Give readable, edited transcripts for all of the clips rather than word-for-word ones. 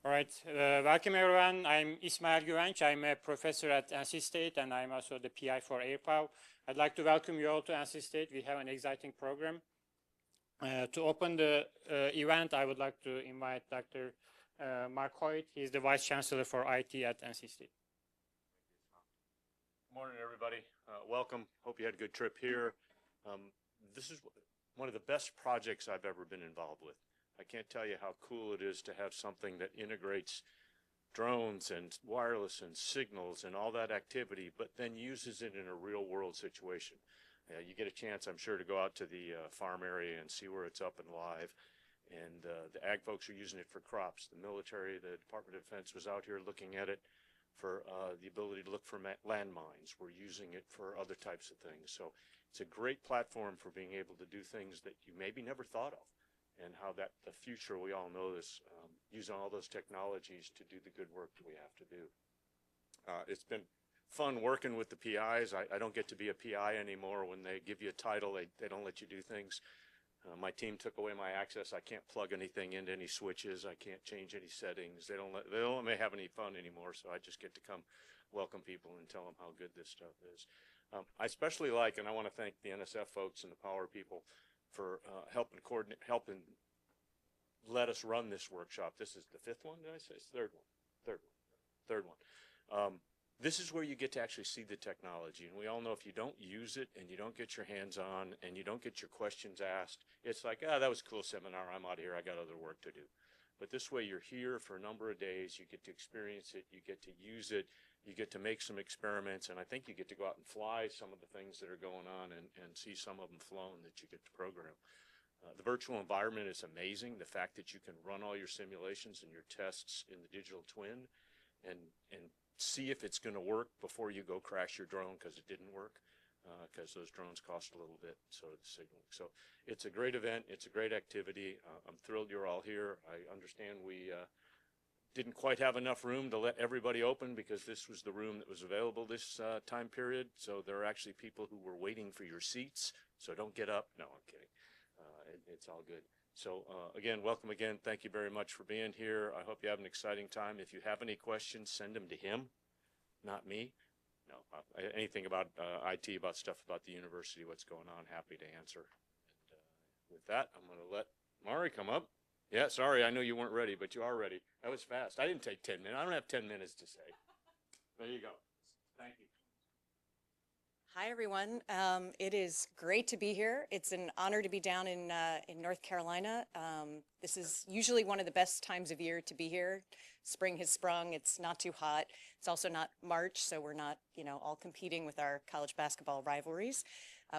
All right, welcome everyone. I'm Ismail Güvenç. I'm a professor at NC State and I'm also the PI for AirPow. I'd like to welcome you all to NC State. We have an exciting program. To open the event, I would like to invite Dr. Mark Hoyt. He's the Vice Chancellor for IT at NC State. Good morning, everybody. Welcome. Hope you had a good trip here. This is one of the best projects I've ever been involved with. I can't tell you how cool it is to have something that integrates drones and wireless and signals and all that activity, but then uses it in a real world situation. You get a chance, I'm sure, to go out to the farm area and see where it's up and live. And the ag folks are using it for crops. The military, the Department of Defense was out here looking at it for the ability to look for landmines. We're using it for other types of things. So it's a great platform for being able to do things that you maybe never thought of, and how that the future, we all know this, using all those technologies to do the good work that we have to do. It's been fun working with the PIs. I don't get to be a PI anymore. When they give you a title, they don't let you do things. My team took away my access. I can't plug anything into any switches. I can't change any settings. They don't let me have any fun anymore, so I just get to come welcome people and tell them how good this stuff is. I especially like, and I want to thank the NSF folks and the power people for helping coordinate, helping let us run this workshop. This is the fifth one, did I say? It's the third one. This is where you get to actually see the technology, and we all know if you don't use it and you don't get your hands on and you don't get your questions asked, it's like, that was a cool seminar, I'm out of here, I got other work to do. But this way you're here for a number of days, you get to experience it, you get to use it, you get to make some experiments, and I think you get to go out and fly some of the things that are going on and see some of them flown that you get to program. The virtual environment is amazing. The fact that you can run all your simulations and your tests in the digital twin and see if it's going to work before you go crash your drone because it didn't work, because those drones cost a little bit, so the signal. So it's a great event. It's a great activity. I'm thrilled you're all here. I understand we didn't quite have enough room to let everybody open because this was the room that was available this time period. So there are actually people who were waiting for your seats. So don't get up. No, I'm kidding. It's all good. So again, welcome again. Thank you very much for being here. I hope you have an exciting time. If you have any questions, send them to him, not me. No, anything about IT, about stuff about the university, what's going on, happy to answer. And with that, I'm going to let Mari come up. Yeah, sorry, I know you weren't ready, but you are ready. That was fast. I didn't take 10 minutes. I don't have 10 minutes to say. There you go. Thank you. Hi, everyone. It is great to be here. It's an honor to be down in North Carolina. This is usually one of the best times of year to be here. Spring has sprung. It's not too hot. It's also not March, so we're not, all competing with our college basketball rivalries,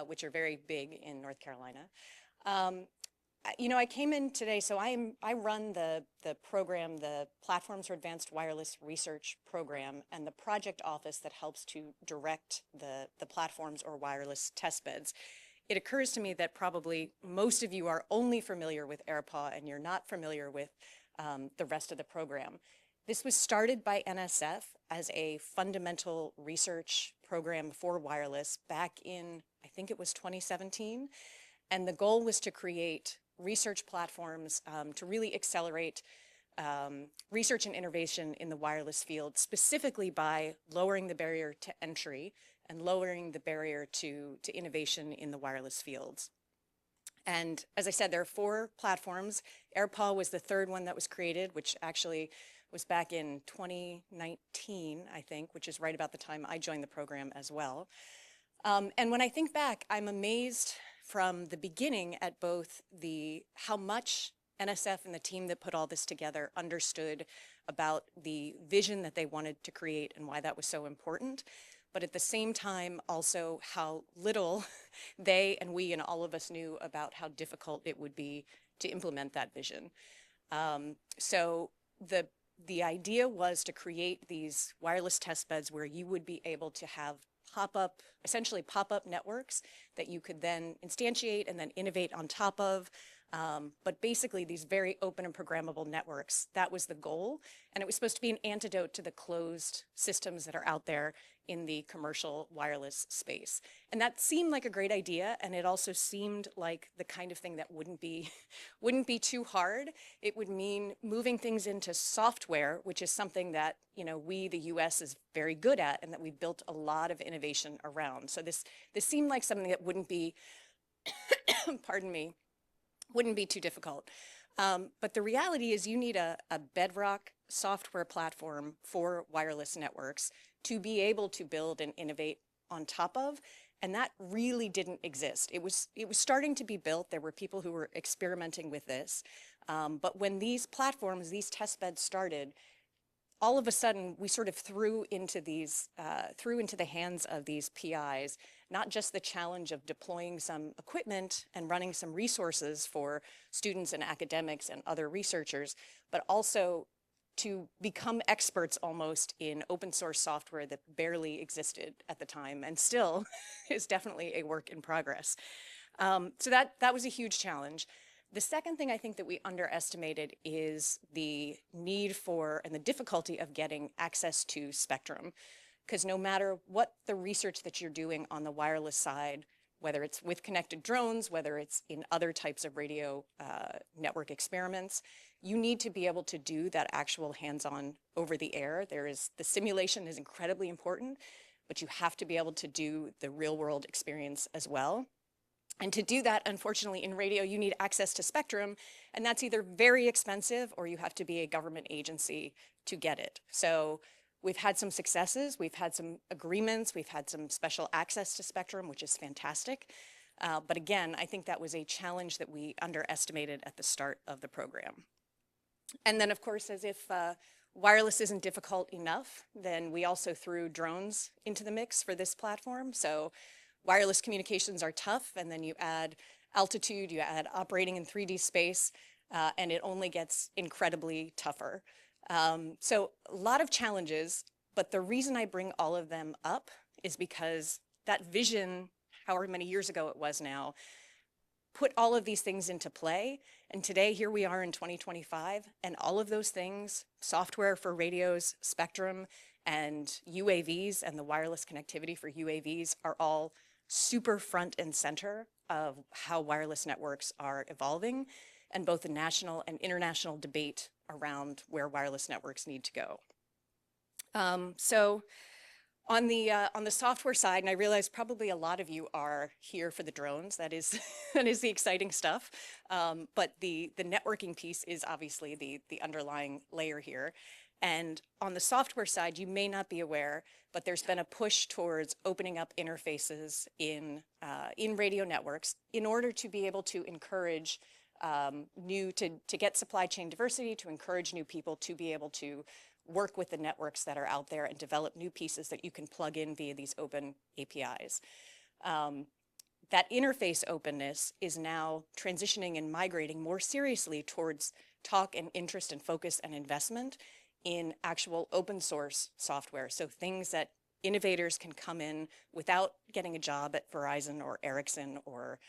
which are very big in North Carolina. I came in today, so I run the program, the Platforms for Advanced Wireless Research program, and the project office that helps to direct the platforms or wireless testbeds. It occurs to me that probably most of you are only familiar with AirPaw and you're not familiar with the rest of the program. This was started by NSF as a fundamental research program for wireless back in, I think it was 2017, and the goal was to create research platforms to really accelerate research and innovation in the wireless field, specifically by lowering the barrier to entry and lowering the barrier to innovation in the wireless fields. And as I said, there are 4 platforms. AirPaw was the third one that was created, which actually was back in 2019, I think, which is right about the time I joined the program as well. And when I think back, I'm amazed from the beginning at both how much NSF and the team that put all this together understood about the vision that they wanted to create and why that was so important, but at the same time also how little they and we and all of us knew about how difficult it would be to implement that vision. So the idea was to create these wireless test beds where you would be able to have essentially pop-up networks that you could then instantiate and then innovate on top of, But basically these very open and programmable networks, that was the goal. And it was supposed to be an antidote to the closed systems that are out there in the commercial wireless space. And that seemed like a great idea. And it also seemed like the kind of thing that wouldn't be too hard. It would mean moving things into software, which is something that, we, the US, is very good at and that we've built a lot of innovation around. So this seemed like something that wouldn't be, pardon me, wouldn't be too difficult. But the reality is you need a bedrock software platform for wireless networks to be able to build and innovate on top of. And that really didn't exist. It was starting to be built. There were people who were experimenting with this. But when these platforms, these test beds started, all of a sudden we sort of threw into the hands of these PIs, not just the challenge of deploying some equipment and running some resources for students and academics and other researchers, but also to become experts almost in open source software that barely existed at the time and still is definitely a work in progress. So that was a huge challenge. The second thing I think that we underestimated is the need for and the difficulty of getting access to spectrum. Because no matter what the research that you're doing on the wireless side, whether it's with connected drones, whether it's in other types of radio network experiments, you need to be able to do that actual hands-on over the air. The simulation is incredibly important, but you have to be able to do the real world experience as well. And to do that, unfortunately, in radio, you need access to spectrum, and that's either very expensive or you have to be a government agency to get it. So we've had some successes, we've had some agreements, we've had some special access to spectrum, which is fantastic. But again, I think that was a challenge that we underestimated at the start of the program. And then, of course, as if wireless isn't difficult enough, then we also threw drones into the mix for this platform. So wireless communications are tough, and then you add altitude, you add operating in 3D space, and it only gets incredibly tougher. So a lot of challenges, but the reason I bring all of them up is because that vision, however many years ago it was now, put all of these things into play. And today, here we are in 2025, and all of those things, software for radios, spectrum, and UAVs, and the wireless connectivity for UAVs are all super front and center of how wireless networks are evolving, and both the national and international debate around where wireless networks need to go. So on the software side, and I realize probably a lot of you are here for the drones, that is the exciting stuff, but the networking piece is obviously the underlying layer here. And on the software side, you may not be aware, but there's been a push towards opening up interfaces in radio networks in order to be able to encourage to get supply chain diversity, to encourage new people to be able to work with the networks that are out there and develop new pieces that you can plug in via these open APIs. That interface openness is now transitioning and migrating more seriously towards talk and interest and focus and investment in actual open source software. So things that innovators can come in without getting a job at Verizon or Ericsson or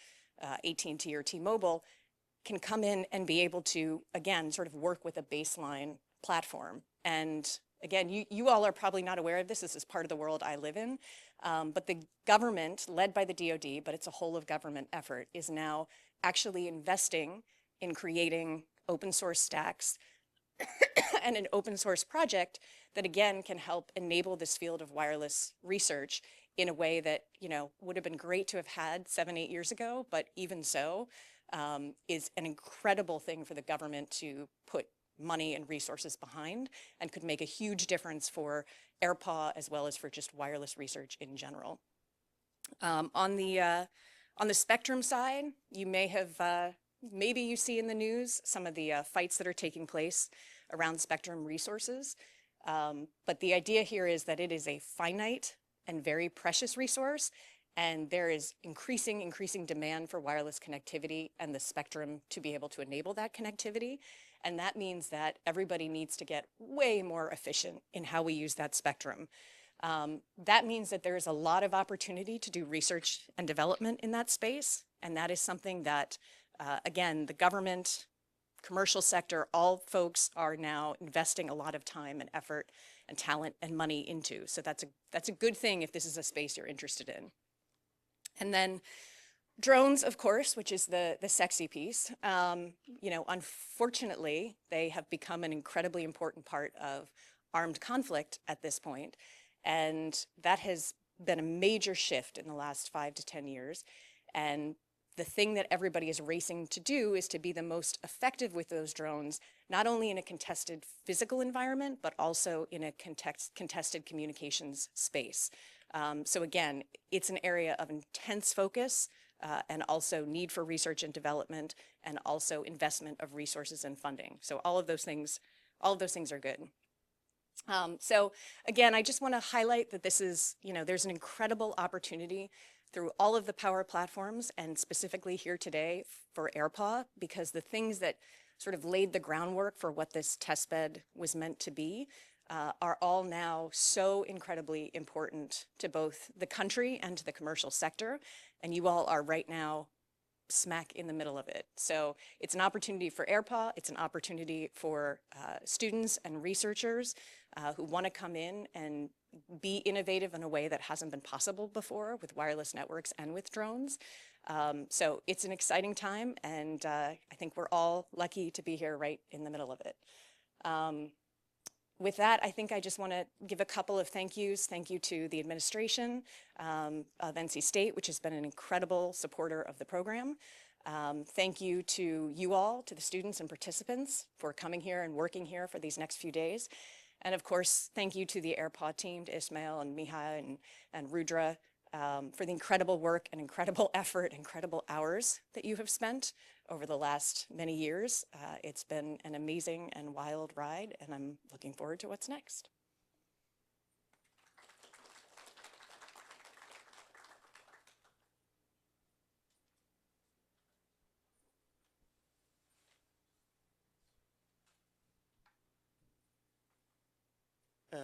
AT&T or T-Mobile, can come in and be able to, again, sort of work with a baseline platform. And again, you all are probably not aware of this. This is part of the world I live in. But the government, led by the DoD, but it's a whole of government effort, is now actually investing in creating open source stacks and an open source project that, again, can help enable this field of wireless research in a way that, would have been great to have had 7-8 years ago, but even so, is an incredible thing for the government to put money and resources behind, and could make a huge difference for AirPaw as well as for just wireless research in general. On the spectrum side, you may have, maybe you see in the news some of the fights that are taking place around spectrum resources. But the idea here is that it is a finite and very precious resource, and there is increasing demand for wireless connectivity and the spectrum to be able to enable that connectivity. And that means that everybody needs to get way more efficient in how we use that spectrum. That means that there is a lot of opportunity to do research and development in that space. And that is something that Again, the government, commercial sector, all folks are now investing a lot of time and effort and talent and money into. So that's a good thing if this is a space you're interested in. And then drones, of course, which is the sexy piece. You know, unfortunately, they have become an incredibly important part of armed conflict at this point, and that has been a major shift in the last 5 to 10 years. And the thing that everybody is racing to do is to be the most effective with those drones, not only in a contested physical environment, but also in a contested communications space. So again, it's an area of intense focus and also need for research and development, and also investment of resources and funding. So all of those things are good. So again, I just want to highlight that this is, you know, there's an incredible opportunity through all of the power platforms, and specifically here today for AirPaw, because the things that sort of laid the groundwork for what this testbed was meant to be are all now so incredibly important to both the country and to the commercial sector. And you all are right now smack in the middle of it. So it's an opportunity for AirPaw. It's an opportunity for students and researchers who want to come in and be innovative in a way that hasn't been possible before with wireless networks and with drones. So it's an exciting time, and I think we're all lucky to be here right in the middle of it. With that, I think I just want to give a couple of thank yous. Thank you to the administration of NC State, which has been an incredible supporter of the program. Thank you to you all, to the students and participants, for coming here and working here for these next few days. And of course, thank you to the AirPaw team, to Ismail and Miha and Rudra, for the incredible work and incredible effort, incredible hours that you have spent over the last many years. It's been an amazing and wild ride, and I'm looking forward to what's next.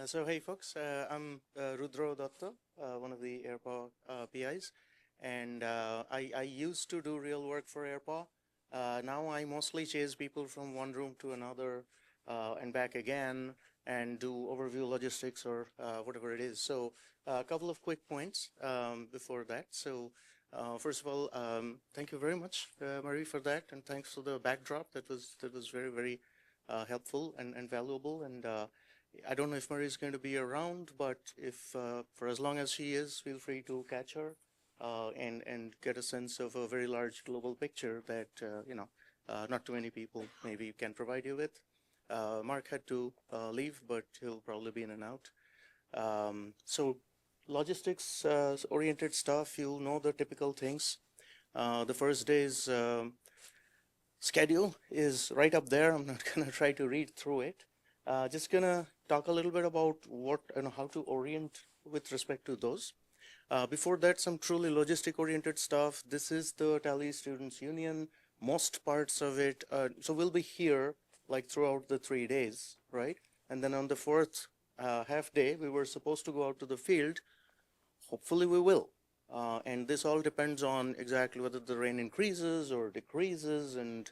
So hey folks, I'm Rudra Datta, one of the AirPaw PIs, and I used to do real work for AirPaw. Now I mostly chase people from one room to another and back again, and do overview logistics or whatever it is. So a couple of quick points before that. So first of all, thank you very much, Marie, for that, and thanks for the backdrop. That was very helpful and valuable. And I don't know if Marie is going to be around, but if for as long as she is, feel free to catch her and get a sense of a very large global picture that not too many people maybe can provide you with. Mark had to leave, but he'll probably be in and out. So logistics oriented stuff, you'll know the typical things. The first day's schedule is right up there. I'm not going to try to read through it. Just going to talk a little bit about what and how to orient with respect to those. Before that, some truly logistic oriented stuff. This is the Tally Students Union, most parts of it. So we'll be here like throughout the 3 days, right? And then on the fourth half day, we were supposed to go out to the field. Hopefully we will. And this all depends on exactly whether the rain increases or decreases, and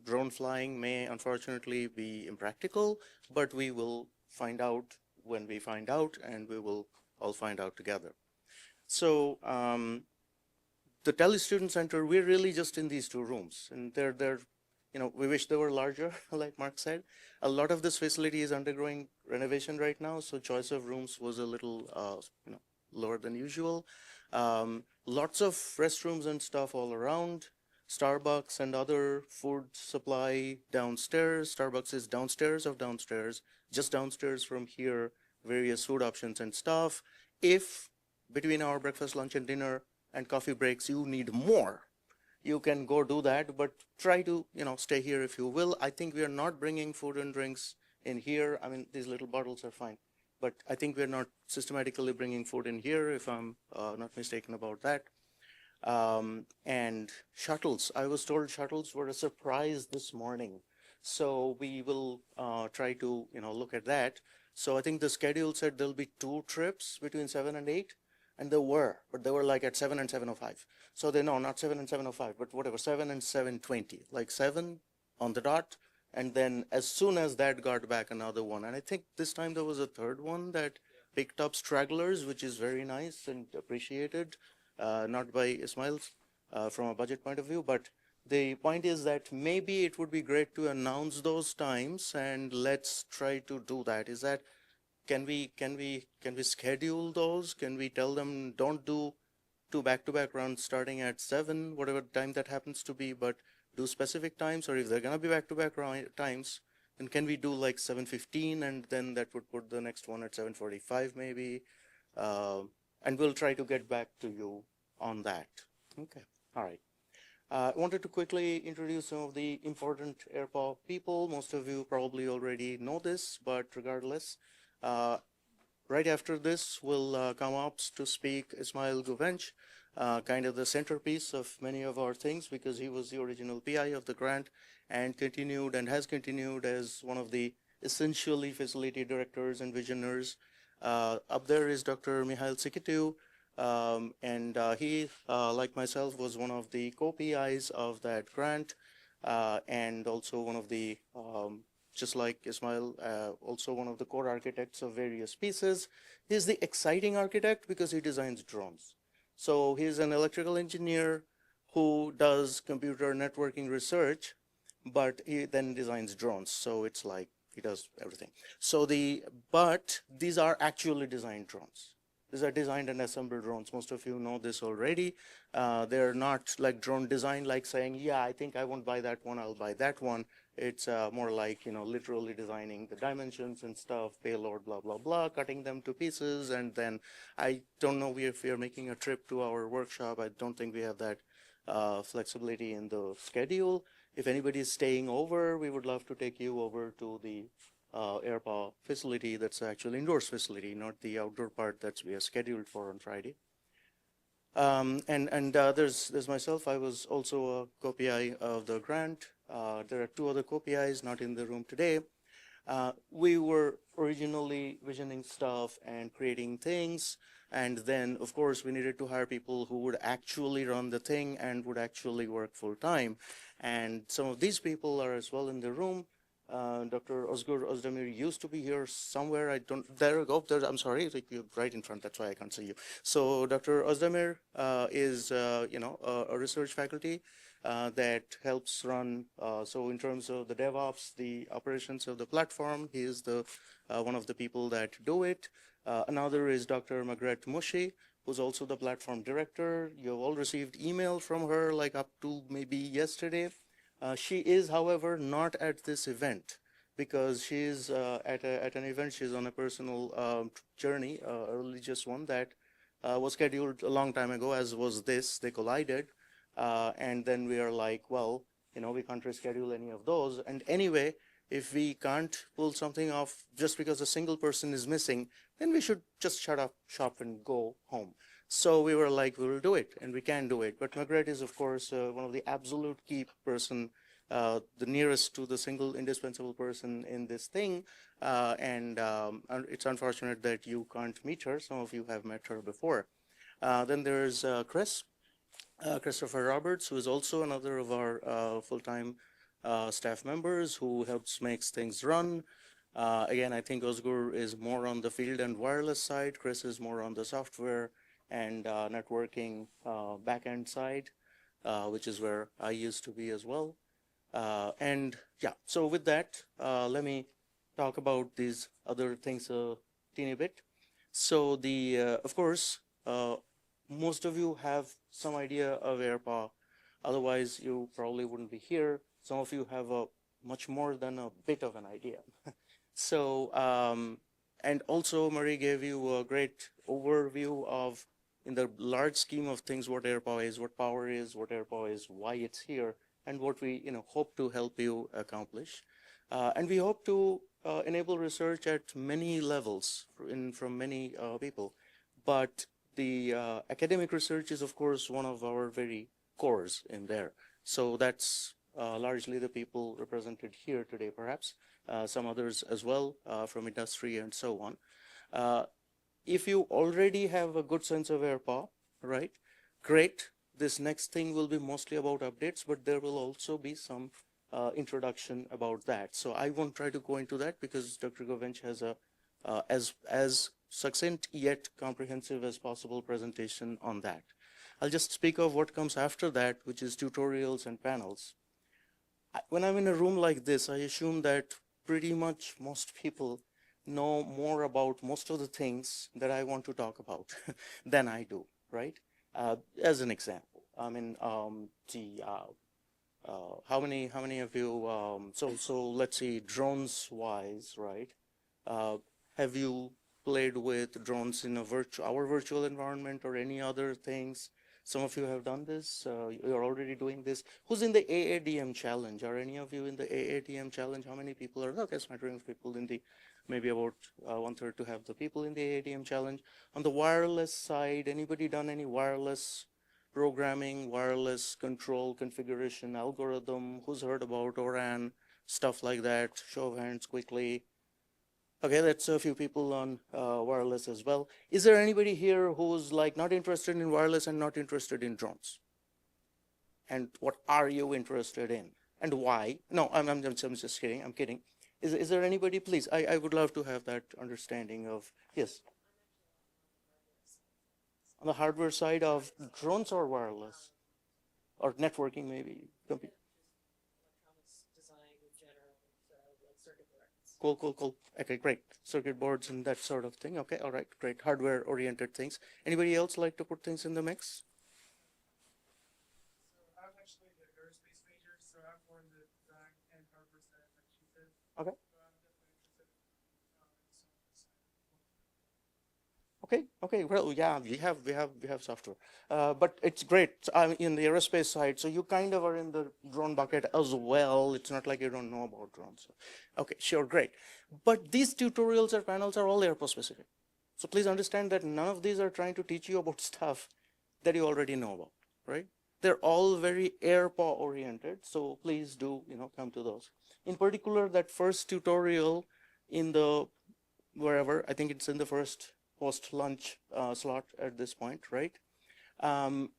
drone flying may unfortunately be impractical, but we will find out when we find out, and we will all find out together. So the Tele Student Center, we're really just in these 2 rooms, and they're we wish they were larger, like Mark said. A lot of this facility is undergoing renovation right now, so choice of rooms was a little lower than usual. Lots of restrooms and stuff all around. Starbucks and other food supply downstairs. Starbucks is downstairs of downstairs, just downstairs from here, various food options and stuff. If between our breakfast, lunch, and dinner and coffee breaks, you need more, you can go do that, but try to, stay here if you will. I think we are not bringing food and drinks in here. I mean, these little bottles are fine, but I think we're not systematically bringing food in here, if I'm not mistaken about that. And shuttles, I was told shuttles were a surprise this morning. So we will try to, look at that. So I think the schedule said there'll be 2 trips between 7 and 8. and but they were like at 7 and 7:05. So no, not 7 and 7:05, but whatever, 7 and 7:20, like 7 on the dot. And then as soon as that got back, another one. And I think this time there was a third one that picked up stragglers, which is very nice and appreciated, not by Ismail from a budget point of view, but the point is that maybe it would be great to announce those times, and let's try to do that. Is that can we schedule those? Can we tell them don't do two back-to-back runs starting at 7, whatever time that happens to be, but do specific times? Or if they're gonna be back-to-back times, then can we do like 7:15, and then that would put the next one at 7:45 maybe, and we'll try to get back to you on that. Okay, all right. I wanted to quickly introduce some of the important AirPaw people. Most of you probably already know this, but regardless, right after this will come up to speak Ismail Guvench, kind of the centerpiece of many of our things, because he was the original PI of the grant and continued and has continued as one of the essentially facility directors and visionaries. Up there is Dr. Mihail Sikitiu, and he, like myself, was one of the co-PIs of that grant, and also one of the, just like Ismail, also one of the core architects of various pieces. He's the exciting architect because he designs drones. So he's an electrical engineer who does computer networking research, but he then designs drones. So it's like he does everything. So but these are actually designed drones. These are designed and assembled drones. Most of you know this already. They're not like drone design, like saying, yeah, I think I won't buy that one, I'll buy that one. It's more like, literally designing the dimensions and stuff, payload, blah, blah, blah, cutting them to pieces. And then I don't know if we are making a trip to our workshop. I don't think we have that flexibility in the schedule. If anybody is staying over, we would love to take you over to the AirPaw facility. That's actually indoors facility, not the outdoor part that we are scheduled for on Friday. There's myself. I was also a co-PI of the grant. There are two other co-PIs not in the room today. We were originally visioning stuff and creating things, and then of course we needed to hire people who would actually run the thing and would actually work full time. And some of these people are as well in the room. Dr. Özgür Özdemir used to be here somewhere. There we go. I'm sorry, you're right in front. That's why I can't see you. So Dr. Özdemir is, a research faculty that helps run. So in terms of the DevOps, the operations of the platform, he is the one of the people that do it. Another is Dr. Margaret Mushi, who's also the platform director. You've all received email from her, like up to maybe yesterday. She is, however, not at this event because she's at an event. She's on a personal journey, a religious one that was scheduled a long time ago, as was this. They collided. And then we are like, well, we can't reschedule any of those. And anyway, if we can't pull something off just because a single person is missing, then we should just shut up shop and go home. So we were like, we will do it, and we can do it. But Margaret is, of course, one of the absolute key person, the nearest to the single indispensable person in this thing. And it's unfortunate that you can't meet her. Some of you have met her before. Then there's Christopher Roberts, who is also another of our full-time staff members who helps makes things run. Again, I think Özgür is more on the field and wireless side. Chris is more on the software and networking backend side, which is where I used to be as well. And yeah, so with that, let me talk about these other things a teeny bit. So of course, most of you have some idea of AirPaw. Otherwise, you probably wouldn't be here. Some of you have a much more than a bit of an idea. So, and also Marie gave you a great overview of, in the large scheme of things, what AirPaw is, what power is, what AirPaw is, why it's here, and what we hope to help you accomplish. And we hope to enable research at many levels from many people. But the academic research is, of course, one of our very cores in there. So that's largely the people represented here today, perhaps. Some others as well from industry and so on. If you already have a good sense of AirPower, right, great. This next thing will be mostly about updates, but there will also be some introduction about that. So I won't try to go into that because Dr. Govench has a as succinct yet comprehensive as possible presentation on that. I'll just speak of what comes after that, which is tutorials and panels. When I'm in a room like this, I assume that pretty much most people know more about most of the things that I want to talk about than I do, right? As an example, I mean, how many of you, so let's see, drones wise, right? Have you played with drones in our virtual environment or any other things? Some of you have done this. You're already doing this. Who's in the AADM challenge? Are any of you in the AADM challenge? How many people are? Okay, smattering of people in the, maybe about 1/3 to have the people in the AADM challenge. On the wireless side, anybody done any wireless programming, wireless control configuration algorithm? Who's heard about ORAN, stuff like that? Show of hands quickly. Okay, that's a few people on wireless as well. Is there anybody here who's like not interested in wireless and not interested in drones? And what are you interested in? And why? No, I'm just kidding. I'm kidding. Is there anybody, please? I would love to have that understanding of, yes. On the hardware side of drones or wireless? Or networking maybe? Cool, cool, cool. Okay, great. Circuit boards and that sort of thing. Okay, all right, great. Hardware-oriented things. Anybody else like to put things in the mix? So I'm actually the aerospace major, so I'm more in the design and hardware side, like she said. Okay. So I'm definitely interested in the software side. Okay, okay. Well, yeah, we have software, but it's great. I'm in the aerospace side, so you kind of are in the drone bucket as well. It's not like you don't know about drones. Okay, sure, great. But these tutorials or panels are all airport specific. So please understand that none of these are trying to teach you about stuff that you already know about, right? They're all very airport oriented. So please do, come to those. In particular, that first tutorial in the wherever, I think it's in the first post-lunch slot at this point, right?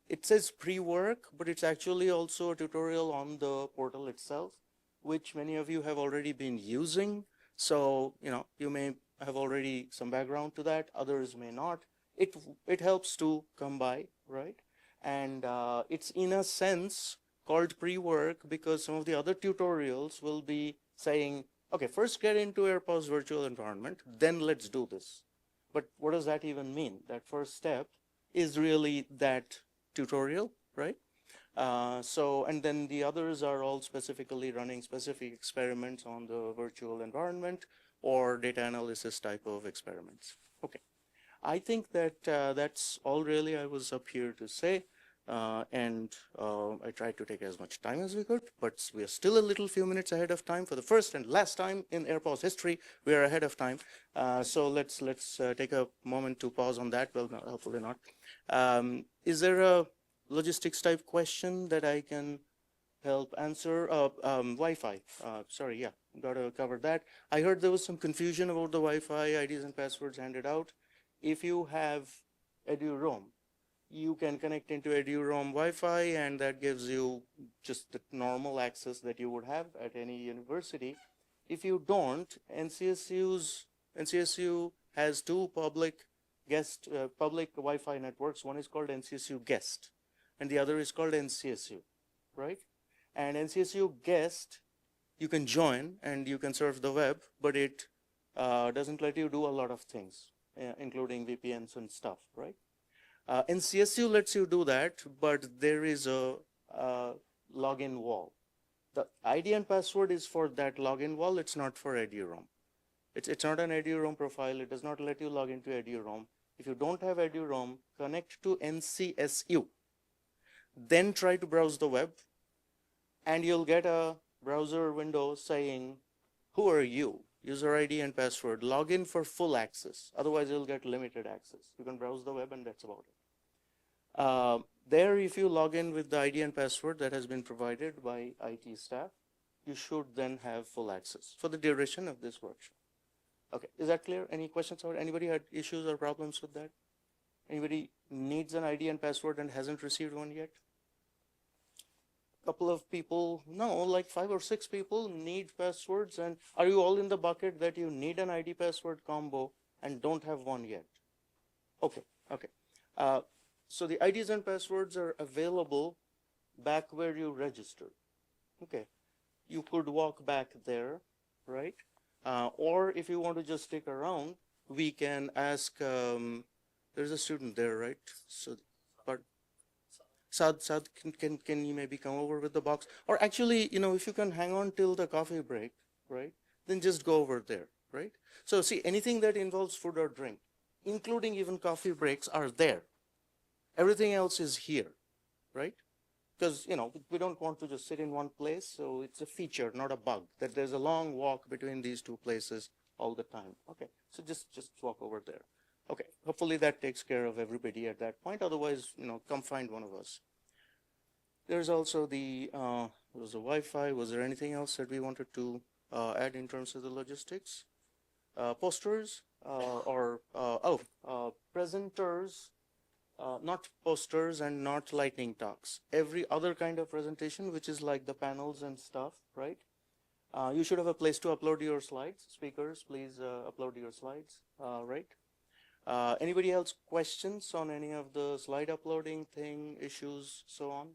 It says pre-work, but it's actually also a tutorial on the portal itself, which many of you have already been using. So, you may have already some background to that, others may not. It helps to come by, right? And it's in a sense called pre-work because some of the other tutorials will be saying, okay, first get into AirPower's virtual environment, then let's do this. But what does that even mean? That first step is really that tutorial, right? And then the others are all specifically running specific experiments on the virtual environment or data analysis type of experiments. Okay, I think that that's all really I was up here to say. I tried to take as much time as we could, but we are still a little few minutes ahead of time. For the first and last time in AirPower's history, we are ahead of time. So let's take a moment to pause on that. Well, no, hopefully not. Is there a logistics type question that I can help answer? Wi-Fi. Sorry, yeah, got to cover that. I heard there was some confusion about the Wi-Fi IDs and passwords handed out. If you have EduRoam, you can connect into EduRoam Wi-Fi, and that gives you just the normal access that you would have at any university. If you don't, NCSU has two public Wi-Fi networks. One is called NCSU Guest, and the other is called NCSU, right? And NCSU Guest, you can join and you can surf the web, but it doesn't let you do a lot of things, including VPNs and stuff, right? NCSU lets you do that, but there is a login wall. The ID and password is for that login wall. It's not for EduRoam. It's not an EduRoam profile. It does not let you log into EduRoam. If you don't have EduRoam, connect to NCSU. Then try to browse the web, and you'll get a browser window saying, who are you? User ID and password. Log in for full access. Otherwise, you'll get limited access. You can browse the web, and that's about it. There, if you log in with the ID and password that has been provided by IT staff, you should then have full access for the duration of this workshop. Okay, is that clear? Any questions or anybody had issues or problems with that? Anybody needs an ID and password and hasn't received one yet? Couple of people, no, like 5 or 6 people need passwords. And are you all in the bucket that you need an ID password combo and don't have one yet? Okay, okay. So the IDs and passwords are available back where you registered. Okay, you could walk back there, right? Or if you want to just stick around, we can ask, there's a student there, right? So, but Sad, can you maybe come over with the box? Or actually, you know, if you can hang on till the coffee break, right? Then just go over there, right? So see, anything that involves food or drink, including even coffee breaks, are there. Everything else is here, right? Because, you know, we don't want to just sit in one place. So it's a feature, not a bug, that there's a long walk between these two places all the time. Okay, so just walk over there. Okay, hopefully that takes care of everybody at that point. Otherwise, you know, come find one of us. There's also the, was the Wi-Fi. Was there anything else that we wanted to add in terms of the logistics? Posters presenters, not posters and not lightning talks. Every other kind of presentation, which is like the panels and stuff, right? You should have a place to upload your slides. Speakers, please upload your slides, right? Anybody else questions on any of the slide uploading thing, issues, so on?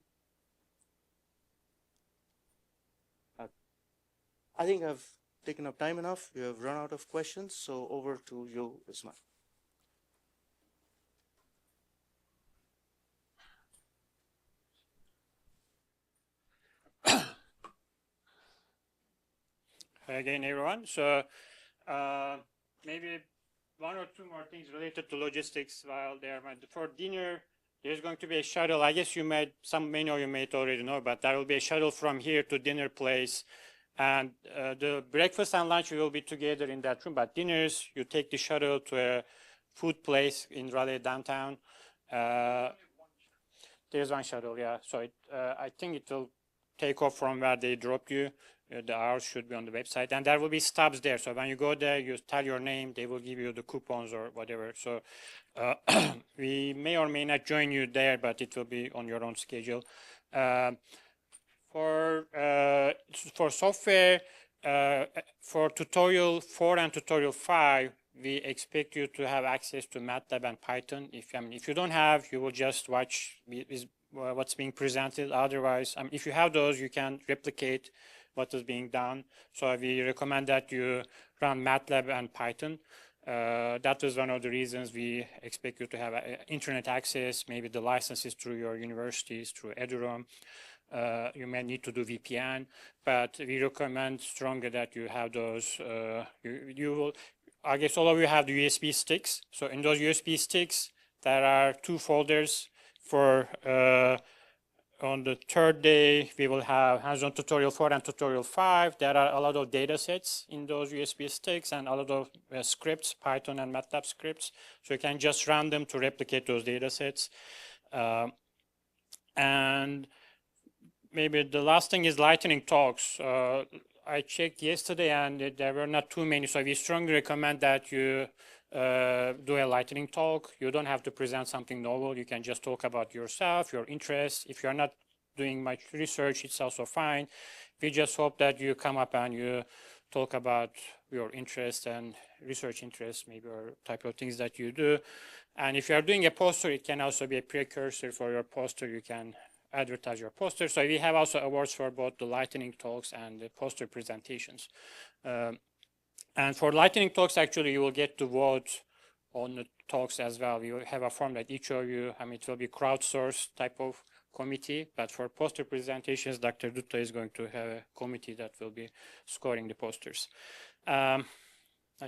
I think I've taken up time enough. You have run out of questions, so over to you, Ismail. Hi again, everyone. So maybe 1 or 2 more things related to logistics while there. For dinner, there's going to be a shuttle. I guess many of you may already know, but there will be a shuttle from here to dinner place. And the breakfast and lunch will be together in that room. But dinners, you take the shuttle to a food place in Raleigh downtown. There's one shuttle, yeah. So I think it will take off from where they dropped you. The hours should be on the website, and there will be stubs there. So when you go there, you tell your name, they will give you the coupons or whatever. So we may or may not join you there, but it will be on your own schedule. For software, for tutorial 4 and tutorial 5, we expect you to have access to MATLAB and Python. If you don't have, you will just watch what's being presented. Otherwise, if you have those, you can replicate what is being done. So we recommend that you run MATLAB and Python. That is one of the reasons we expect you to have internet access, maybe the licenses through your universities, through eduroam. You may need to do VPN, but we recommend strongly that you have those. You will, I guess all of you have the USB sticks. So in those USB sticks, there are 2 folders for on the 3rd day, we will have hands-on tutorial 4 and tutorial 5. There are a lot of data sets in those USB sticks and a lot of scripts, Python and MATLAB scripts. So you can just run them to replicate those data sets. And maybe the last thing is lightning talks. I checked yesterday and there were not too many. So we strongly recommend that you do a lightning talk. You don't have to present something novel. You can just talk about yourself, your interests. If you're not doing much research, it's also fine. We just hope that you come up and you talk about your interests and research interests, maybe, or type of things that you do. And if you are doing a poster, it can also be a precursor for your poster. You can advertise your poster. So we have also awards for both the lightning talks and the poster presentations. And for lightning talks, actually, you will get to vote on the talks as well. We will have a form that each of you, it will be crowdsourced type of committee, but for poster presentations, Dr. Dutta is going to have a committee that will be scoring the posters. I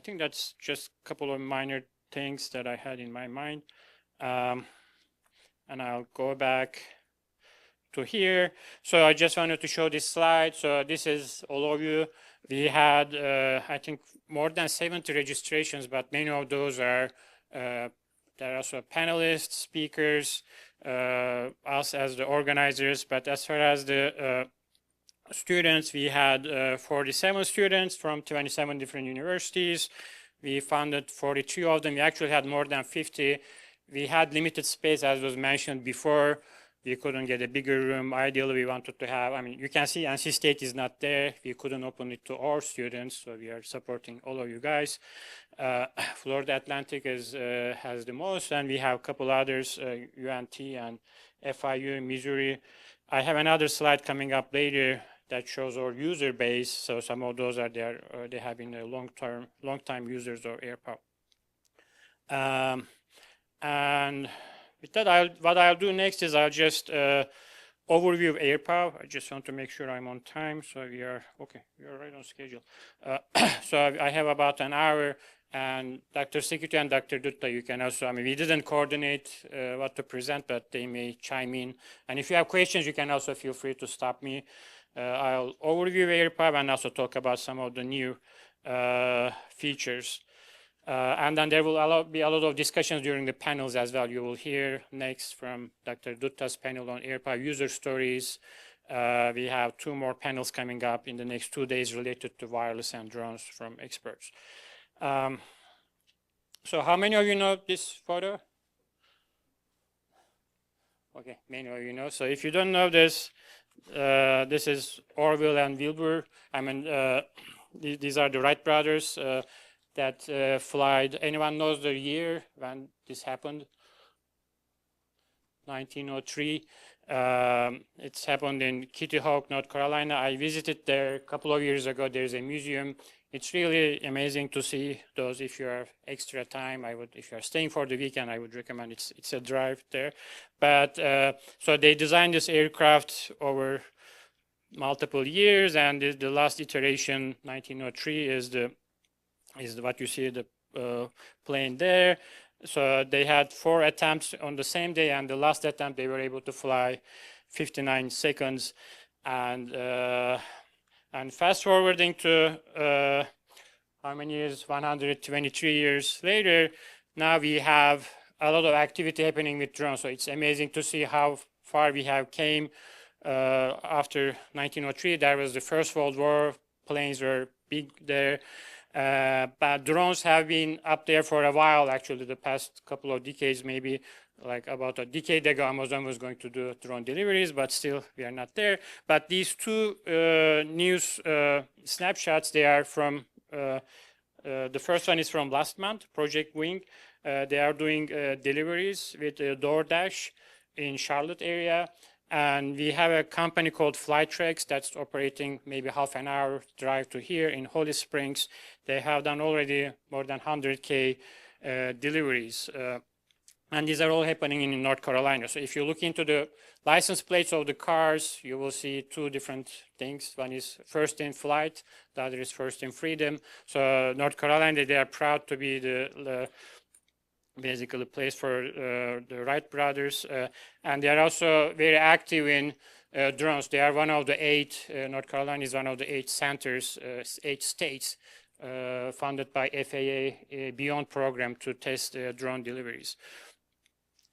think that's just a couple of minor things that I had in my mind. And I'll go back to here. So I just wanted to show this slide. So this is all of you. We had, I think, more than 70 registrations, but many of those are, there are also panelists, speakers, us as the organizers. But as far as the students, we had 47 students from 27 different universities. We funded 43 of them. We actually had more than 50. We had limited space, as was mentioned before. We couldn't get a bigger room. Ideally, we wanted to have, I mean, you can see NC State is not there. We couldn't open it to our students, so we are supporting all of you guys. Florida Atlantic has the most, and we have a couple others, UNT and FIU, Missouri. I have another slide coming up later that shows our user base. So some of those are there. They have been a long-time users of AirPower. And with that, what I'll do next is I'll just overview of AirPower. I just want to make sure I'm on time. So we are right on schedule. So I have about an hour. And Dr. Sikiti and Dr. Dutta, you can also, I mean, we didn't coordinate what to present, but they may chime in. And if you have questions, you can also feel free to stop me. I'll overview AirPower and also talk about some of the new features. And then there will be a lot of discussions during the panels as well. You will hear next from Dr. Dutta's panel on AirPower user stories. We have 2 more panels coming up in the next 2 days related to wireless and drones from experts. So how many of you know this photo? Okay, many of you know. So if you don't know this, this is Orville and Wilbur. I mean, these are the Wright brothers that flied. Anyone knows the year when this happened? 1903. It's happened in Kitty Hawk, North Carolina. I visited there a couple of years ago. There's a museum. It's really amazing to see those. If you have extra time, if you are staying for the weekend, I would recommend it's a drive there. But so they designed this aircraft over multiple years, and the last iteration, 1903, is what you see, the plane there. So they had 4 attempts on the same day, and the last attempt they were able to fly 59 seconds. And fast forwarding to how many years? 123 years later, now we have a lot of activity happening with drones. So it's amazing to see how far we have came. After 1903, there was the First World War. Planes were big there. But drones have been up there for a while, actually, the past couple of decades, maybe like about a decade ago, Amazon was going to do drone deliveries, but still we are not there. But these 2 news snapshots, they are from, the first one is from last month, Project Wing. They are doing deliveries with DoorDash in Charlotte area. And we have a company called Flytrex that's operating maybe half an hour drive to here in Holly Springs. They have done already more than 100K deliveries. And these are all happening in North Carolina. So if you look into the license plates of the cars, you will see 2 different things. One is first in flight, the other is first in freedom. So North Carolina, they are proud to be the basically place for the Wright brothers. And they are also very active in drones. They are one of the 8, North Carolina is one of the 8 centers, 8 states funded by FAA Beyond program to test drone deliveries.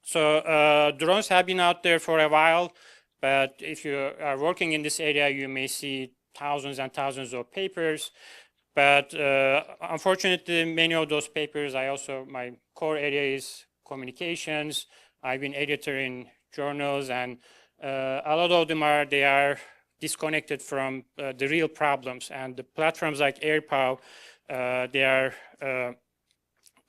So drones have been out there for a while, but if you are working in this area, you may see thousands and thousands of papers. But unfortunately, many of those papers, my core area is communications. I've been editor in journals, and a lot of them they are disconnected from the real problems. And the platforms like AirPower, they are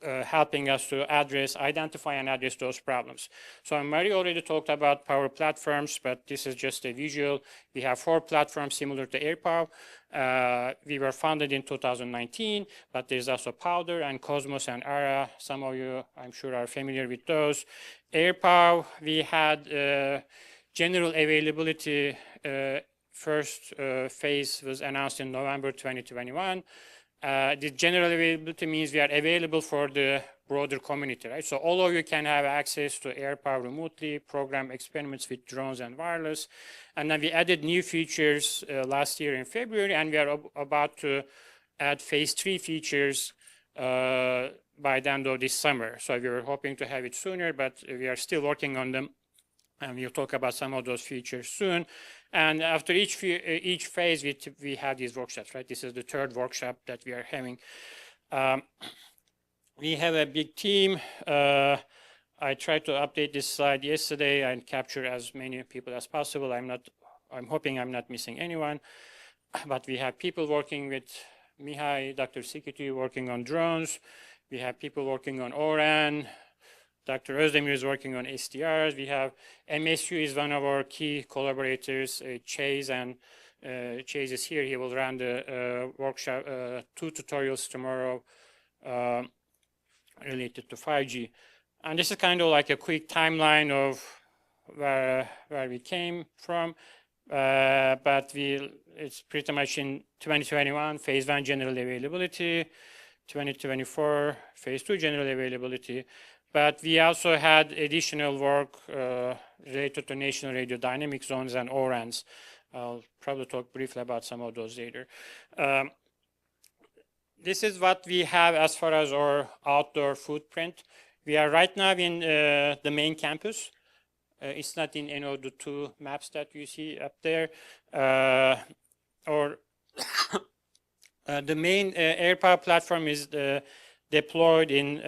helping us to identify and address those problems. So Mary already talked about power platforms, but this is just a visual. We have 4 platforms similar to AirPower. We were founded in 2019, but there's also Powder and Cosmos and Ara. Some of you, I'm sure, are familiar with those. AirPower, we had general availability. First phase was announced in November 2021. The general availability means we are available for the broader community, right? So all of you can have access to AirPower remotely, program experiments with drones and wireless. And then we added new features last year in February, and we are about to add phase 3 features by the end of this summer. So we were hoping to have it sooner, but we are still working on them. And we'll talk about some of those features soon. And after each phase, we have these workshops, right? This is the 3rd workshop that we are having. we have a big team. I tried to update this slide yesterday and capture as many people as possible. I'm hoping I'm not missing anyone, but we have people working with Mihai, Dr. Sikiti working on drones. We have people working on ORAN. Dr. Özdemir is working on SDRs. We have MSU is one of our key collaborators, Chase, and Chase is here. He will run the workshop, 2 tutorials tomorrow related to 5G. And this is kind of like a quick timeline of where we came from. But it's pretty much in 2021, phase 1 general availability, 2024, phase 2 general availability. But we also had additional work related to national radio dynamic zones and ORANs. I'll probably talk briefly about some of those later. This is what we have as far as our outdoor footprint. We are right now in the main campus. It's not in any of the 2 maps that you see up there. The main air power platform is deployed in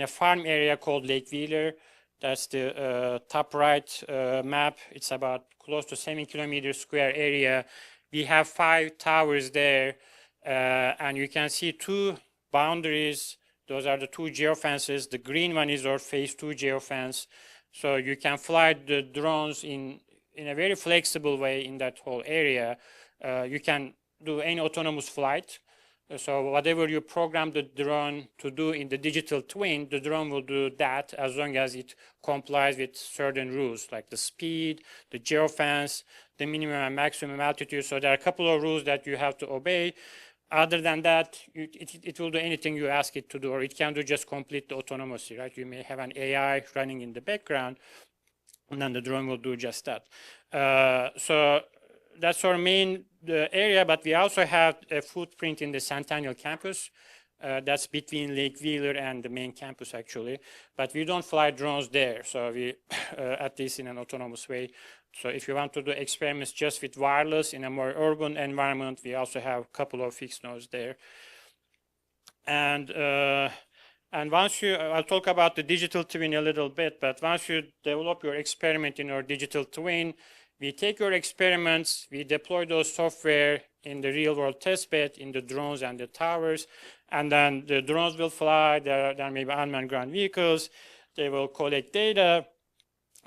a farm area called Lake Wheeler. That's the top right map. It's about close to 7 kilometer square area. We have 5 towers there, and you can see 2 boundaries. Those are the 2 geofences. The green one is our phase 2 geofence. So you can fly the drones in a very flexible way in that whole area. You can do any autonomous flight. So whatever you program the drone to do in the digital twin, the drone will do that as long as it complies with certain rules, like the speed, the geofence, the minimum and maximum altitude. So there are a couple of rules that you have to obey. Other than that, it will do anything you ask it to do, or it can do just complete autonomously, right? You may have an AI running in the background, and then the drone will do just that. So that's our main area, but we also have a footprint in the Centennial campus. That's between Lake Wheeler and the main campus, actually. But we don't fly drones there, so we, at least in an autonomous way. So if you want to do experiments just with wireless in a more urban environment, we also have a couple of fixed nodes there. And once I'll talk about the digital twin a little bit, but once you develop your experiment in your digital twin, we take your experiments, we deploy those software in the real world test bed, in the drones and the towers, and then the drones will fly, there may be unmanned ground vehicles, they will collect data,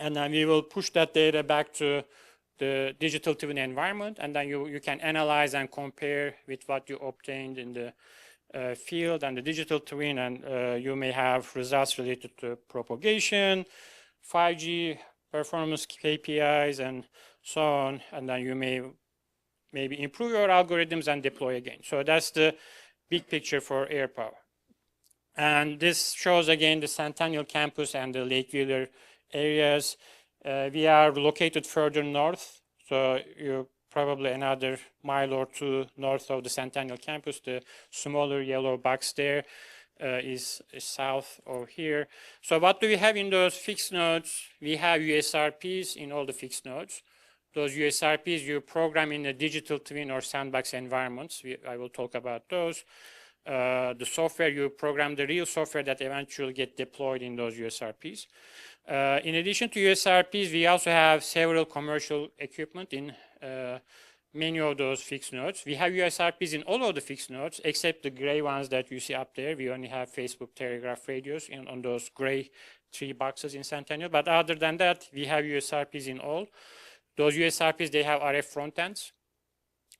and then we will push that data back to the digital twin environment, and then you can analyze and compare with what you obtained in the field and the digital twin, and you may have results related to propagation, 5G, performance KPIs, and so on, and then you may maybe improve your algorithms and deploy again. So that's the big picture for air power. And this shows again the Centennial campus and the Lake Wheeler areas. We are located further north, so you're probably another mile or 2 north of the Centennial campus. The smaller yellow box there is south of here. So what do we have in those fixed nodes? We have USRPs in all the fixed nodes. Those USRPs you program in a digital twin or sandbox environments. I will talk about those. The software, you program the real software that eventually get deployed in those USRPs. In addition to USRPs, we also have several commercial equipment in many of those fixed nodes. We have USRPs in all of the fixed nodes, except the gray ones that you see up there. We only have Facebook telegraph radios on those gray 3 boxes in Centennial. But other than that, we have USRPs in all. Those USRPs, they have RF front ends.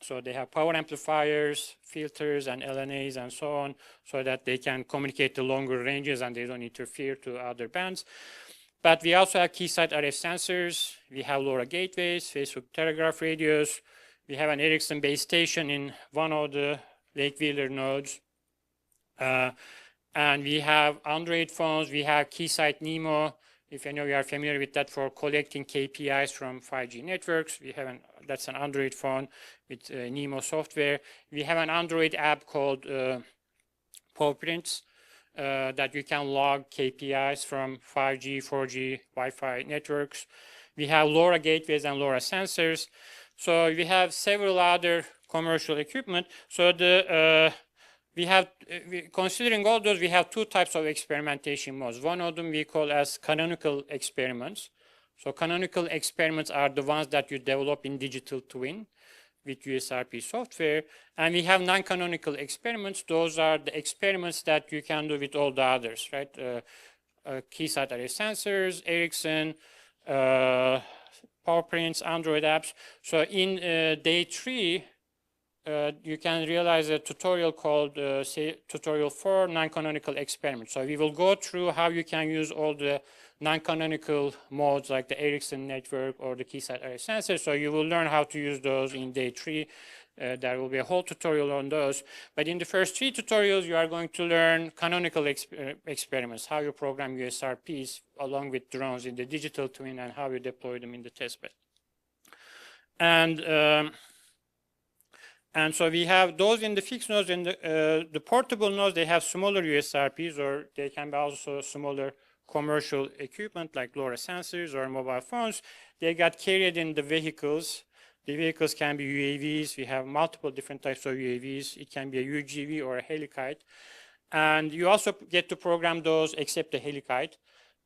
So they have power amplifiers, filters, and LNAs, and so on, so that they can communicate the longer ranges and they don't interfere to other bands. But we also have Keysight RF sensors. We have LoRa gateways, Facebook telegraph radios. We have an Ericsson base station in one of the Lake Wheeler nodes. And we have Android phones. We have Keysight Nemo. If any of you are familiar with that, for collecting KPIs from 5G networks. That's an Android phone with Nemo software. We have an Android app called PawPrints that you can log KPIs from 5G, 4G, Wi-Fi networks. We have LoRa gateways and LoRa sensors. So we have several other commercial equipment. So the we have, considering all those, we have two types of experimentation modes. One of them we call as canonical experiments. So canonical experiments are the ones that you develop in digital twin with USRP software. And we have non-canonical experiments. Those are the experiments that you can do with all the others, right? Keysight array sensors, Ericsson, PowerPrints, Android apps. So in day 3, you can realize a tutorial called tutorial 4 non-canonical experiments. So we will go through how you can use all the non-canonical modes like the Ericsson network or the Keysight array sensor. So you will learn how to use those in day 3. There will be a whole tutorial on those. But in the first 3 tutorials, you are going to learn canonical experiments, how you program USRPs along with drones in the digital twin and how you deploy them in the testbed. And so we have those in the fixed nodes. And the portable nodes, they have smaller USRPs, or they can be also smaller commercial equipment like LoRa sensors or mobile phones. They got carried in the vehicles. The vehicles can be UAVs. We have multiple different types of UAVs. It can be a UGV or a helikite. And you also get to program those except the helikite.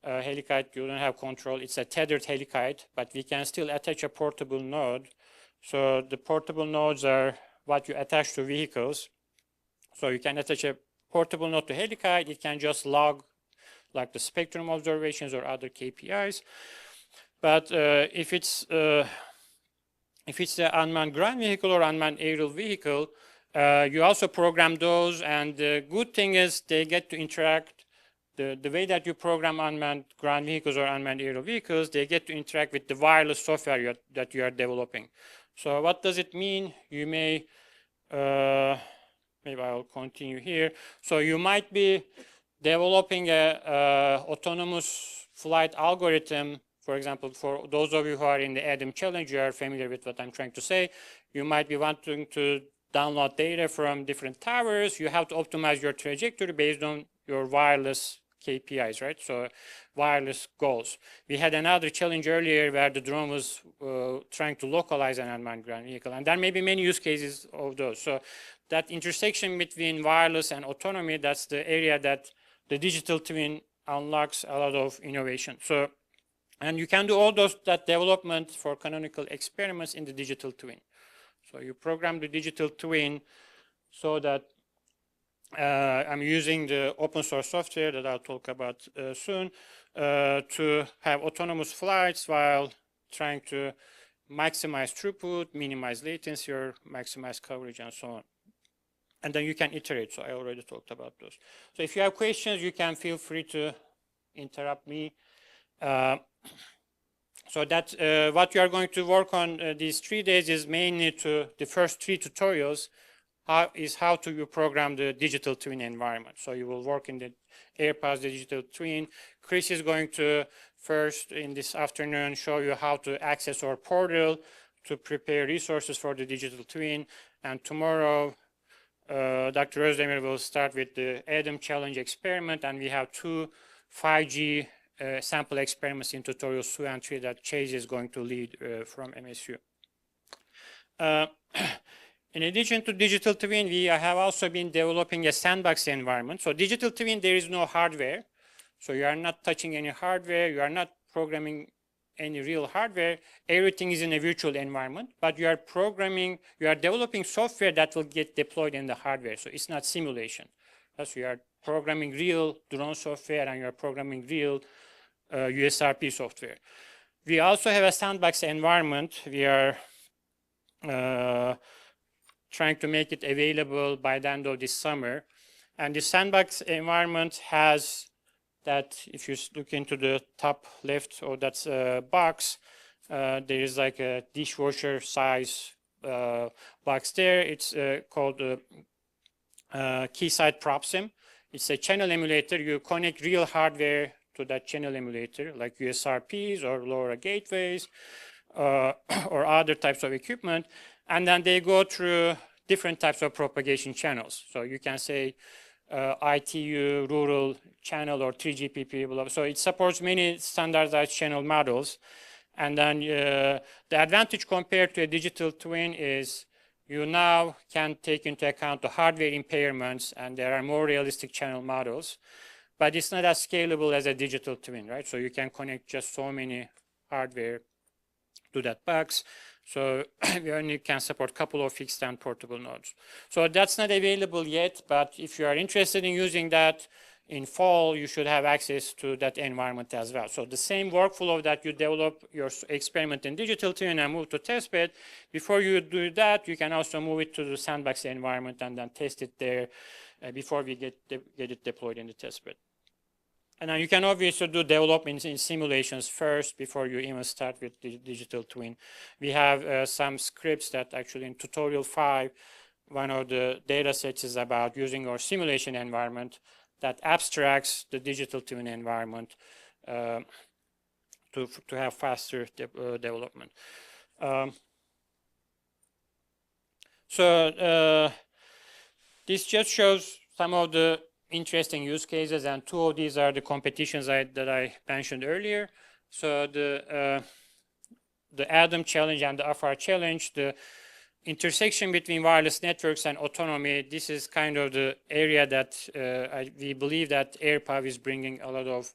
Helikite, you don't have control. It's a tethered helikite, but we can still attach a portable node. So the portable nodes are what you attach to vehicles. So you can attach a portable node to helikite. It can just log like the spectrum observations or other KPIs. But if it's the unmanned ground vehicle or unmanned aerial vehicle, you also program those. And the good thing is they get to interact. The way that you program unmanned ground vehicles or unmanned aerial vehicles, they get to interact with the wireless software that you are developing. So what does it mean? You may, maybe I'll continue here. So you might be developing a autonomous flight algorithm. For example, for those of you who are in the ADAM challenge, you are familiar with what I'm trying to say. You might be wanting to download data from different towers. You have to optimize your trajectory based on your wireless KPIs, right? So wireless goals. We had another challenge earlier where the drone was trying to localize an unmanned ground vehicle. And there may be many use cases of those. So that intersection between wireless and autonomy, that's the area that the digital twin unlocks a lot of innovation. So, and you can do all that development for canonical experiments in the digital twin. So you program the digital twin so that I'm using the open source software that I'll talk about soon to have autonomous flights while trying to maximize throughput, minimize latency, or maximize coverage, and so on. And then you can iterate. So I already talked about those. So if you have questions, you can feel free to interrupt me. So that what you are going to work on these 3 days is mainly to the first 3 tutorials. How to program the digital twin environment. So you will work in the AirPods digital twin. Chris is going to first in this afternoon show you how to access our portal to prepare resources for the digital twin. And tomorrow, Dr. Özdemir will start with the ADAM challenge experiment. And we have 2 5G sample experiments in tutorials 2 and 3 that Chase is going to lead from MSU. In addition to digital twin, we have also been developing a sandbox environment. So digital twin, there is no hardware. So you are not touching any hardware. You are not programming any real hardware. Everything is in a virtual environment, but you are developing software that will get deployed in the hardware. So it's not simulation. So you are programming real drone software and you are programming real USRP software. We also have a sandbox environment. We are trying to make it available by the end of this summer. And the sandbox environment has that, if you look into the top left of that box, there is like a dishwasher size box there. It's called Keysight PropSim. It's a channel emulator. You connect real hardware to that channel emulator, like USRPs or LoRa gateways or other types of equipment. And then they go through different types of propagation channels. So you can say ITU, rural channel, or 3GPP. So it supports many standardized channel models. And then the advantage compared to a digital twin is you now can take into account the hardware impairments, and there are more realistic channel models, but it's not as scalable as a digital twin, right? So you can connect just so many hardware to that box. So we only can support a couple of fixed and portable nodes. So that's not available yet, but if you are interested in using that in fall, you should have access to that environment as well. So the same workflow that you develop your experiment in digital twin and move to testbed, before you do that, you can also move it to the sandbox environment and then test it there before we get it deployed in the testbed. And then you can obviously do development in simulations first before you even start with the digital twin. We have some scripts that actually in tutorial 5, one of the data sets is about using our simulation environment that abstracts the digital twin environment to have faster development. This just shows some of the interesting use cases, and 2 of these are the competitions that I mentioned earlier. So the ADAM challenge and the AFAR challenge, the intersection between wireless networks and autonomy, this is kind of the area that we believe that AirPower is bringing a lot of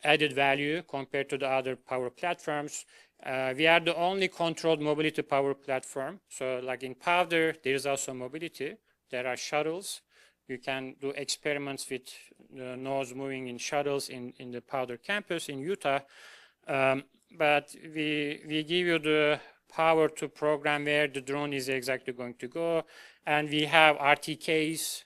added value compared to the other power platforms. We are the only controlled mobility power platform. So like in Powder, there is also mobility. There are shuttles. You can do experiments with nodes moving in shuttles in the Powder campus in Utah. But we give you the power to program where the drone is exactly going to go. And we have RTKs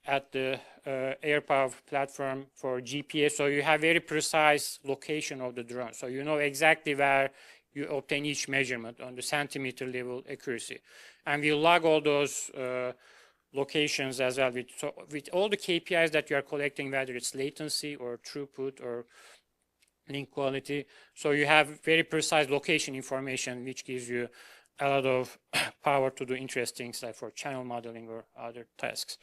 at the AirPower platform for GPS. So you have very precise location of the drone. So you know exactly where you obtain each measurement on the centimeter level accuracy. And we log all those locations as well with all the KPIs that you are collecting, whether it's latency or throughput or link quality. So you have very precise location information, which gives you a lot of power to do interesting stuff for channel modeling or other tasks.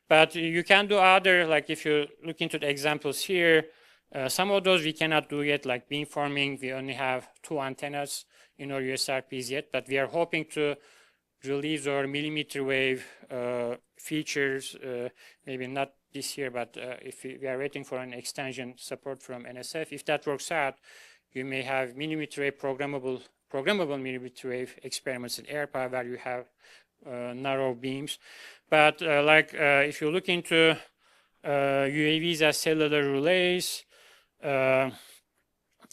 But you can do other, like if you look into the examples here, some of those we cannot do yet, like beamforming. We only have 2 antennas in our USRPs yet, but we are hoping to release our millimeter wave features, maybe not this year, but if we are waiting for an extension support from NSF. If that works out, you may have millimeter wave programmable millimeter wave experiments in AirPower where you have narrow beams. But if you look into UAVs as cellular relays,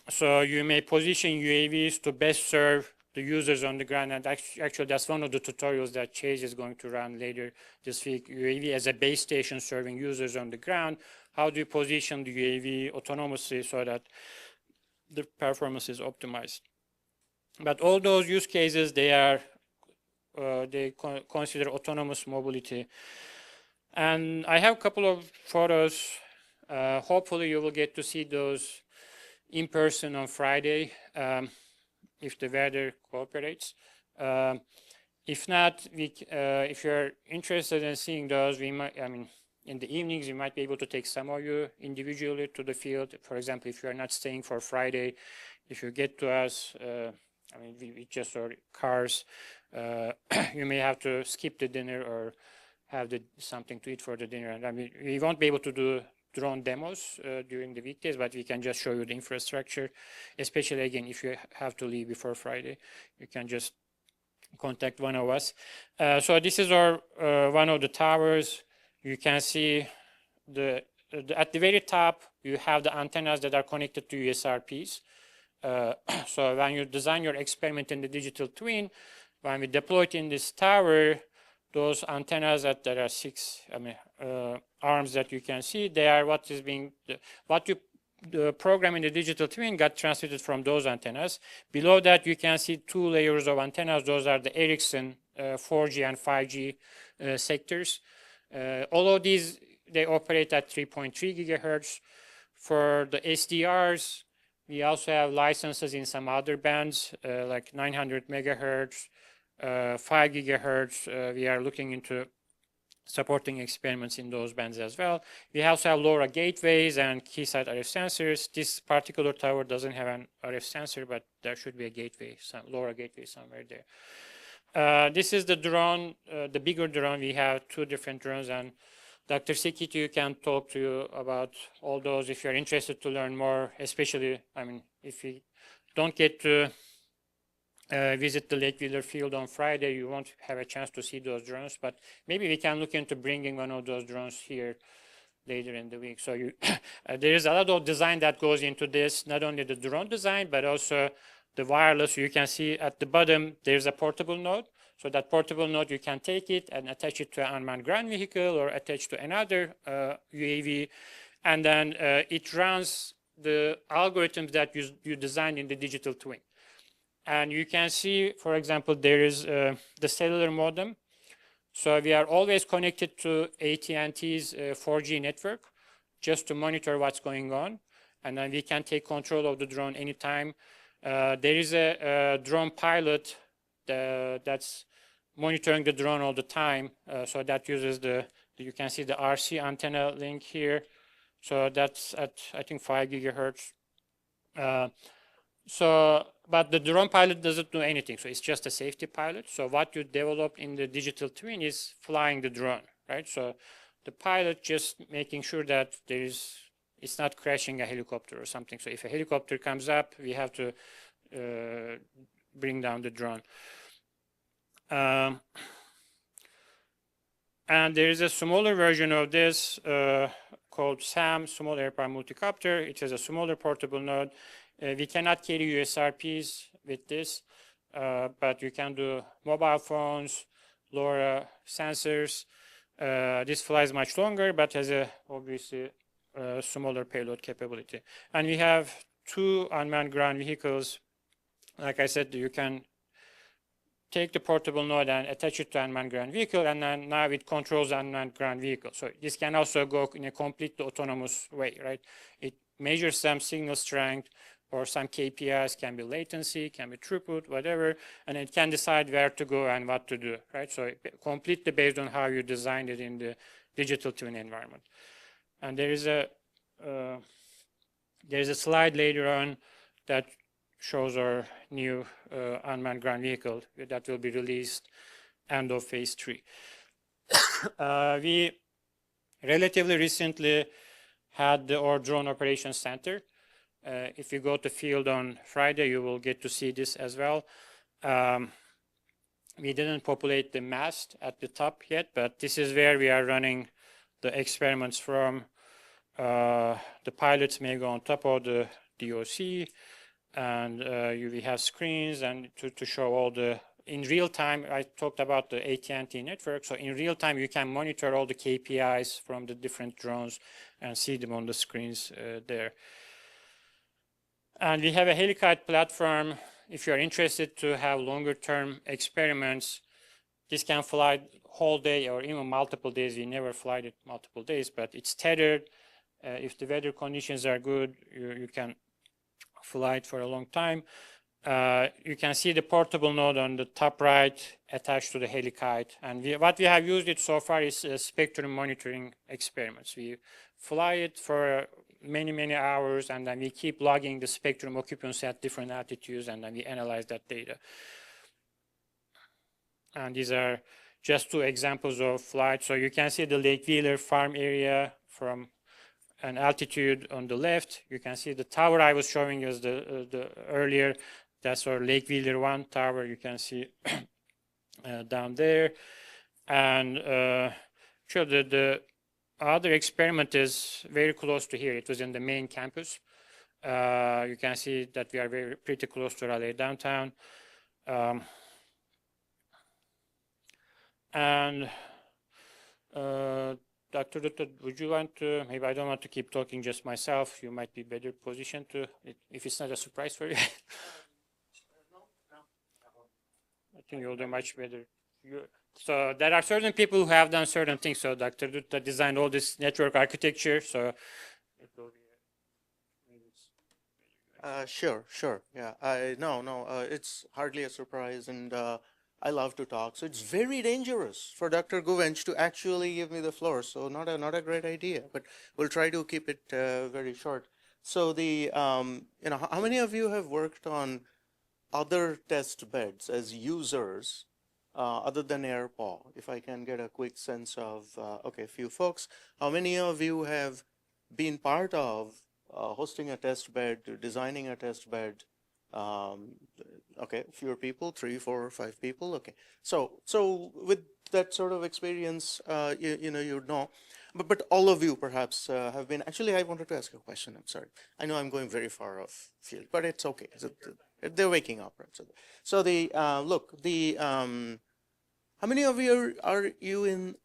so you may position UAVs to best serve the users on the ground, and actually that's one of the tutorials that Chase is going to run later this week. UAV as a base station serving users on the ground. How do you position the UAV autonomously so that the performance is optimized? But all those use cases, they consider autonomous mobility. And I have a couple of photos. Hopefully you will get to see those in person on Friday. If the weather cooperates. If not, if you're interested in seeing those, we might, in the evenings, we might be able to take some of you individually to the field. For example, if you're not staying for Friday, if you get to us, we just our cars, you may have to skip the dinner or have something to eat for the dinner. And we won't be able to do drone demos during the weekdays, but we can just show you the infrastructure, especially again, if you have to leave before Friday, you can just contact one of us. So this is our one of the towers. You can see at the very top, you have the antennas that are connected to USRPs. So when you design your experiment in the digital twin, when we deploy it in this tower, those antennas that there are 6 arms that you can see, they are what you program in the digital twin got transmitted from those antennas. Below that, you can see 2 layers of antennas. Those are the Ericsson 4G and 5G sectors. All of these, they operate at 3.3 gigahertz. For the SDRs, we also have licenses in some other bands, like 900 megahertz, 5 gigahertz. We are looking into supporting experiments in those bands as well. We also have LoRa gateways and key-side RF sensors. This particular tower doesn't have an RF sensor, but there should be a gateway, some LoRa gateway somewhere there. This is the drone, the bigger drone. We have two different drones, and Dr. Sekitu can talk to you about all those if you're interested to learn more, especially, I mean, if you don't get to visit the Lake Wheeler field on Friday, you won't have a chance to see those drones, but maybe we can look into bringing one of those drones here later in the week. So you, there is a lot of design that goes into this, not only the drone design, but also the wireless. You can see at the bottom, there's a portable node. So that portable node, you can take it and attach it to an unmanned ground vehicle or attach to another UAV, and then it runs the algorithms that you designed in the digital twin. And you can see, for example, there is the cellular modem. So we are always connected to AT&T's 4G network just to monitor what's going on. And then we can take control of the drone anytime. There is a drone pilot that's monitoring the drone all the time. So that uses you can see the RC antenna link here. So that's at, I think, 5 gigahertz. But the drone pilot doesn't do anything. So it's just a safety pilot. So what you develop in the digital twin is flying the drone, right? So the pilot just making sure that it's not crashing a helicopter or something. So if a helicopter comes up, we have to bring down the drone. And there is a smaller version of this called SAM, Small Airpower Multicopter. It has a smaller portable node. We cannot carry USRPs with this, but you can do mobile phones, LoRa sensors. This flies much longer, but has obviously smaller payload capability. And we have two unmanned ground vehicles. Like I said, you can take the portable node and attach it to an unmanned ground vehicle, and then now it controls the unmanned ground vehicle. So this can also go in a completely autonomous way, right? It measures some signal strength, or some KPIs, can be latency, can be throughput, whatever, and it can decide where to go and what to do, right? So completely based on how you designed it in the digital twin environment. And there is a slide later on that shows our new unmanned ground vehicle that will be released end of phase 3. We relatively recently had our drone operations center. If you go to field on Friday, you will get to see this as well. We didn't populate the mast at the top yet, but this is where we are running the experiments from. The pilots may go on top of the DOC, and we have screens and to show all the, in real time, I talked about the AT&T network. So in real time, you can monitor all the KPIs from the different drones and see them on the screens there. And we have a helicopter platform. If you're interested to have longer term experiments, this can fly whole day or even multiple days. We never fly it multiple days, but it's tethered. If the weather conditions are good, you can fly it for a long time. You can see the portable node on the top right attached to the helicopter. And what we have used it so far is spectrum monitoring experiments. We fly it for many hours, and then we keep logging the spectrum occupancy at different altitudes, and then we analyze that data. And these are just two examples of flight. So you can see the Lake Wheeler farm area from an altitude on the left. You can see the tower I was showing you the earlier. That's our Lake Wheeler 1 tower. You can see down there. And sure, the other experiment is very close to here. It was in the main campus. You can see that we are pretty close to Raleigh downtown. And Dr. Dutta, would you want to, maybe I don't want to keep talking just myself. You might be better positioned to, if it's not a surprise for you. I think you'll do much better. So there are certain people who have done certain things. So Dr. Dutta designed all this network architecture. So it will be Sure. Yeah. No, it's hardly a surprise. And I love to talk, so it's very dangerous for Dr. Guvench to actually give me the floor. So not a great idea, but we'll try to keep it very short. So how many of you have worked on other test beds as users other than AirPaw? If I can get a quick sense of, okay, a few folks. How many of you have been part of hosting a test bed, designing a test bed? Okay, fewer people, 3, 4, 5 people. Okay, so with that sort of experience, you'd know. But all of you perhaps have been. Actually, I wanted to ask a question. I'm sorry. I know I'm going very far off field, but it's okay. They're waking up, right? So the look, the how many of you are you in?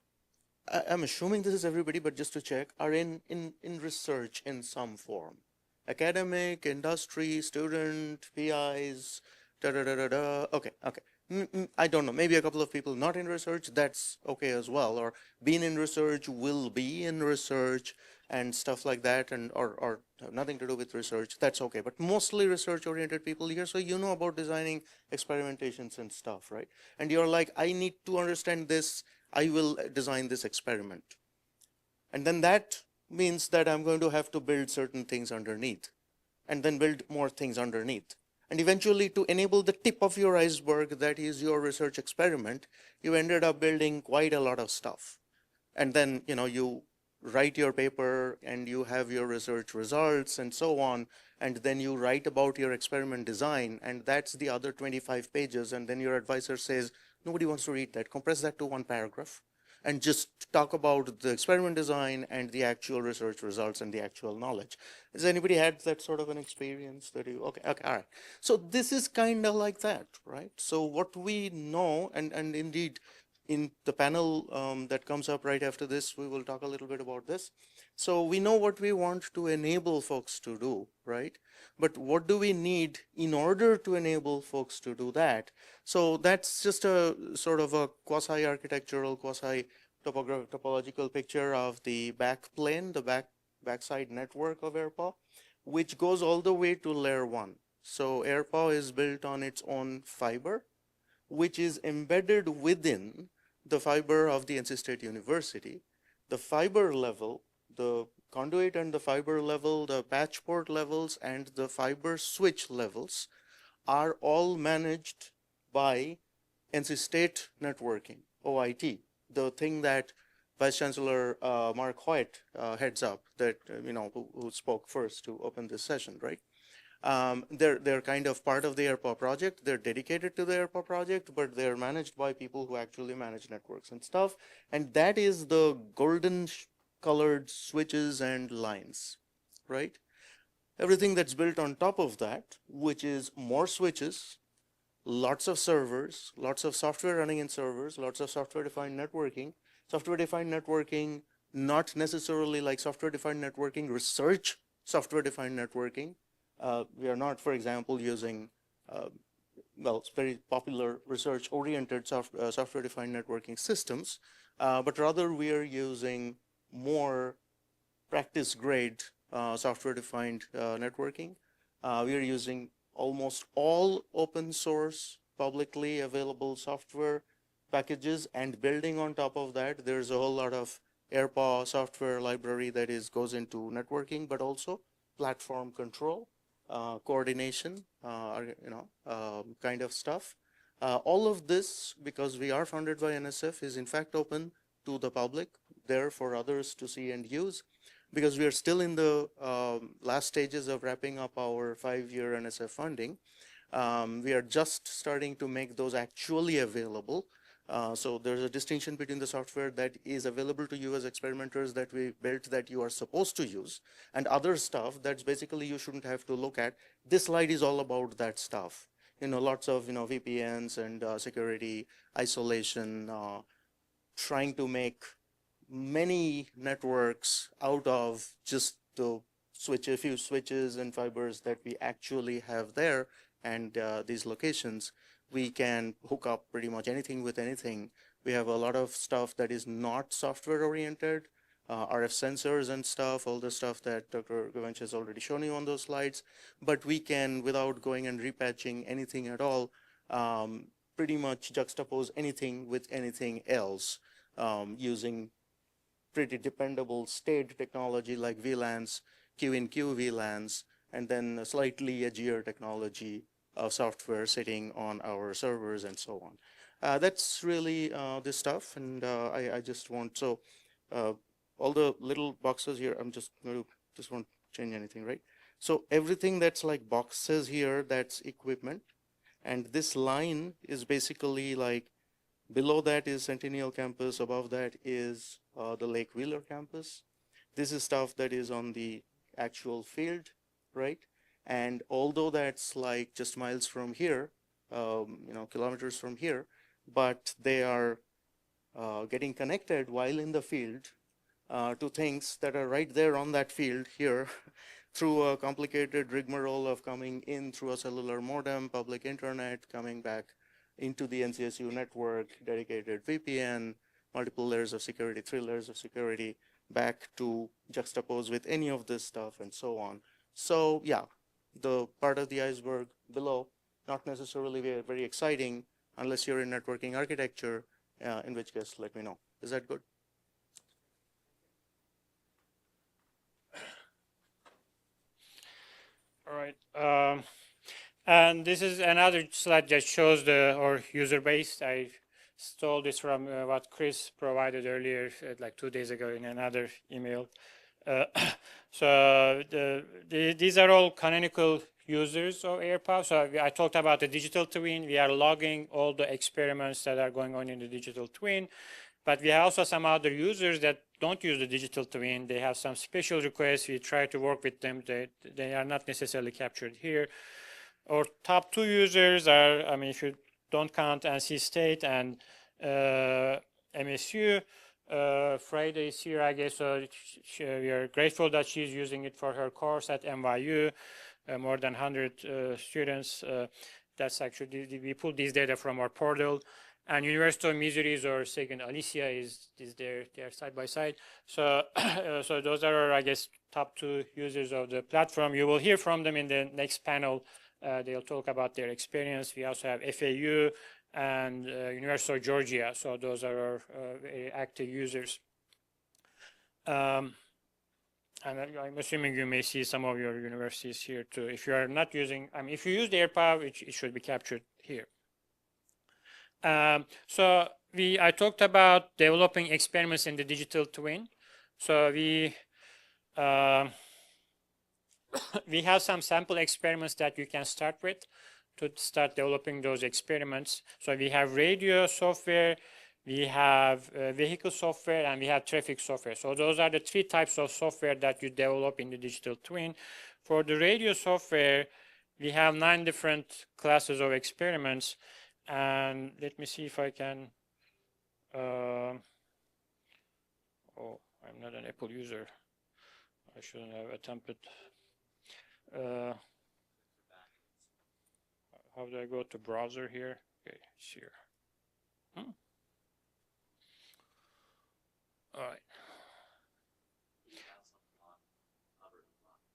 I'm assuming this is everybody, but just to check, are in research in some form, academic, industry, student, PIs, da da da da da. Okay, okay. I don't know. Maybe a couple of people not in research. That's okay as well. Or being in research, will be in research, and stuff like that, and or have nothing to do with research. That's okay. But mostly research-oriented people here, so you know about designing experimentations and stuff, right? And you're like, I need to understand this. I will design this experiment. And then that means that I'm going to have to build certain things underneath, and then build more things underneath. And eventually, to enable the tip of your iceberg, that is your research experiment, you ended up building quite a lot of stuff. And then, you write your paper and you have your research results and so on. And then you write about your experiment design, and that's the other 25 pages. And then your advisor says, nobody wants to read that. Compress that to one paragraph and just talk about the experiment design and the actual research results and the actual knowledge. Has anybody had that sort of an experience that okay, all right. So this is kind of like that, right? So what we know, and indeed in the panel that comes up right after this, we will talk a little bit about this. So we know what we want to enable folks to do, right? But what do we need in order to enable folks to do that? So that's just a sort of a quasi-architectural, quasi-topological picture of the backplane, the backside network of AirPaw, which goes all the way to layer 1. So AirPaw is built on its own fiber, which is embedded within the fiber of the NC State University. The fiber level, the conduit and the fiber level, the patch port levels, and the fiber switch levels are all managed by NC State Networking, OIT, the thing that Vice Chancellor Mark Hoyt heads up, that who spoke first to open this session, right? They're kind of part of the AirPaw project. They're dedicated to the AirPaw project, but they're managed by people who actually manage networks and stuff. And that is the golden colored switches and lines, right? Everything that's built on top of that, which is more switches, lots of servers, lots of software running in servers, lots of software-defined networking. Software-defined networking, not necessarily like software-defined networking research, software-defined networking. We are not, for example, using, it's very popular research-oriented software-defined networking systems, but rather we are using more practice-grade software-defined networking. We are using almost all open source, publicly available software packages, and building on top of that, there's a whole lot of AirPaw software library that goes into networking, but also platform control, coordination, kind of stuff. All of this, because we are funded by NSF, is in fact open to the public, there for others to see and use, because we are still in the last stages of wrapping up our 5-year NSF funding. We are just starting to make those actually available. So there's a distinction between the software that is available to you as experimenters that we built that you are supposed to use, and other stuff that's basically you shouldn't have to look at. This slide is all about that stuff. Lots of VPNs and security, isolation, trying to make many networks out of just the a few switches and fibers that we actually have there, and these locations. We can hook up pretty much anything with anything. We have a lot of stuff that is not software oriented, RF sensors and stuff, all the stuff that Dr. Guvench has already shown you on those slides. But we can, without going and repatching anything at all, pretty much juxtapose anything with anything else using pretty dependable state technology like VLANs, Q-in-Q VLANs, and then a slightly edgier technology of software sitting on our servers and so on. That's really this stuff, and I just want, so all the little boxes here, I'm just going to, just won't change anything, right? So everything that's like boxes here, that's equipment. And this line is basically like, below that is Centennial campus, above that is the Lake Wheeler campus. This is stuff that is on the actual field, right? And although that's like just miles from here, kilometers from here, but they are getting connected while in the field to things that are right there on that field here through a complicated rigmarole of coming in through a cellular modem, public internet, coming back into the NCSU network, dedicated VPN, multiple layers of security, 3 layers of security, back to juxtapose with any of this stuff and so on. So yeah, the part of the iceberg below, not necessarily very, very exciting unless you're in networking architecture, in which case, let me know. Is that good? All right. And this is another slide that shows our user base. I stole this from what Chris provided earlier, like 2 days ago in another email. So these are all canonical users of AirPower. So I talked about the digital twin. We are logging all the experiments that are going on in the digital twin. But we have also some other users that don't use the digital twin. They have some special requests. We try to work with them. They are not necessarily captured here. Our top 2 users are, I mean, if you don't count NC State and MSU, Friday is here, I guess, so we are grateful that she's using it for her course at NYU. More than 100 students. That's actually, we pulled these data from our portal. And University of Missouri's or second Alicia is there, they are side by side. So, so those are our, I guess, top 2 users of the platform. You will hear from them in the next panel. They'll talk about their experience. We also have FAU and University of Georgia. So those are our very active users. And I'm assuming you may see some of your universities here too. If you are not using, I mean, if you use the AirPower, it should be captured here. So I talked about developing experiments in the digital twin. So we have some sample experiments that you can start with to start developing those experiments. So we have radio software, we have vehicle software, and we have traffic software. So those are the 3 types of software that you develop in the digital twin. For the radio software, we have 9 different classes of experiments. And let me see if I can, oh, I'm not an Apple user. I shouldn't have attempted. How do I go to browser here? Okay, it's here. All right.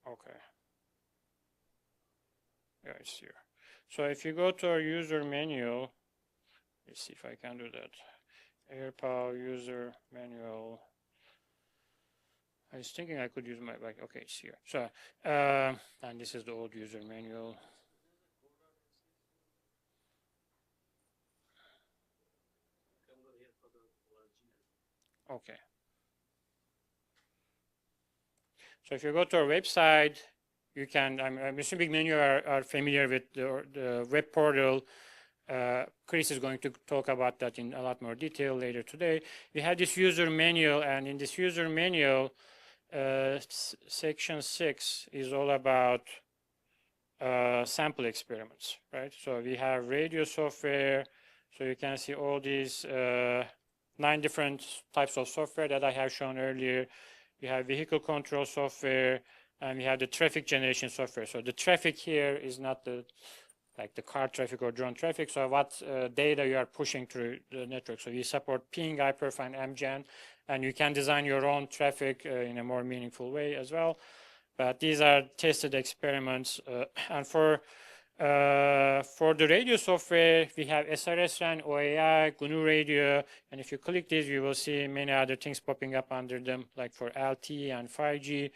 Okay. Yeah, it's here. So if you go to our user manual, let's see if I can do that. AirPower user manual. I was thinking I could use my back. Okay, it's here. So, and this is the old user manual. Okay. So if you go to our website, you can, I'm assuming many are familiar with the web portal. Chris is going to talk about that in a lot more detail later today. We have this user manual, and in this user manual, section 6 is all about sample experiments, right? So we have radio software. So you can see all these 9 different types of software that I have shown earlier. We have vehicle control software, and we have the traffic generation software. So the traffic here is not like the car traffic or drone traffic. So what data you are pushing through the network. So we support ping, hyperf, and MGen, and you can design your own traffic in a more meaningful way as well. But these are tested experiments. And for For the radio software, we have SRS-RAN, OAI, GNU Radio, and if you click this, you will see many other things popping up under them, like for LTE and 5G.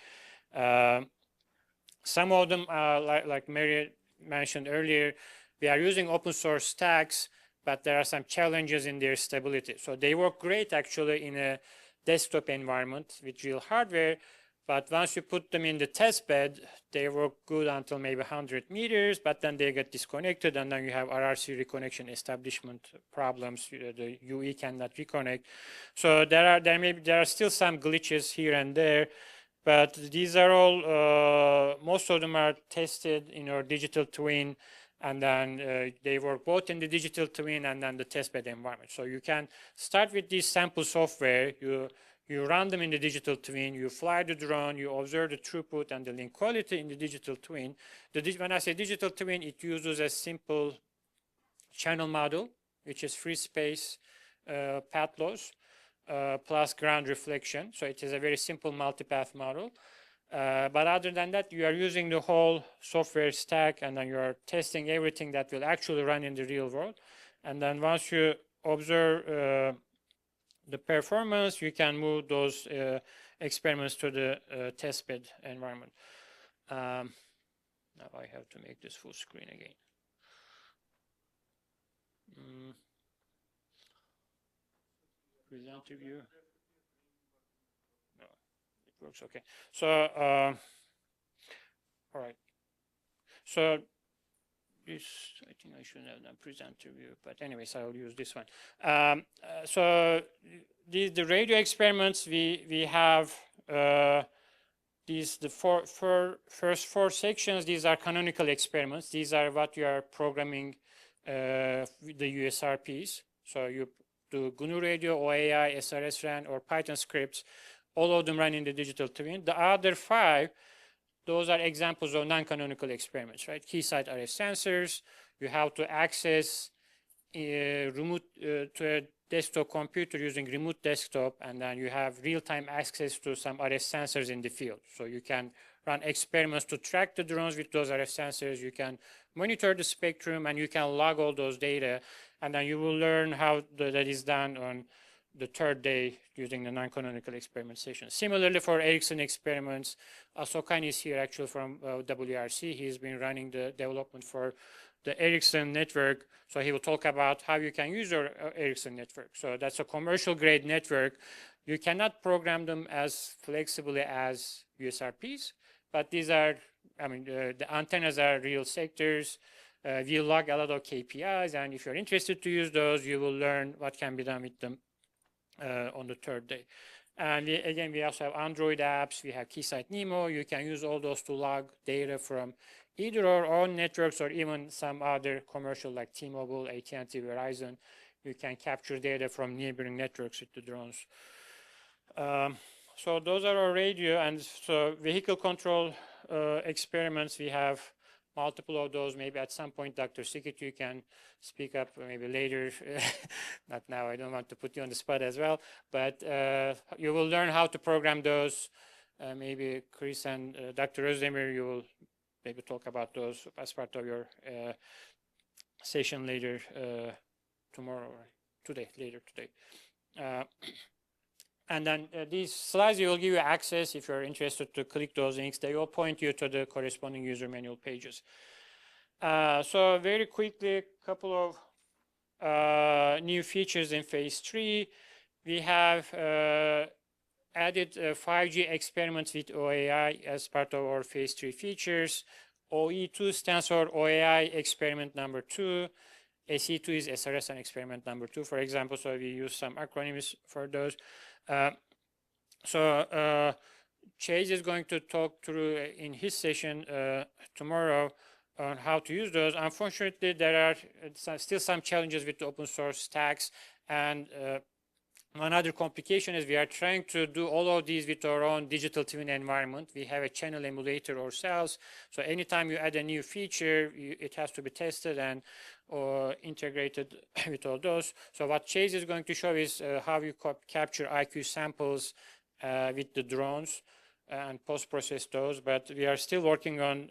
Some of them, like Mary mentioned earlier, we are using open source stacks, but there are some challenges in their stability. So they work great actually in a desktop environment with real hardware, but once you put them in the test bed, they work good until maybe 100 meters, but then they get disconnected, and then you have RRC reconnection establishment problems. The UE cannot reconnect. So there are still some glitches here and there, but these are all, most of them are tested in our digital twin, and then they work both in the digital twin and then the testbed environment. So you can start with this sample software, you run them in the digital twin, you fly the drone, you observe the throughput and the link quality in the digital twin. When I say digital twin, it uses a simple channel model, which is free space path loss plus ground reflection. So it is a very simple multipath model. But other than that, you are using the whole software stack, and then you are testing everything that will actually run in the real world. And then once you observe the performance, you can move those experiments to the testbed environment. Now I have to make this full screen again. Present to view. No, it works okay. So, all right. So this, I think I shouldn't have done present to view, but anyways, I'll use this one. So the radio experiments, we have the first four sections. These are canonical experiments. These are what you are programming the USRPs. So you do GNU Radio, OAI, SRS-RAN, or Python scripts. All of them run in the digital twin. The other 5, those are examples of non-canonical experiments, right? Keysight RF sensors. You have to access remote to a desktop computer using remote desktop, and then you have real-time access to some RF sensors in the field. So you can run experiments to track the drones with those RF sensors. You can monitor the spectrum, and you can log all those data, and then you will learn how that is done on the 3rd day using the non-canonical experiment session. Similarly for Ericsson experiments, Sokan is here actually from WRC. He's been running the development for the Ericsson network. So he will talk about how you can use your Ericsson network. So that's a commercial grade network. You cannot program them as flexibly as USRPs, but these are, I mean, the antennas are real sectors. We log a lot of KPIs, and if you're interested to use those, you will learn what can be done with them on the 3rd day. And again, we also have Android apps. We have Keysight Nemo. You can use all those to log data from either our own networks or even some other commercial like T-Mobile, AT&T, Verizon. You can capture data from neighboring networks with the drones. So those are our radio, and so vehicle control experiments. We have multiple of those. Maybe at some point, Dr. Sikit, you can speak up maybe later. Not now, I don't want to put you on the spot as well, but you will learn how to program those. Maybe Chris and Dr. Özdemir, you will maybe talk about those as part of your session later tomorrow or later today. And then these slides will give you access if you're interested to click those links. They will point you to the corresponding user manual pages. So very quickly, a couple of new features in phase 3. We have added 5G experiments with OAI as part of our phase 3 features. OE2 stands for OAI experiment number 2. SE2 is SRS and experiment number 2, for example. So we use some acronyms for those. Chase is going to talk through in his session tomorrow on how to use those. Unfortunately, there are still some challenges with the open source stacks, and one other complication is we are trying to do all of these with our own digital twin environment. We have a channel emulator ourselves, so anytime you add a new feature, it has to be tested and integrated with all those. So what Chase is going to show is how you capture IQ samples with the drones and post-process those, but we are still working on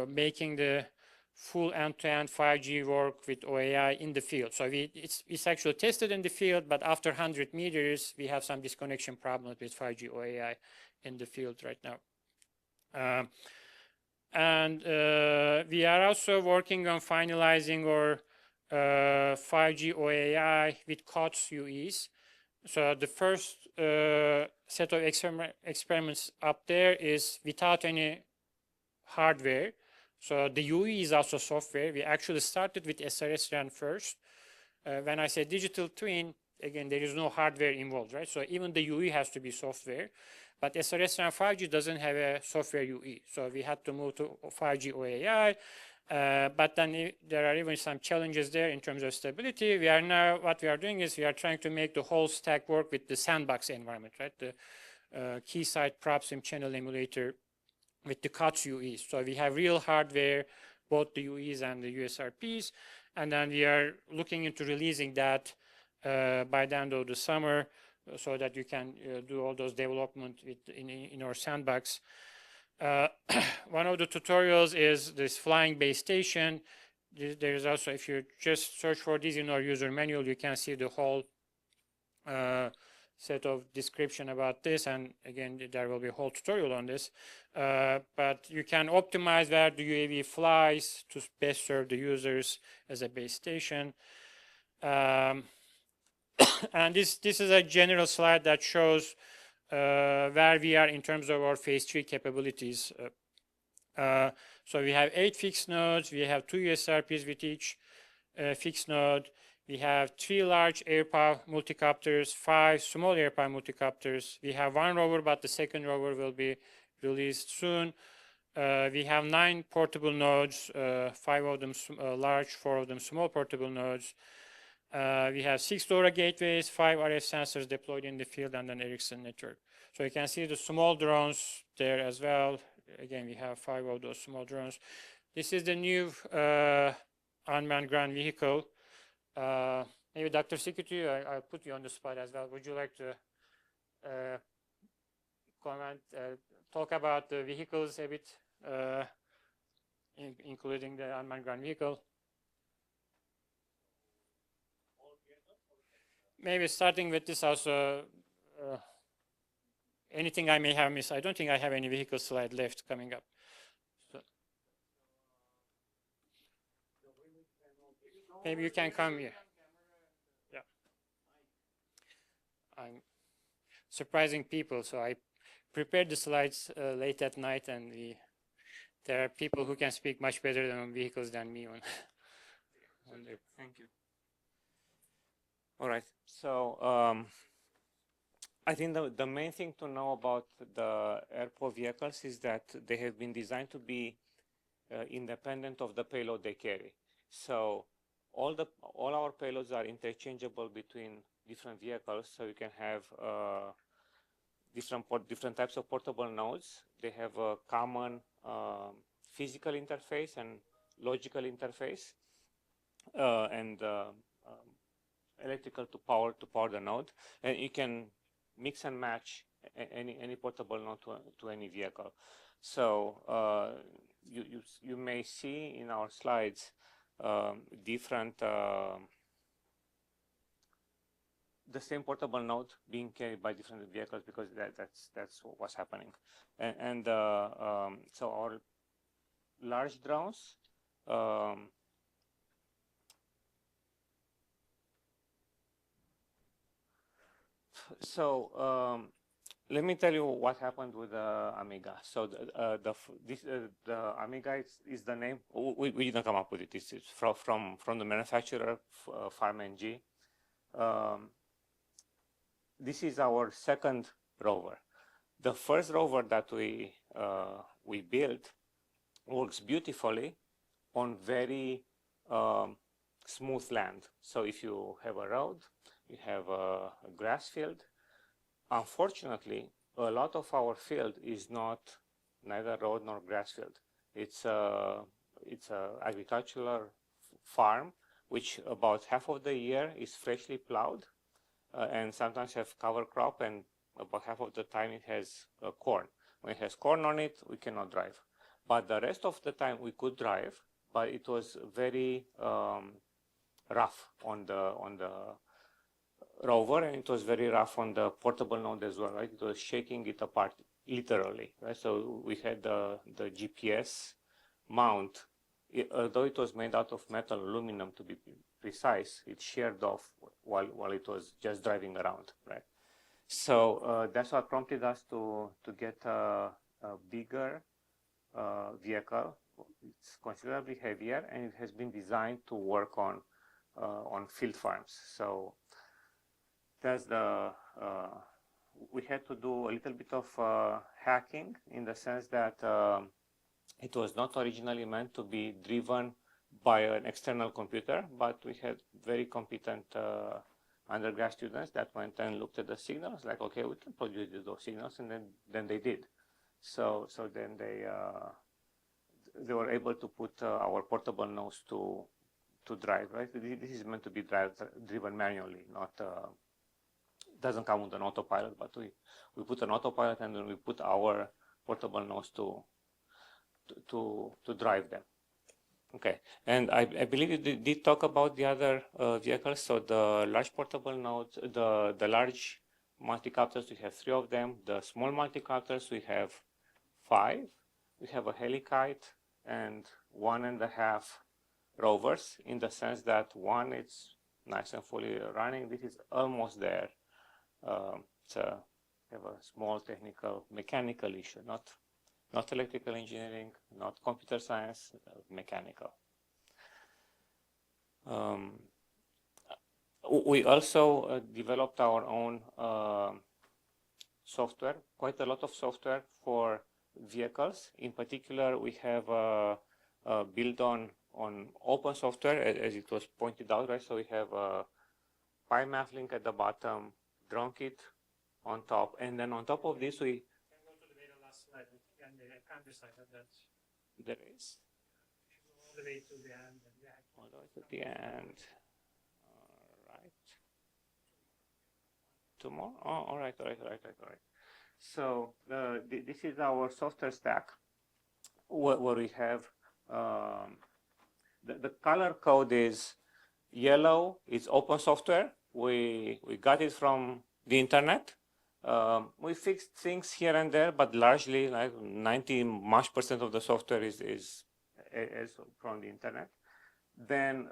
making the full end-to-end 5G work with OAI in the field. So it's actually tested in the field, but after 100 meters, we have some disconnection problems with 5G OAI in the field right now. And we are also working on finalizing our 5G OAI with COTS UEs. So the first set of experiments up there is without any hardware. So the UE is also software. We actually started with SRS-RAN first. When I say digital twin, again, there is no hardware involved, right? So even the UE has to be software. But SRS-RAN 5G doesn't have a software UE. So we had to move to 5G OAI. But then there are even some challenges there in terms of stability. What we are doing is we are trying to make the whole stack work with the sandbox environment, right? The Keysight prop sim channel emulator with the COTS UEs. So we have real hardware, both the UEs and the USRPs. And then we are looking into releasing that by the end of the summer so that you can do all those development in our sandbox. One of the tutorials is this flying base station. There is also, if you just search for this in our user manual, you can see the whole set of description about this. And again, there will be a whole tutorial on this. But you can optimize where the UAV flies to best serve the users as a base station. And this is a general slide that shows where we are in terms of our phase 3 capabilities. So we have 8 fixed nodes. We have 2 USRPs with each fixed node. We have 3 large air-power multicopters, 5 small air-power multicopters. We have 1 rover, but the second rover will be released soon. We have 9 portable nodes, 5 of them large, 4 of them small portable nodes. We have 6 LoRa gateways, 5 RF sensors deployed in the field, and an Ericsson network. So you can see the small drones there as well. Again, we have 5 of those small drones. This is the new unmanned ground vehicle. Maybe Dr. Sikiti, I'll put you on the spot as well. Would you like to comment, talk about the vehicles a bit, including the unmanned ground vehicle? Maybe starting with this also, anything I may have missed. I don't think I have any vehicle slide left coming up. So maybe you can come here. Yeah. I'm surprising people, so I prepared the slides late at night, and there are people who can speak much better on vehicles than me on Thank you. All right. So I think the main thing to know about the airport vehicles is that they have been designed to be independent of the payload they carry. So all our payloads are interchangeable between different vehicles. So you can have different types of portable nodes. They have a common physical interface and logical interface, and electrical to power the node, and you can mix and match any portable node to any vehicle. So you may see in our slides different the same portable node being carried by different vehicles, because that's what's happening. And so our large drones let me tell you what happened with the Amiga. So the Amiga is the name. We didn't come up with it. It's from the manufacturer, FarmNG. This is our second rover. The first rover that we built works beautifully on very smooth land. So if you have a road, you have a grass field. Unfortunately, a lot of our field is neither road nor grass field. It's a agricultural farm, which about half of the year is freshly plowed, and sometimes have cover crop, and about half of the time it has corn. When it has corn on it, we cannot drive. but the rest of the time we could drive, but it was very rough on the rover, and it was very rough on the portable node as well, right? It was shaking it apart literally, right? So we had the GPS mount, although it was made out of metal, aluminum to be precise, it sheared off while it was just driving around, right? So that's what prompted us to get a bigger vehicle. It's considerably heavier, and it has been designed to work on field farms. So that's we had to do a little bit of hacking, in the sense that it was not originally meant to be driven by an external computer, but we had very competent undergrad students that went and looked at the signals, like, okay, we can produce those signals, and then they did. So then they were able to put our portable nose to drive, right? This is meant to be driven manually, not doesn't come with an autopilot, but we put an autopilot, and then we put our portable nose to drive them. Okay, and I believe you did talk about the other vehicles. So the large portable nodes, the large multicopters, we have 3 of them. The small multicopters, we have 5. We have a helikite and 1.5 rovers, in the sense that one is nice and fully running. This is almost there. Have a small technical, mechanical issue, not electrical engineering, not computer science, mechanical. We also developed our own software, quite a lot of software for vehicles. In particular, we have built on open software, as it was pointed out, right? So we have PyMathLink at the bottom, DroneKit on top, and then on top of this we Can go to the very last slide and the countryside of that. there is All the way to the end. And yeah. all the way to the end. All right. 2 more? Oh, all right. So this is our software stack, where we have the color code is yellow. It's open software. We got it from the internet. We fixed things here and there, but largely, like 90% of the software is from the internet. Then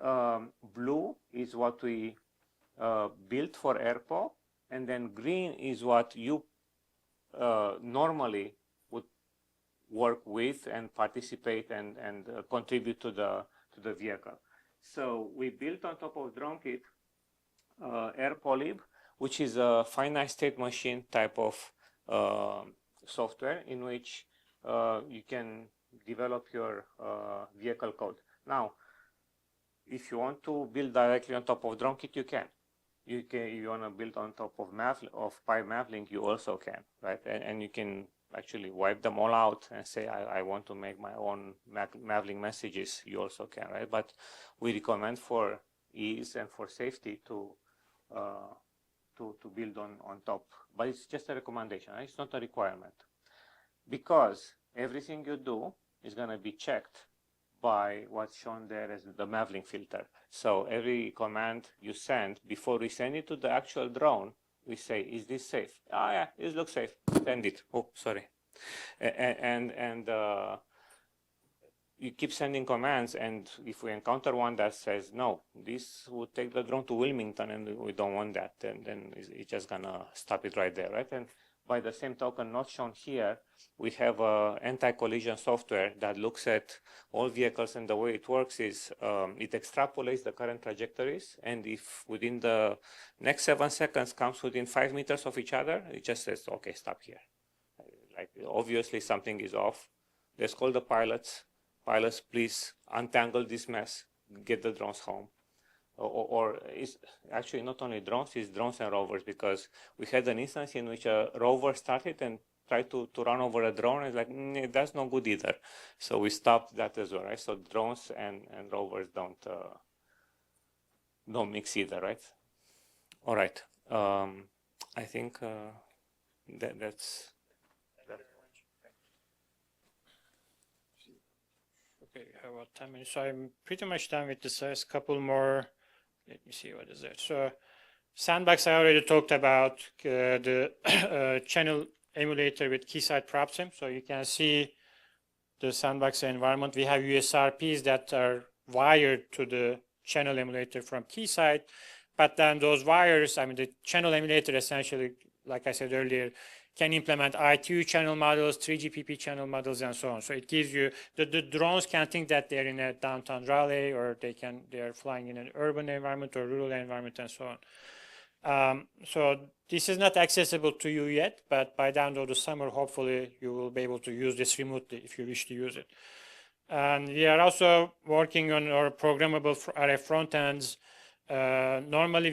blue is what we built for AirPo, and then green is what you normally would work with and participate and contribute to the vehicle. So we built on top of DroneKit AirPolib, which is a finite state machine type of software, in which you can develop your vehicle code. Now, if you want to build directly on top of DroneKit, you can. If you want to build on top of PyMathLink, you also can, right? And you can actually wipe them all out and say, I want to make my own Mavlink messages. You also can, right? But we recommend, for ease and for safety, to build on top. But it's just a recommendation, right? It's not a requirement, because everything you do is going to be checked by what's shown there as the Mavlink filter. So every command you send, before we send it to the actual drone, we say, is this safe? Ah, yeah, this looks safe. Send it. Oh, sorry. And you keep sending commands, and if we encounter one that says, no, this would take the drone to Wilmington, and we don't want that, then it's just gonna stop it right there, right? And by the same token, not shown here, we have anti-collision software that looks at all vehicles, and the way it works is it extrapolates the current trajectories, and if within the next 7 seconds comes within 5 meters of each other, it just says, okay, stop here. Like, obviously something is off. Let's call the pilots. Pilots, please untangle this mess, get the drones home. Or it's actually not only drones, it's drones and rovers, because we had an instance in which a rover started and tried to run over a drone. It's like, that's not good either. So we stopped that as well, right? So drones and rovers don't mix either, right? All right. I think that's. Okay, we have about 10 minutes. So I'm pretty much done with the first couple more. Let me see what is it. So Sandbox, I already talked about the channel emulator with Keysight PropSim. So you can see the Sandbox environment. We have USRPs that are wired to the channel emulator from Keysight. But then those wires, I mean, the channel emulator essentially, like I said earlier, can implement ITU channel models, 3GPP channel models, and so on. So it gives you, the drones can think that they're in a downtown Raleigh, or they're flying in an urban environment or rural environment, and so on. So this is not accessible to you yet, but by the end of the summer, hopefully you will be able to use this remotely if you wish to use it. And we are also working on our programmable RF front ends. Normally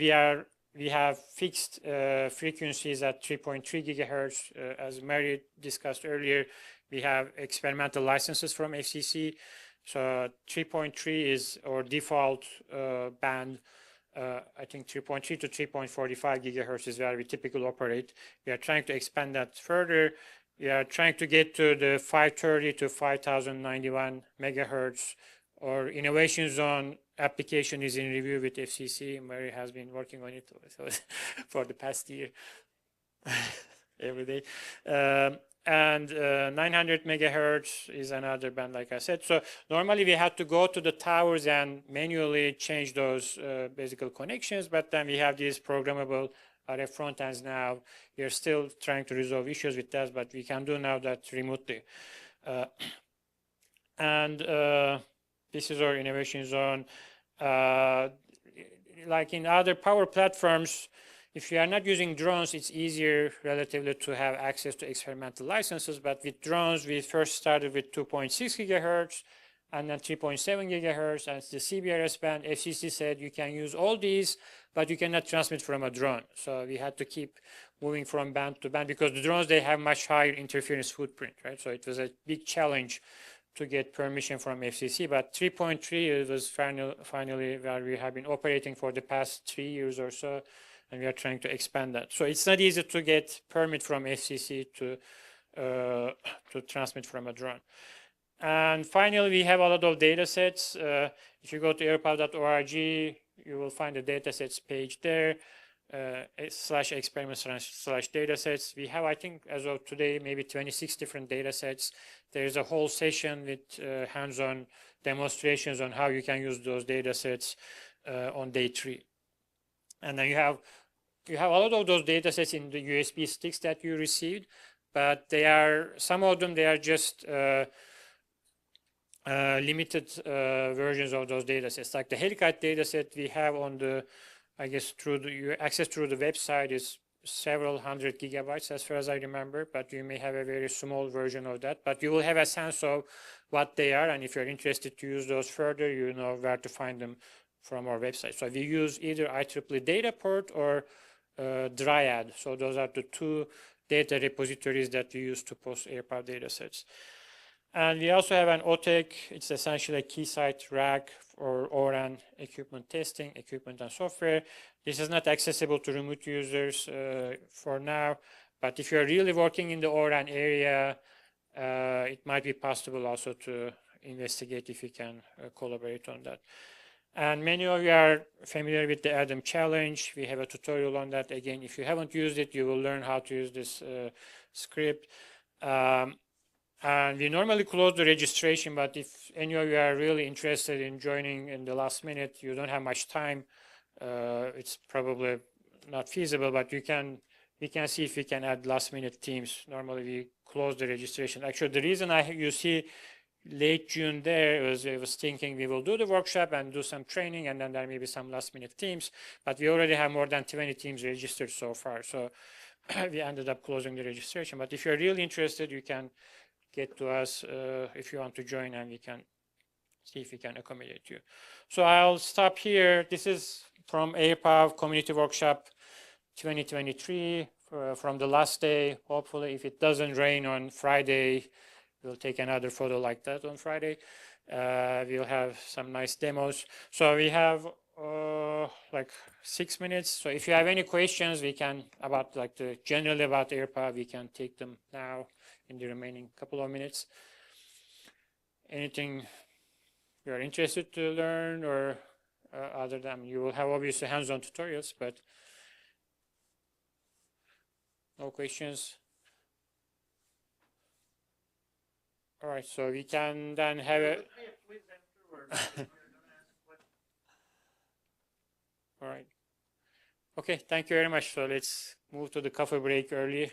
we have fixed frequencies at 3.3 gigahertz. As Mary discussed earlier, we have experimental licenses from FCC. So 3.3 is our default band. I think 3.3 to 3.45 gigahertz is where we typically operate. We are trying to expand that further. We are trying to get to the 530 to 5091 megahertz. Our innovation zone application is in review with FCC. Mary has been working on it for the past year, every day. And 900 megahertz is another band, like I said. So normally we had to go to the towers and manually change those basic connections, but then we have these programmable RF front ends now. We are still trying to resolve issues with that, but we can do now that remotely. This is our innovation zone. Like in other power platforms, if you are not using drones, it's easier relatively to have access to experimental licenses. But with drones, we first started with 2.6 gigahertz and then 3.7 gigahertz. And the CBRS band, FCC said you can use all these, but you cannot transmit from a drone. So we had to keep moving from band to band because the drones, they have much higher interference footprint, right? So it was a big challenge to get permission from FCC, but 3.3 was finally where we have been operating for the past 3 years or so, and we are trying to expand that. So it's not easy to get permit from FCC to transmit from a drone. And finally, we have a lot of data sets. If you go to airpower.org, you will find the data sets page there. /experiments/datasets. We have, I think, as of today, maybe 26 different data sets. There's a whole session with hands-on demonstrations on how you can use those data sets on day 3. And then you have a lot of those data sets in the USB sticks that you received, but some of them, they are just limited versions of those data sets. Like the Hellcat data set we have on the, I guess, access through the website is several hundred gigabytes as far as I remember, but you may have a very small version of that. But you will have a sense of what they are, and if you're interested to use those further, you know where to find them from our website. So we use either IEEE Dataport or Dryad. So those are the 2 data repositories that we use to post AirPower data sets. And we also have an OTEC. It's essentially a Keysight rack or ORAN equipment testing, equipment and software. This is not accessible to remote users for now, but if you're really working in the ORAN area, it might be possible also to investigate if you can collaborate on that. And many of you are familiar with the ADAM challenge. We have a tutorial on that. Again, if you haven't used it, you will learn how to use this script. And we normally close the registration, but if any of you are really interested in joining in the last minute, you don't have much time, it's probably not feasible, but we can see if we can add last minute teams. Normally we close the registration. Actually, the reason you see late June there was I was thinking we will do the workshop and do some training, and then there may be some last minute teams, but we already have more than 20 teams registered so far. So we ended up closing the registration. But if you're really interested, you can get to us if you want to join, and we can see if we can accommodate you. So I'll stop here. This is from AirPower Community Workshop 2023 from the last day. Hopefully, if it doesn't rain on Friday, we'll take another photo like that on Friday. We'll have some nice demos. So we have like 6 minutes. So if you have any questions, we can generally about AirPower, we can take them now in the remaining couple of minutes. Anything you're interested to learn, or other than you will have obviously hands-on tutorials, but no questions. All right, so we can then have a. All right. Okay, thank you very much. So let's move to the coffee break early.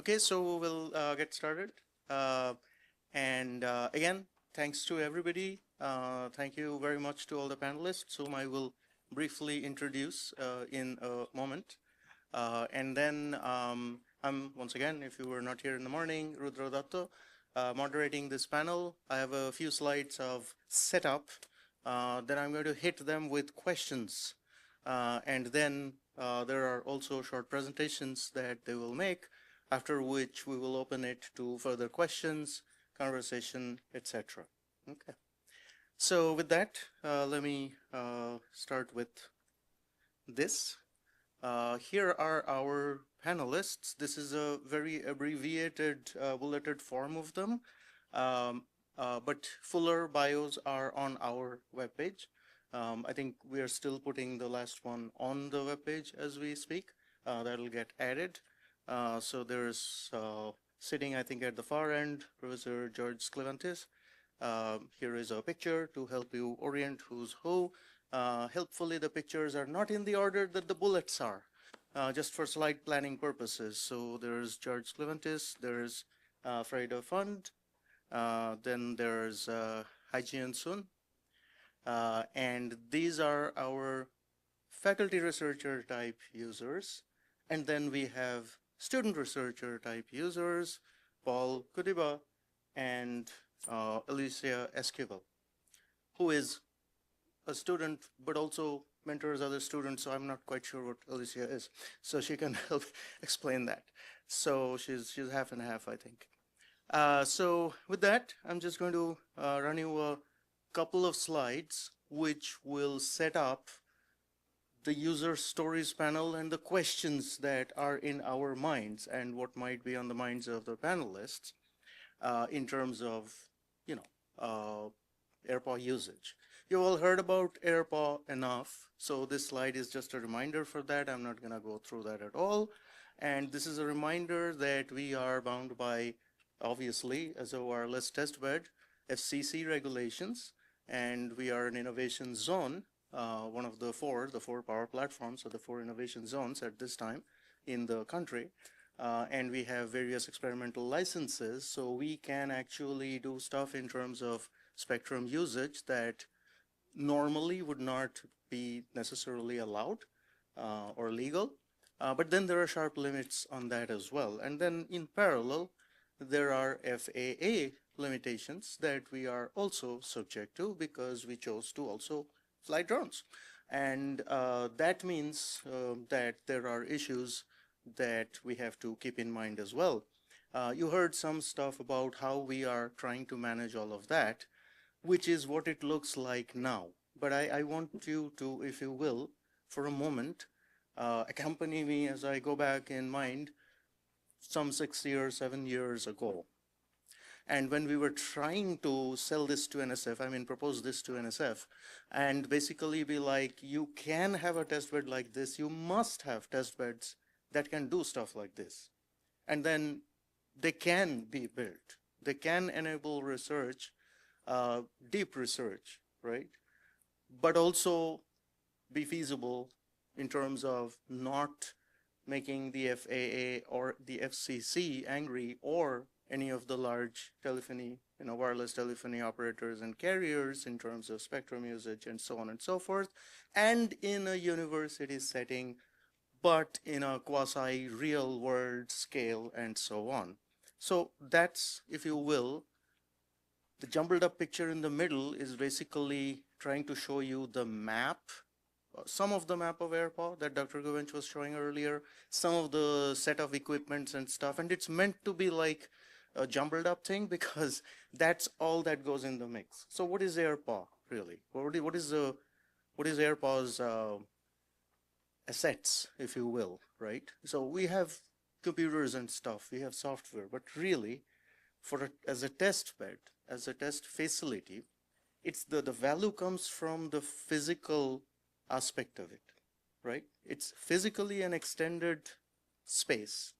Okay, so we'll get started. Again, thanks to everybody. Thank you very much to all the panelists, whom I will briefly introduce in a moment. I'm once again, if you were not here in the morning, Rudra Datta, moderating this panel. I have a few slides of setup. Then I'm going to hit them with questions. Then there are also short presentations that they will make, after which we will open it to further questions, conversation, etc. Okay. So with that, let me start with this. Here are our panelists. This is a very abbreviated, bulleted form of them, but fuller bios are on our webpage. I think we are still putting the last one on the webpage as we speak. That'll get added. So there's sitting, I think, at the far end, Professor George Sklevantis. Here is a picture to help you orient who's who. Helpfully, the pictures are not in the order that the bullets are, just for slide planning purposes. So there's George Sklevantis, there's Freda Fund, then there's Haijian Sun, and these are our faculty researcher type users. And then we have student researcher type users, Paul Kudiba and Alicia Esquivel, who is a student, but also mentors other students. So I'm not quite sure what Alicia is. So she can help explain that. So she's half and half, I think. So with that, I'm just going to run you a couple of slides, which will set up the user stories panel and the questions that are in our minds and what might be on the minds of the panelists in terms of, AirPaw usage. You all heard about AirPaw enough, so this slide is just a reminder for that. I'm not going to go through that at all. And this is a reminder that we are bound by, obviously, as a wireless testbed, FCC regulations, and we are an innovation zone, one of the four power platforms, or the 4 innovation zones at this time in the country. And we have various experimental licenses, so we can actually do stuff in terms of spectrum usage that normally would not be necessarily allowed or legal. But then there are sharp limits on that as well. And then in parallel, there are FAA limitations that we are also subject to because we chose to also fly drones. And that means that there are issues that we have to keep in mind as well. You heard some stuff about how we are trying to manage all of that, which is what it looks like now. But I want you to, if you will, for a moment, accompany me as I go back in mind some 6 years, 7 years ago. And when we were trying to sell this to NSF, propose this to NSF, and basically be like, you can have a test bed like this, you must have test beds that can do stuff like this. And then they can be built. They can enable research, deep research, right? But also be feasible in terms of not making the FAA or the FCC angry, or any of the large telephony, wireless telephony operators and carriers in terms of spectrum usage and so on and so forth, and in a university setting, but in a quasi real world scale and so on. So that's, if you will, the jumbled up picture in the middle is basically trying to show you the map, some of the map of AirPaw that Dr. Govinch was showing earlier, some of the set of equipments and stuff. And it's meant to be like a jumbled up thing because that's all that goes in the mix. So what is AirPaw really? What is AirPaw's assets, if you will, right? So we have computers and stuff, we have software, but really, as a test bed, as a test facility, it's the value comes from the physical aspect of it, right? It's physically an extended space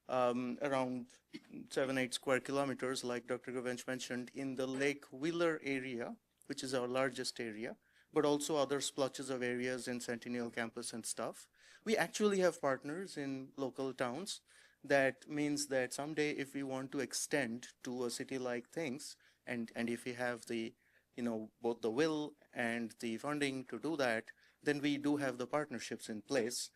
around 7-8 square kilometers, like Dr. Govench mentioned, in the Lake Wheeler area, which is our largest area, but also other splotches of areas in Centennial campus and stuff. We actually have partners in local towns. That means that someday if we want to extend to a city like things, and if we have the, both the will and the funding to do that, then we do have the partnerships in place.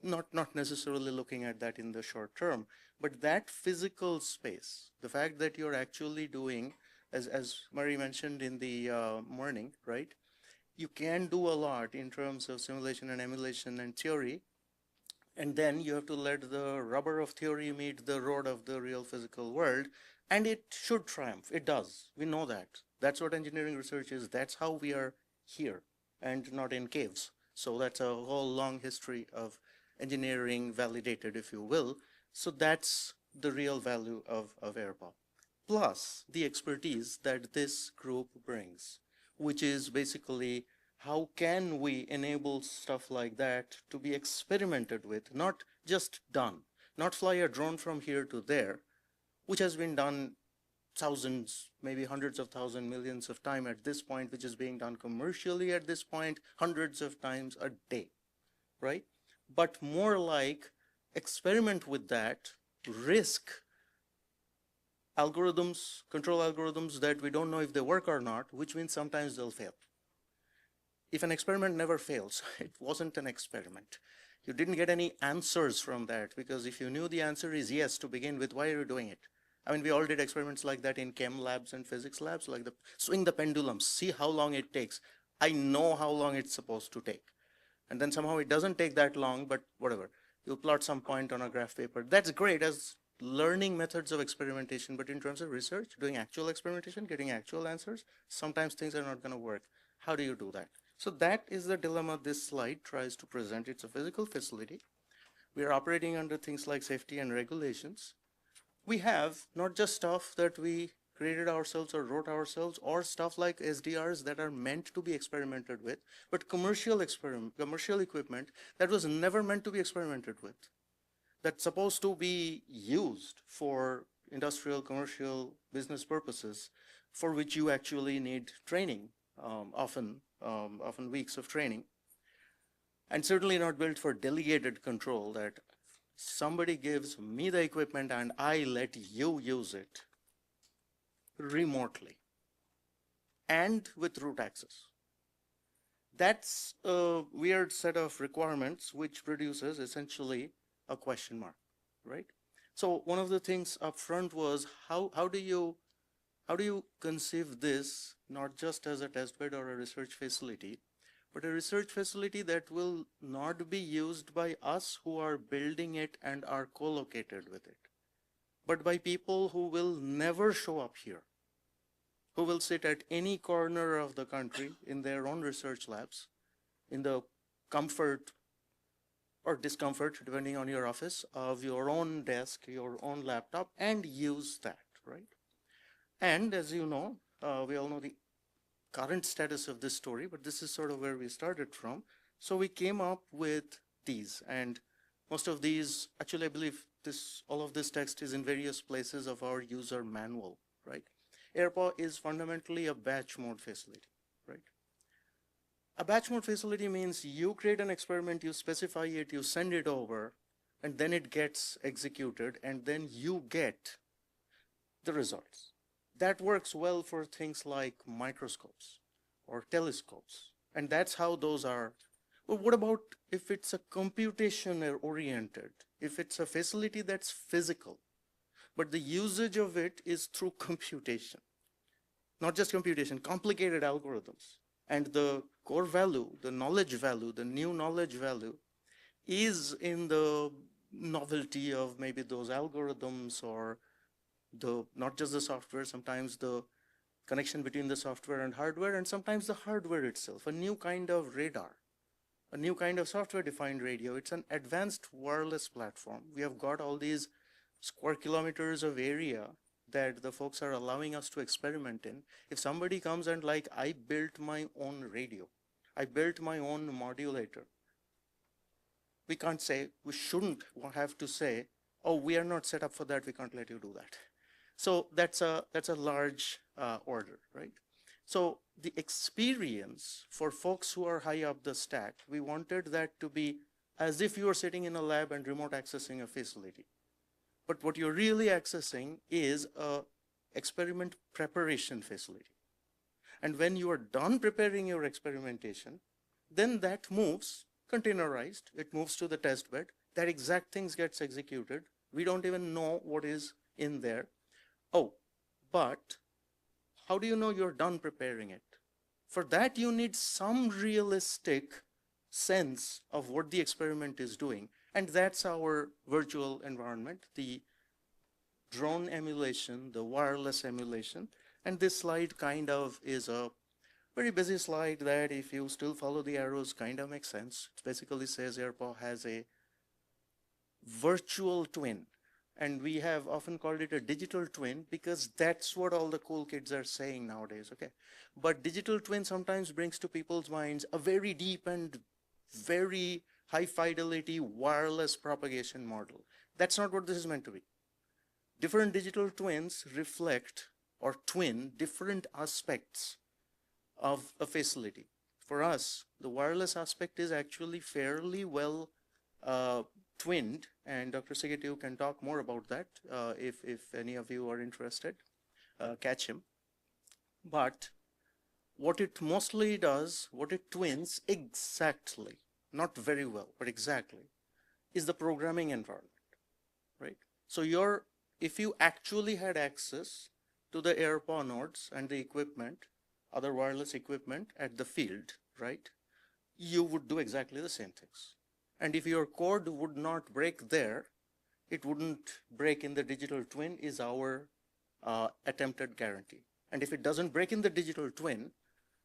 Not necessarily looking at that in the short term, but that physical space, the fact that you're actually doing, as Murray mentioned in the morning, right? You can do a lot in terms of simulation and emulation and theory, and then you have to let the rubber of theory meet the road of the real physical world, and it should triumph. It does. We know that. That's what engineering research is. That's how we are here and not in caves. So that's a whole long history of engineering validated, if you will. So that's the real value of AirPower. Plus the expertise that this group brings, which is basically how can we enable stuff like that to be experimented with, not just done, not fly a drone from here to there, which has been done thousands, maybe hundreds of thousands, millions of times at this point, which is being done commercially at this point, hundreds of times a day, right? But more like experiment with that, risk algorithms, control algorithms that we don't know if they work or not, which means sometimes they'll fail. If an experiment never fails, it wasn't an experiment. You didn't get any answers from that, because if you knew the answer is yes to begin with, why are you doing it? I mean, we all did experiments like that in chem labs and physics labs, like swing the pendulum, see how long it takes. I know how long it's supposed to take. And then somehow it doesn't take that long, but whatever. You plot some point on a graph paper. That's great as learning methods of experimentation, but in terms of research, doing actual experimentation, getting actual answers, sometimes things are not going to work. How do you do that? So that is the dilemma this slide tries to present. It's a physical facility. We are operating under things like safety and regulations. We have not just stuff that we created ourselves or wrote ourselves, or stuff like SDRs that are meant to be experimented with, but commercial equipment that was never meant to be experimented with, that's supposed to be used for industrial, commercial, business purposes, for which you actually need training, often weeks of training, and certainly not built for delegated control, that somebody gives me the equipment and I let you use it remotely and with root access. That's a weird set of requirements which produces essentially a question mark, right? So one of the things up front was how do you conceive this not just as a testbed or a research facility, but a research facility that will not be used by us who are building it and are co-located with it, but by people who will never show up here, who will sit at any corner of the country in their own research labs, in the comfort or discomfort, depending on your office, of your own desk, your own laptop, and use that, right? And as you know, we all know the current status of this story, but this is sort of where we started from. So we came up with these, and most of these, actually I believe all of this text is in various places of our user manual, right? AirPower is fundamentally a batch mode facility, right? A batch mode facility means you create an experiment, you specify it, you send it over, and then it gets executed, and then you get the results. That works well for things like microscopes or telescopes, and that's how those are. But what about if it's a computation oriented, if it's a facility that's physical, but the usage of it is through computation, not just computation, complicated algorithms, and the core value, the knowledge value, the new knowledge value is in the novelty of maybe those algorithms, or not just the software, sometimes the connection between the software and hardware, and sometimes the hardware itself, a new kind of radar, a new kind of software-defined radio. It's an advanced wireless platform. We have got all these square kilometers of area that the folks are allowing us to experiment in. If somebody comes and like, I built my own radio, I built my own modulator, we can't say, we shouldn't have to say, oh, we are not set up for that, we can't let you do that. So that's a large order, right? So the experience for folks who are high up the stack, we wanted that to be as if you are sitting in a lab and remote accessing a facility. But what you're really accessing is a experiment preparation facility. And when you are done preparing your experimentation, then that moves containerized, it moves to the test bed, that exact things gets executed. We don't even know what is in there. Oh, but how do you know you're done preparing it? For that, you need some realistic sense of what the experiment is doing. And that's our virtual environment, the drone emulation, the wireless emulation. And this slide kind of is a very busy slide that if you still follow the arrows kind of makes sense. It basically says AirPaw has a virtual twin. And we have often called it a digital twin because that's what all the cool kids are saying nowadays, okay? But digital twin sometimes brings to people's minds a very deep and very high fidelity wireless propagation model. That's not what this is meant to be. Different digital twins reflect or twin different aspects of a facility. For us, the wireless aspect is actually fairly well twinned, and Dr. Sigetiu can talk more about that if any of you are interested, catch him. But what it mostly does, what it twins exactly, not very well, but exactly, is the programming environment, right? So if you actually had access to the AirPaw nodes and the equipment, other wireless equipment at the field, right, you would do exactly the same things. And if your code would not break there, it wouldn't break in the digital twin is our attempted guarantee. And if it doesn't break in the digital twin,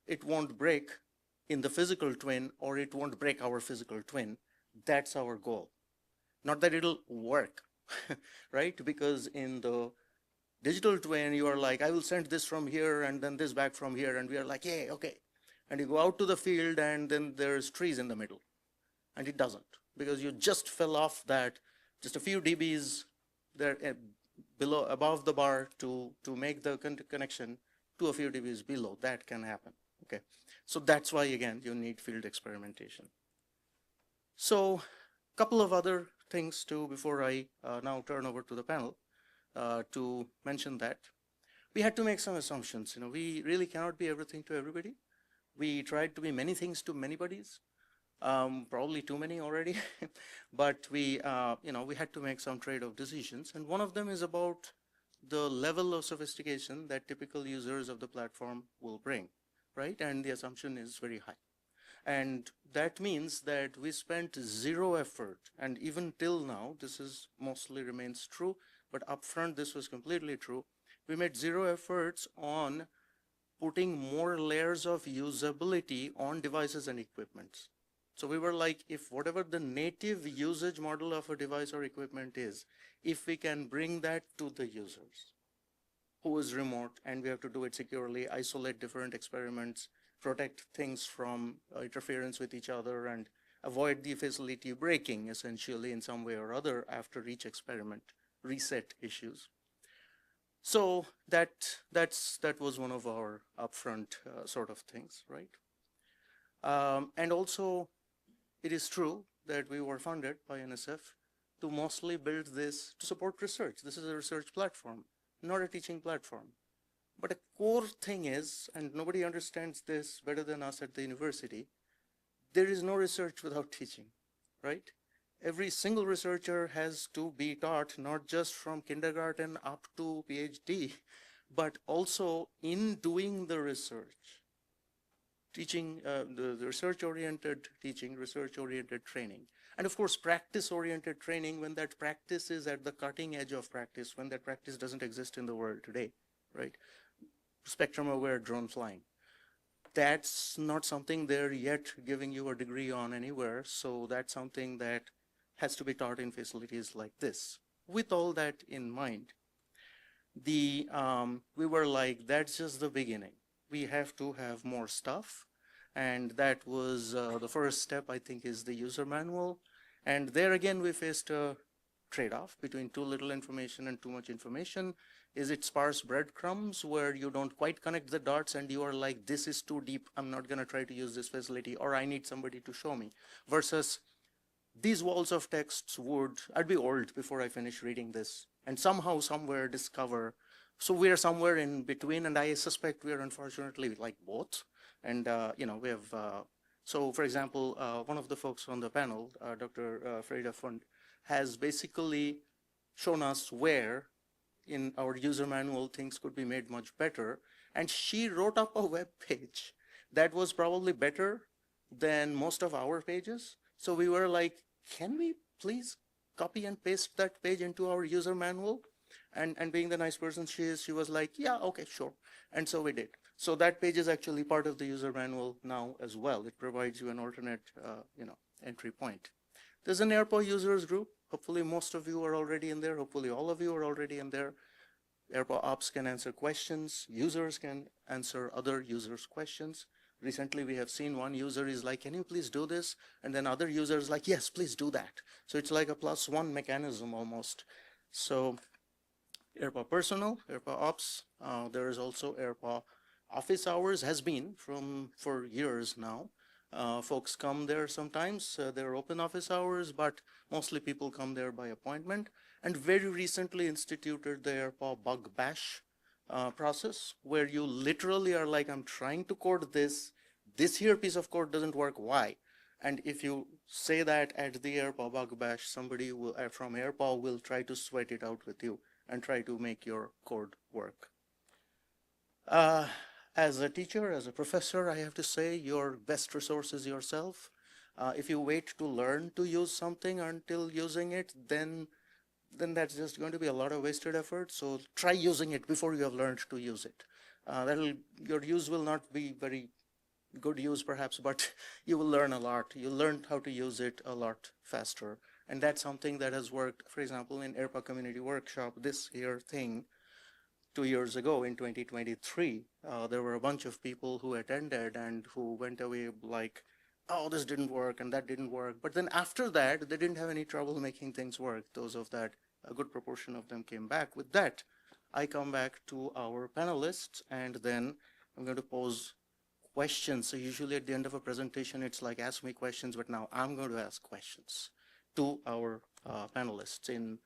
it won't break in the physical twin, or it won't break our physical twin. That's our goal. Not that it'll work, right? Because in the digital twin, you are like, I will send this from here and then this back from here. And we are like, yeah, okay. And you go out to the field and then there's trees in the middle. And it doesn't, because you just fell off that just a few dBs there below, above the bar to make the connection to a few dBs below. That can happen, okay? So that's why, again, you need field experimentation. So a couple of other things too, before I now turn over to the panel to mention that. We had to make some assumptions. We really cannot be everything to everybody. We tried to be many things to many buddies. Probably too many already, but we had to make some trade-off decisions. And one of them is about the level of sophistication that typical users of the platform will bring, right? And the assumption is very high. And that means that we spent zero effort, and even till now, this is mostly remains true, but upfront this was completely true. We made zero efforts on putting more layers of usability on devices and equipments. So we were like, if whatever the native usage model of a device or equipment is, if we can bring that to the users who is remote, and we have to do it securely, isolate different experiments, protect things from interference with each other, and avoid the facility breaking essentially in some way or other after each experiment, reset issues. So that was one of our upfront sort of things, right? And also, it is true that we were funded by NSF to mostly build this to support research. This is a research platform, not a teaching platform. But a core thing is, and nobody understands this better than us at the university, there is no research without teaching, right? Every single researcher has to be taught not just from kindergarten up to PhD, but also in doing the research. Teaching, the research-oriented teaching, research-oriented training. And of course, practice-oriented training when that practice is at the cutting edge of practice, when that practice doesn't exist in the world today, right? Spectrum-aware drone flying. that's not something they're yet giving you a degree on anywhere. So that's something that has to be taught in facilities like this. With all that in mind, we were like, that's just the beginning. We have to have more stuff. And that was the first step, I think, is the user manual. And there again, we faced a trade-off between too little information and too much information. Is it sparse breadcrumbs where you don't quite connect the dots and you are like, this is too deep, I'm not gonna try to use this facility, or I need somebody to show me, versus these walls of texts would, I'd be old before I finish reading this, and somehow, somewhere discover, so we're somewhere in between, and I suspect we're unfortunately like both. And we have, so for example, one of the folks on the panel, Dr. Freda Fund, has basically shown us where in our user manual things could be made much better. And she wrote up a web page that was probably better than most of our pages. So we were like, can we please copy and paste that page into our user manual? And being the nice person she is, she was like, yeah, okay, sure. And so we did. So that page is actually part of the user manual now as well. It provides you an alternate, entry point. There's an AirPo users group. Hopefully most of you are already in there. Hopefully all of you are already in there. AirPo ops can answer questions. Users can answer other users' questions. Recently, we have seen one user is like, can you please do this? And then other users like, yes, please do that. So it's like a +1 mechanism almost. So AirPo personal, AirPo ops, there is also AirPo office hours, has been for years now. Folks come there sometimes, they're open office hours, but mostly people come there by appointment. And very recently instituted the AirPo bug bash process, where you literally are like, I'm trying to code this here piece of code doesn't work, why? And if you say that at the AirPo bug bash, somebody will, from AirPo will try to sweat it out with you and try to make your code work. As a teacher, as a professor, I have to say your best resource is yourself. If you wait to learn to use something until using it, then that's just going to be a lot of wasted effort. So try using it before you have learned to use it. Your use will not be very good use perhaps, but you will learn a lot. You'll learn how to use it a lot faster. And that's something that has worked, for example, in AirPo Community Workshop, this here thing, 2 years ago in 2023, there were a bunch of people who attended and who went away like, oh, this didn't work and that didn't work. But then after that, they didn't have any trouble making things work. Those of that, a good proportion of them came back. With that, I come back to our panelists, and then I'm going to pose questions. So usually at the end of a presentation, it's like, ask me questions, but now I'm going to ask questions to our panelists in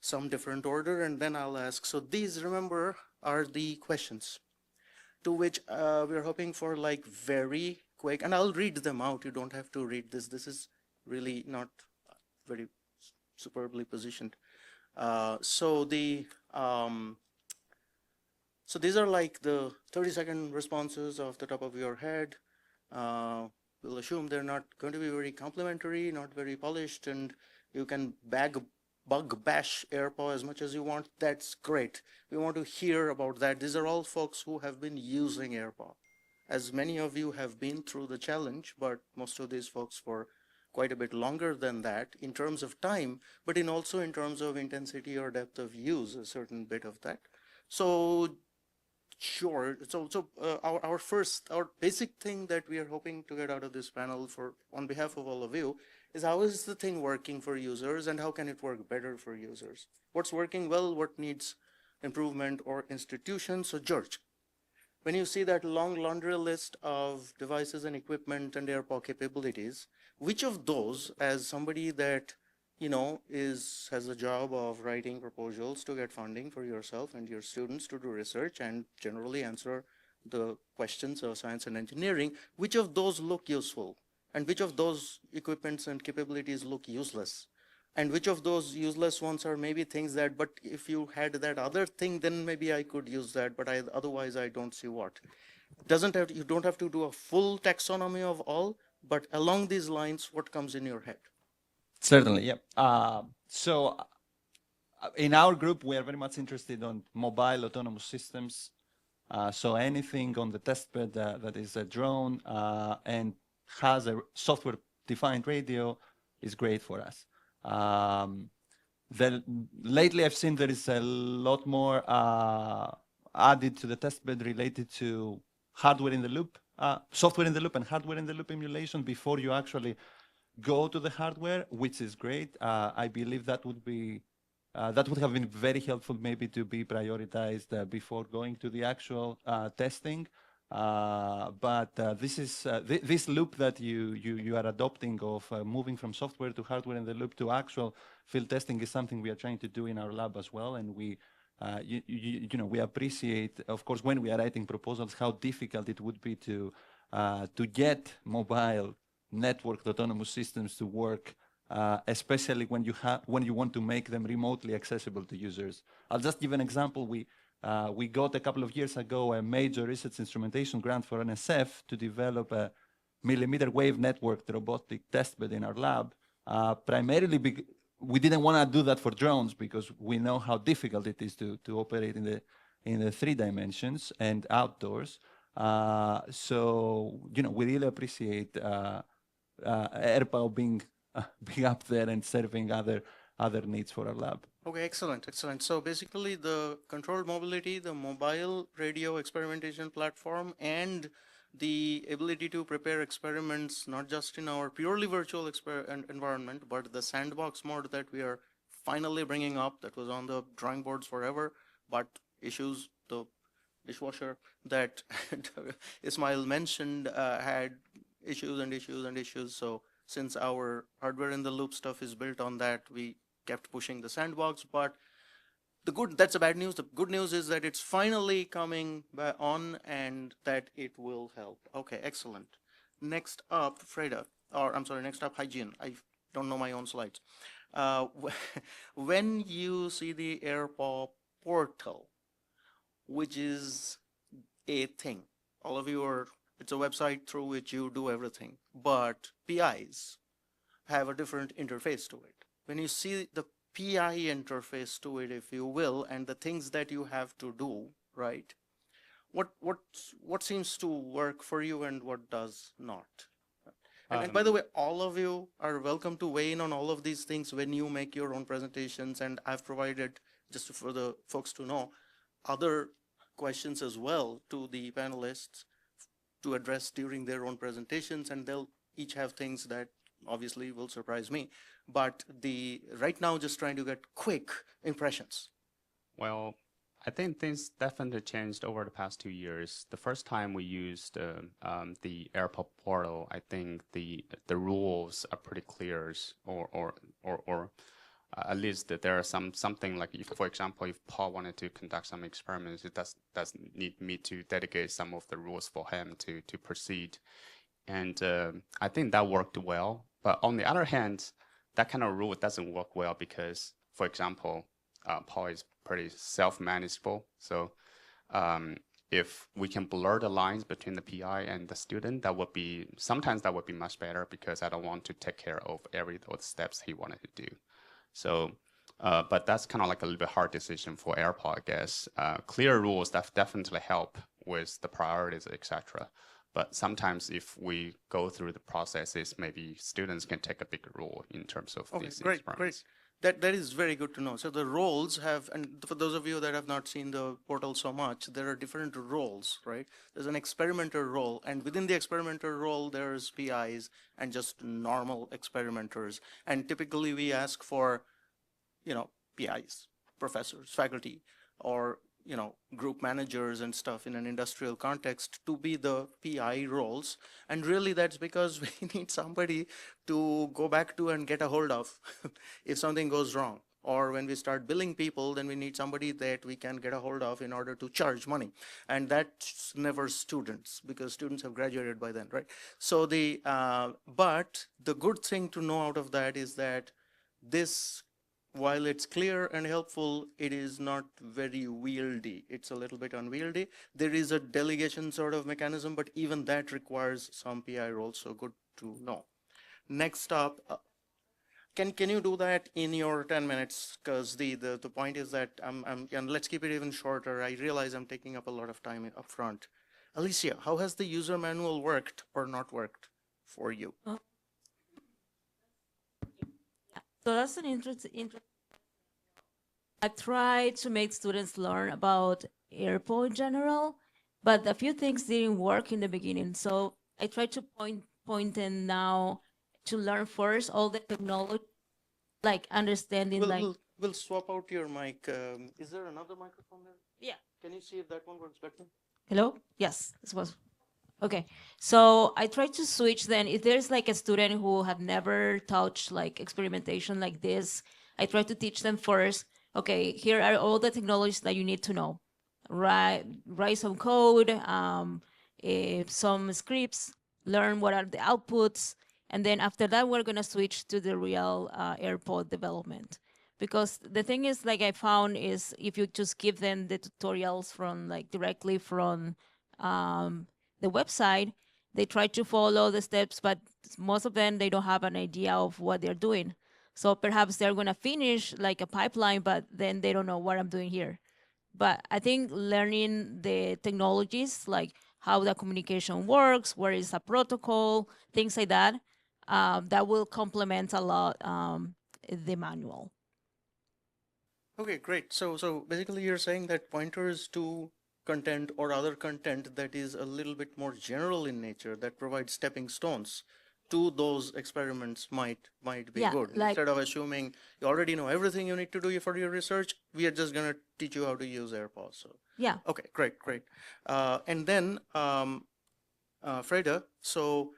some different order, and then I'll ask. So these, remember, are the questions to which we're hoping for like very quick, and I'll read them out. You don't have to read this. This is really not very superbly positioned. So these are like the 30-second responses off the top of your head. We'll assume they're not going to be very complimentary, not very polished, and you can bug bash AirPo as much as you want. That's great. We want to hear about that. These are all folks who have been using AirPo. As many of you have been through the challenge, but most of these folks for quite a bit longer than that in terms of time, but also in terms of intensity or depth of use, a certain bit of that. So sure. So our basic thing that we are hoping to get out of this panel on behalf of all of you is, how is the thing working for users and how can it work better for users? What's working well, what needs improvement or institution? So George, when you see that long laundry list of devices and equipment and AirPo capabilities, which of those, as somebody that has a job of writing proposals to get funding for yourself and your students to do research and generally answer the questions of science and engineering, which of those look useful? And which of those equipments and capabilities look useless? And which of those useless ones are maybe things that, but if you had that other thing, then maybe I could use that, but otherwise I don't see what. You don't have to do a full taxonomy of all, but along these lines, what comes in your head? Certainly, yeah. In our group, we are very much interested on mobile autonomous systems, So anything on the testbed that is a drone and has a software-defined radio is great for us. Lately, I've seen there is a lot more added to the testbed related to hardware in the loop, software in the loop and hardware in the loop emulation before you actually go to the hardware, which is great. I believe that would have been very helpful maybe to be prioritized before going to the actual testing. But this loop that you are adopting of moving from software to hardware in the loop to actual field testing is something we are trying to do in our lab as well. And we we appreciate, of course, when we are writing proposals, how difficult it would be to get mobile networked autonomous systems to work, especially when you want to make them remotely accessible to users. I'll just give an example. We got a couple of years ago a major research instrumentation grant for NSF to develop a millimeter wave networked robotic testbed in our lab. Primarily, we didn't want to do that for drones because we know how difficult it is to operate in the 3 dimensions and outdoors. So we really appreciate AirPower being up there and serving other needs for our lab. Okay, excellent, excellent. So basically the controlled mobility, the mobile radio experimentation platform, and the ability to prepare experiments, not just in our purely virtual environment, but the sandbox mode that we are finally bringing up, that was on the drawing boards forever, but issues, the dishwasher that Ismail mentioned had issues and issues and issues. So since our hardware in the loop stuff is built on that, we kept pushing the sandbox. But that's the bad news. The good news is that it's finally coming on and that it will help. Okay, excellent. Next up, next up, hygiene. I don't know my own slides. When you see the AirPaw portal, which is a thing, all of you it's a website through which you do everything, but PIs have a different interface to it. When you see the PI interface to it, if you will, and the things that you have to do, right? What seems to work for you and what does not? And by the way, all of you are welcome to weigh in on all of these things when you make your own presentations. And I've provided, just for the folks to know, other questions as well to the panelists to address during their own presentations, and they'll each have things that obviously will surprise me. But right now, just trying to get quick impressions. Well, I think things definitely changed over the past 2 years. The first time we used the AirPod portal, I think the rules are pretty clear, or at least that there are something like, if, for example, if Paul wanted to conduct some experiments, it does need me to dedicate some of the rules for him to proceed. And I think that worked well. But on the other hand, that kind of rule doesn't work well because, for example, Paul is pretty self-manageable. So if we can blur the lines between the PI and the student, sometimes that would be much better, because I don't want to take care of all the steps he wanted to do. So, but that's kind of like a little bit hard decision for AirPod, I guess. Clear rules that definitely help with the priorities, etc. But sometimes if we go through the processes, maybe students can take a bigger role in terms of these experiments. Great. That is very good to know. So the roles have, and for those of you that have not seen the portal so much, there are different roles, right? There's an experimenter role, and within the experimenter role, there's PIs and just normal experimenters. And typically we ask for, PIs, professors, faculty, or group managers and stuff in an industrial context to be the PI roles. And really that's because we need somebody to go back to and get a hold of if something goes wrong. Or when we start billing people, then we need somebody that we can get a hold of in order to charge money. And that's never students, because students have graduated by then, right? So but the good thing to know out of that is that this, while it's clear and helpful, it is not very wieldy. It's a little bit unwieldy. There is a delegation sort of mechanism, but even that requires some PI roles, so good to know. Next up, can you do that in your 10 minutes? Because the point is that and let's keep it even shorter. I realize I'm taking up a lot of time up front. Alicia, how has the user manual worked or not worked for you? So that's an interesting. I try to make students learn about AirPod in general, but a few things didn't work in the beginning. So I try to point in now to learn first all the technology, like understanding We'll, like we'll, we'll swap out your mic. Is there another microphone there? yeah. Can you see if that one works better? Hello? Yes, this was okay. So I try to switch then. If there's like a student who have never touched like experimentation like this, I try to teach them first. Okay, here are all the technologies that you need to know. Write some code, some scripts, learn what are the outputs, and then after that we're gonna switch to the real AirPod development. Because the thing is, like I found, is if you just give them the tutorials from like directly from the website, they try to follow the steps, but most of them they don't have an idea of what they're doing. So perhaps they're gonna finish like a pipeline, but then they don't know what I'm doing here. But I think learning the technologies, like how the communication works, where is a protocol, things like that, that will complement a lot the manual. Okay, great. So basically you're saying that pointers to content or other content that is a little bit more general in nature, that provides stepping stones to those experiments might be Yeah, good. like Instead of assuming you already know everything you need to do for your research, we are just gonna teach you how to use AirPods. So yeah. okay, great. And then Freda, so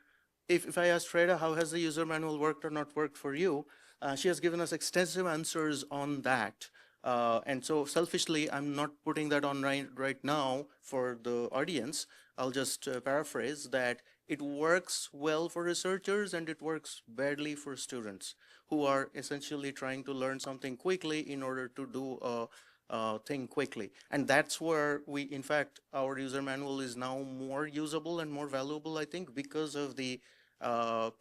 if I asked Freda how has the user manual worked or not worked for you, she has given us extensive answers on that. And so selfishly, I'm not putting that on right now for the audience. I'll just paraphrase that it works well for researchers and it works badly for students who are essentially trying to learn something quickly in order to do a thing quickly. And that's where in fact, our user manual is now more usable and more valuable, I think, because of the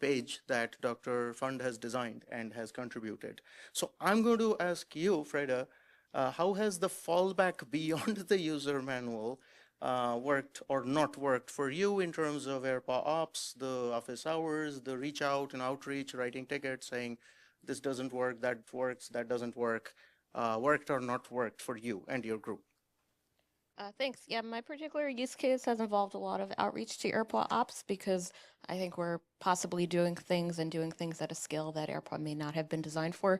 page that Dr. Fund has designed and has contributed. So I'm going to ask you, Freda, how has the fallback beyond the user manual worked or not worked for you in terms of AirPod ops, the office hours, the reach out and outreach, writing tickets, saying this doesn't work, that works, that doesn't work, worked or not worked for you and your group? Thanks. Yeah, my particular use case has involved a lot of outreach to AirPod ops because I think we're possibly doing things at a scale that AirPod may not have been designed for.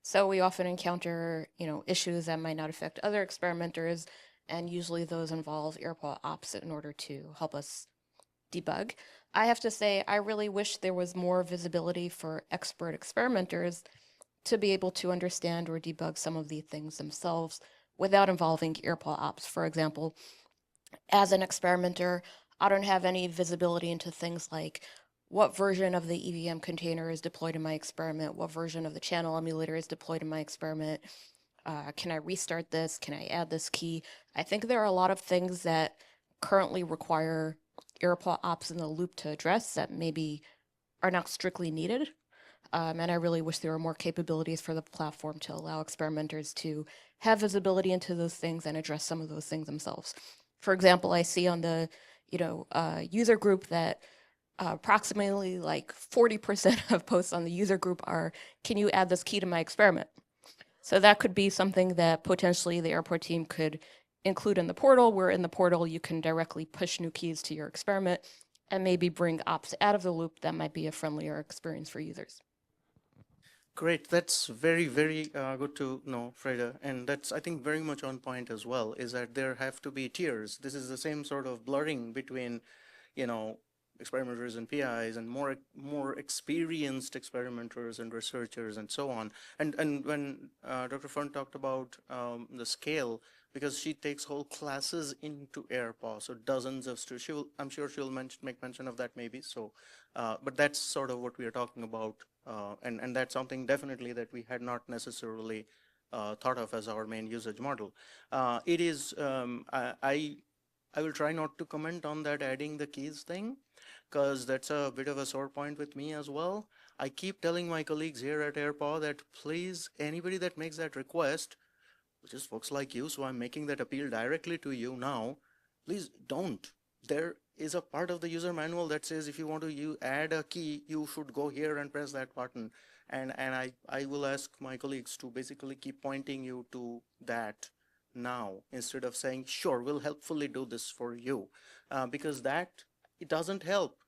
So we often encounter, issues that might not affect other experimenters, and usually those involve AirPod ops in order to help us debug. I have to say, I really wish there was more visibility for expert experimenters to be able to understand or debug some of these things themselves without involving AirPod ops. For example, as an experimenter, I don't have any visibility into things like what version of the EVM container is deployed in my experiment, what version of the channel emulator is deployed in my experiment. Can I restart this? Can I add this key? I think there are a lot of things that currently require AirPod ops in the loop to address that maybe are not strictly needed. And I really wish there were more capabilities for the platform to allow experimenters to have visibility into those things and address some of those things themselves. For example, I see on the user group that approximately like 40% of posts on the user group are, can you add this key to my experiment? So that could be something that potentially the AirPod team could include in the portal, where in the portal you can directly push new keys to your experiment and maybe bring ops out of the loop that might be a friendlier experience for users. Great, that's very good to know, Freda, and that's, I think, very much on point as well, is that there have to be tiers. This is the same sort of blurring between, experimenters and PIs and more experienced experimenters and researchers and so on. And when Dr. Fund talked about the scale, because she takes whole classes into AirPod, so dozens of students. I'm sure she'll make mention of that maybe. So, but that's sort of what we are talking about, and that's something definitely that we had not necessarily thought of as our main usage model. It is, I I will try not to comment on that adding the keys thing, because that's a bit of a sore point with me as well. I keep telling my colleagues here at AirPaw that please, anybody that makes that request, which is folks like you, so I'm making that appeal directly to you now, please don't. There is a part of the user manual that says if you want to add a key, you should go here and press that button. And I will ask my colleagues to basically keep pointing you to that now, instead of saying, sure, we'll helpfully do this for you. Because it doesn't help.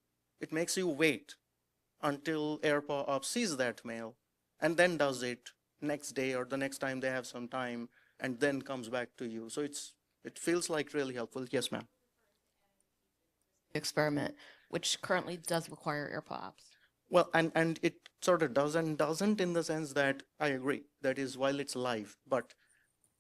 It makes you wait until AirPaw Ops sees that mail and then does it next day or the next time they have some time, and then comes back to you. So it feels like really helpful. Yes, ma'am. Experiment, which currently does require AirPod ops. Well, and it sort of does and doesn't, in the sense that I agree, that is while it's live, but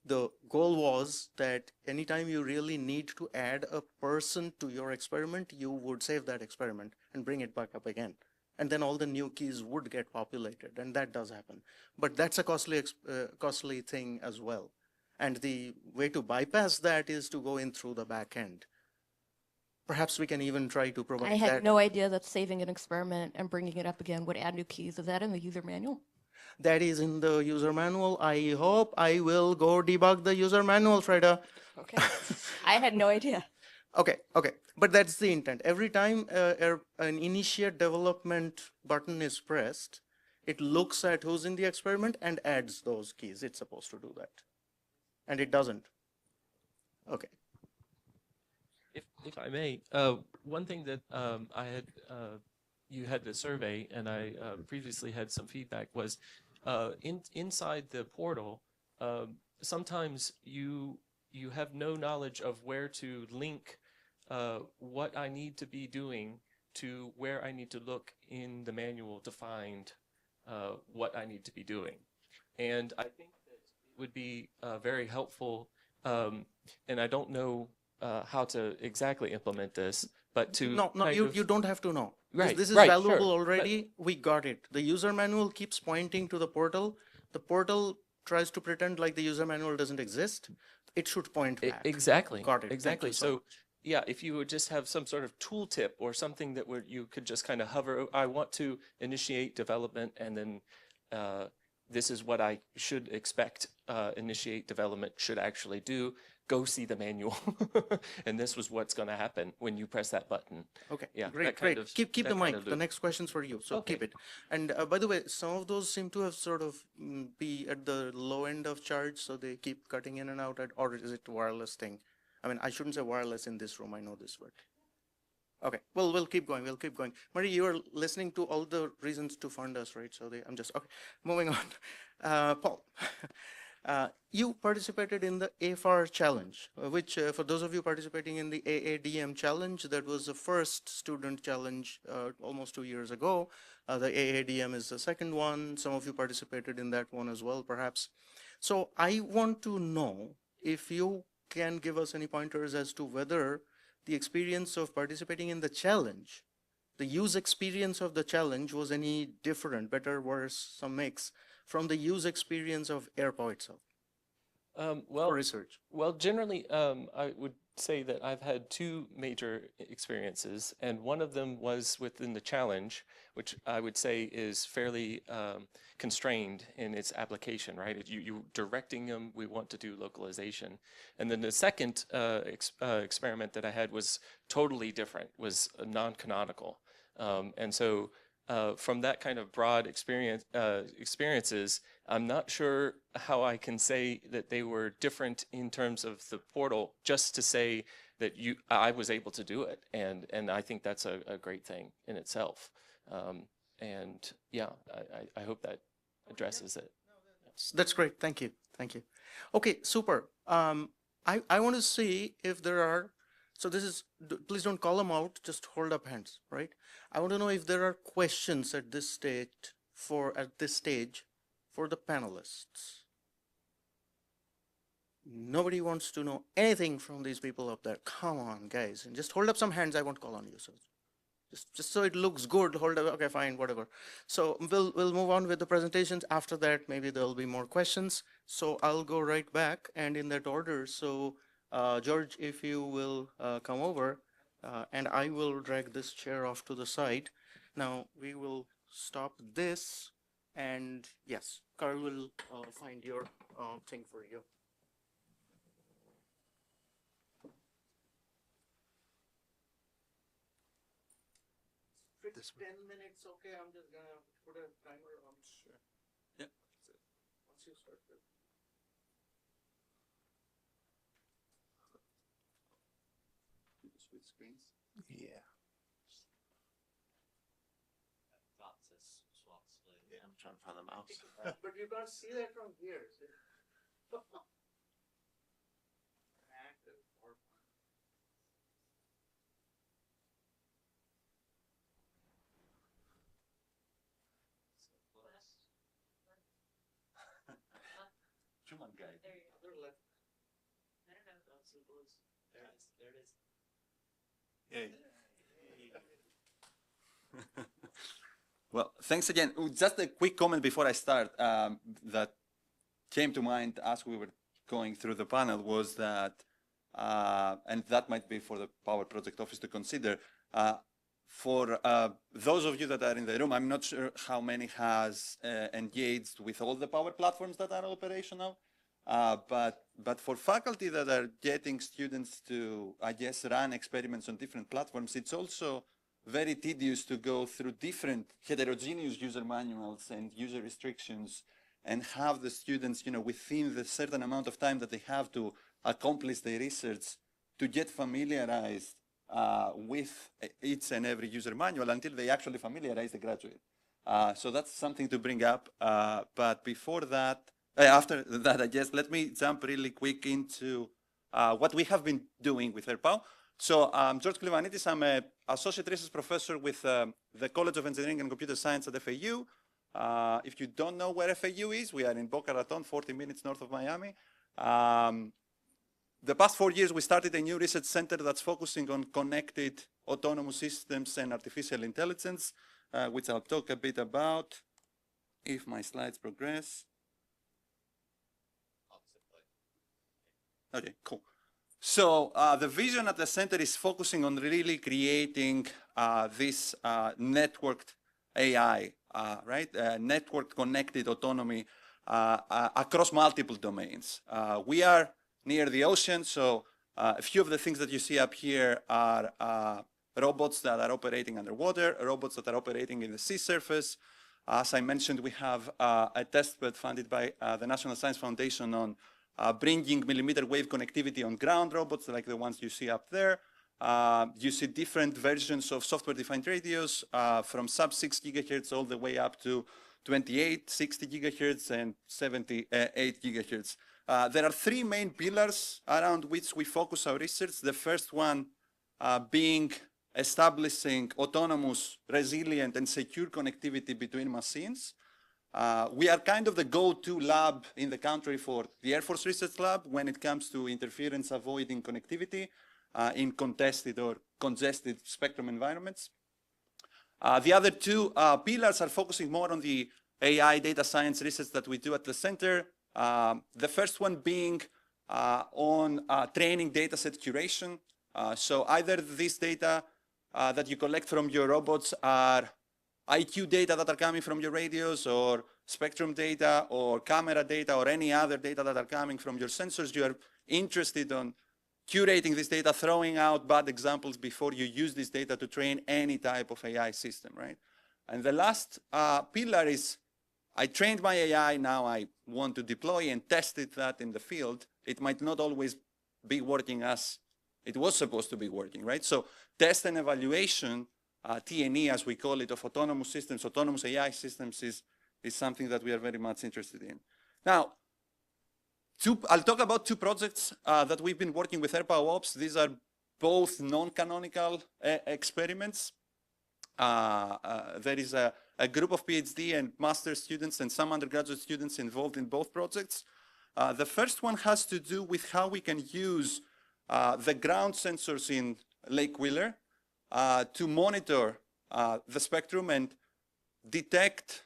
the goal was that anytime you really need to add a person to your experiment, you would save that experiment and bring it back up again. And then all the new keys would get populated, and that does happen. But that's a costly thing as well. And the way to bypass that is to go in through the back end. Perhaps we can even try to provide I had that. no idea that saving an experiment and bringing it up again would add new keys. Is that in the user manual? That is in the user manual. I hope I will go debug the user manual, Freda. Okay. I had no idea. Okay. But that's the intent. Every time an initiate development button is pressed, it looks at who's in the experiment and adds those keys. It's supposed to do that. And it doesn't. Okay. If I may, one thing that I had, you had the survey, and I previously had some feedback, was inside the portal, sometimes you have no knowledge of where to link what I need to be doing to where I need to look in the manual to find what I need to be doing. And I think that it would be very helpful, and I don't know how to exactly implement this, but to No, you don't have to know. Right, This is right, valuable sure, already. We got it. The user manual keeps pointing to the portal. The portal tries to pretend like the user manual doesn't exist. It should point back. Exactly. Got it. Thank Exactly. you So, much. yeah, if you would just have some sort of tooltip or something that would you could just kind of hover. I want to initiate development, and then this is what I should expect. Initiate development should actually do. Go see the manual, and this was what's going to happen when you press that button. Okay, Yeah, great, that kind great. of- Keep that the kind mic. of The loop. next question's for you, so keep Okay. it. And by the way, some of those seem to have sort of be at the low end of charge, so they keep cutting in and out. Or is it wireless thing? I mean, I shouldn't say wireless in this room. I know this word. Okay, well, we'll keep going. We'll keep going. Marie, you are listening to all the reasons to fund us, right? So I'm just okay. Moving on. Paul. You participated in the AFAR challenge, which for those of you participating in the AADM challenge, that was the first student challenge almost 2 years ago. The AADM is the second one. Some of you participated in that one as well, perhaps. So I want to know if you can give us any pointers as to whether the experience of participating in the challenge, the use experience of the challenge was any different, better, worse, some mix, from the use experience of AirPow itself for research? Well, generally, I would say that I've had two major experiences, and one of them was within the challenge, which I would say is fairly constrained in its application, right? You directing them, we want to do localization. And then the second experiment that I had was totally different, was non-canonical. And so from that kind of broad experiences, I'm not sure how I can say that they were different in terms of the portal, just to say that I was able to do it, and I think that's a great thing in itself. And yeah, I hope that addresses it. That's great. Thank you. Thank you. Okay, super. I want to see if there are, so this is, please don't call them out, just hold up hands, right? I want to know if there are questions at this stage for the panelists. Nobody wants to know anything from these people up there. Come on, guys, and just hold up some hands. I won't call on you. So just so it looks good, hold up. Okay, fine, whatever. So we'll move on with the presentations. After that, maybe there'll be more questions. So I'll go right back and in that order. So George, if you will come over, and I will drag this chair off to the side. Now we will stop this, and yes, Carl will find your thing for you. This 10 minutes, okay. I'm just gonna put a timer on. Sure. Yeah. Once you start with. Switch screens. Yeah. Yeah, I'm trying to find the mouse. But you can't see that from here. Active PowerPoint. Human guide. Other left. Yay. Well, thanks again. Just a quick comment before I start that came to mind as we were going through the panel was that, and that might be for the Power Project Office to consider, for those of you that are in the room, I'm not sure how many has engaged with all the Power platforms that are operational, but for faculty that are getting students to, I guess, run experiments on different platforms, it's also very tedious to go through different heterogeneous user manuals and user restrictions and have the students, within the certain amount of time that they have to accomplish their research to get familiarized with each and every user manual until they actually familiarize the graduate. So that's something to bring up. But before that, after that, I guess, let me jump really quick into what we have been doing with AirPow. So I'm George Klivanitis. I'm an associate research professor with the College of Engineering and Computer Science at FAU. If you don't know where FAU is, we are in Boca Raton, 40 minutes north of Miami. The past 4 years, we started a new research center that's focusing on connected autonomous systems and artificial intelligence, which I'll talk a bit about if my slides progress. Okay, cool. So the vision at the center is focusing on really creating this networked AI, right? Networked connected autonomy across multiple domains. We are near the ocean, so a few of the things that you see up here are robots that are operating underwater, robots that are operating in the sea surface. As I mentioned, we have a testbed funded by the National Science Foundation on bringing millimeter wave connectivity on ground robots like the ones you see up there. You see different versions of software-defined radios from sub 6 gigahertz all the way up to 28, 60 gigahertz, and 78 gigahertz. There are three main pillars around which we focus our research. The first one being establishing autonomous, resilient, and secure connectivity between machines. We are kind of the go-to lab in the country for the Air Force Research Lab when it comes to interference avoiding connectivity in contested or congested spectrum environments. The other two pillars are focusing more on the AI data science research that we do at the center. The first one being on training data set curation. So either this data that you collect from your robots are IQ data that are coming from your radios, or spectrum data, or camera data, or any other data that are coming from your sensors. You are interested in curating this data, throwing out bad examples before you use this data to train any type of AI system, right? And the last pillar is, I trained my AI, now I want to deploy and test that in the field. It might not always be working as it was supposed to be working, right? So test and evaluation, T&E as we call it, of autonomous systems, autonomous AI systems is something that we are very much interested in. Now, I'll talk about two projects that we've been working with AirPow Ops. These are both non-canonical experiments. There is a group of PhD and master students and some undergraduate students involved in both projects. The first one has to do with how we can use the ground sensors in Lake Wheeler to monitor the spectrum and detect,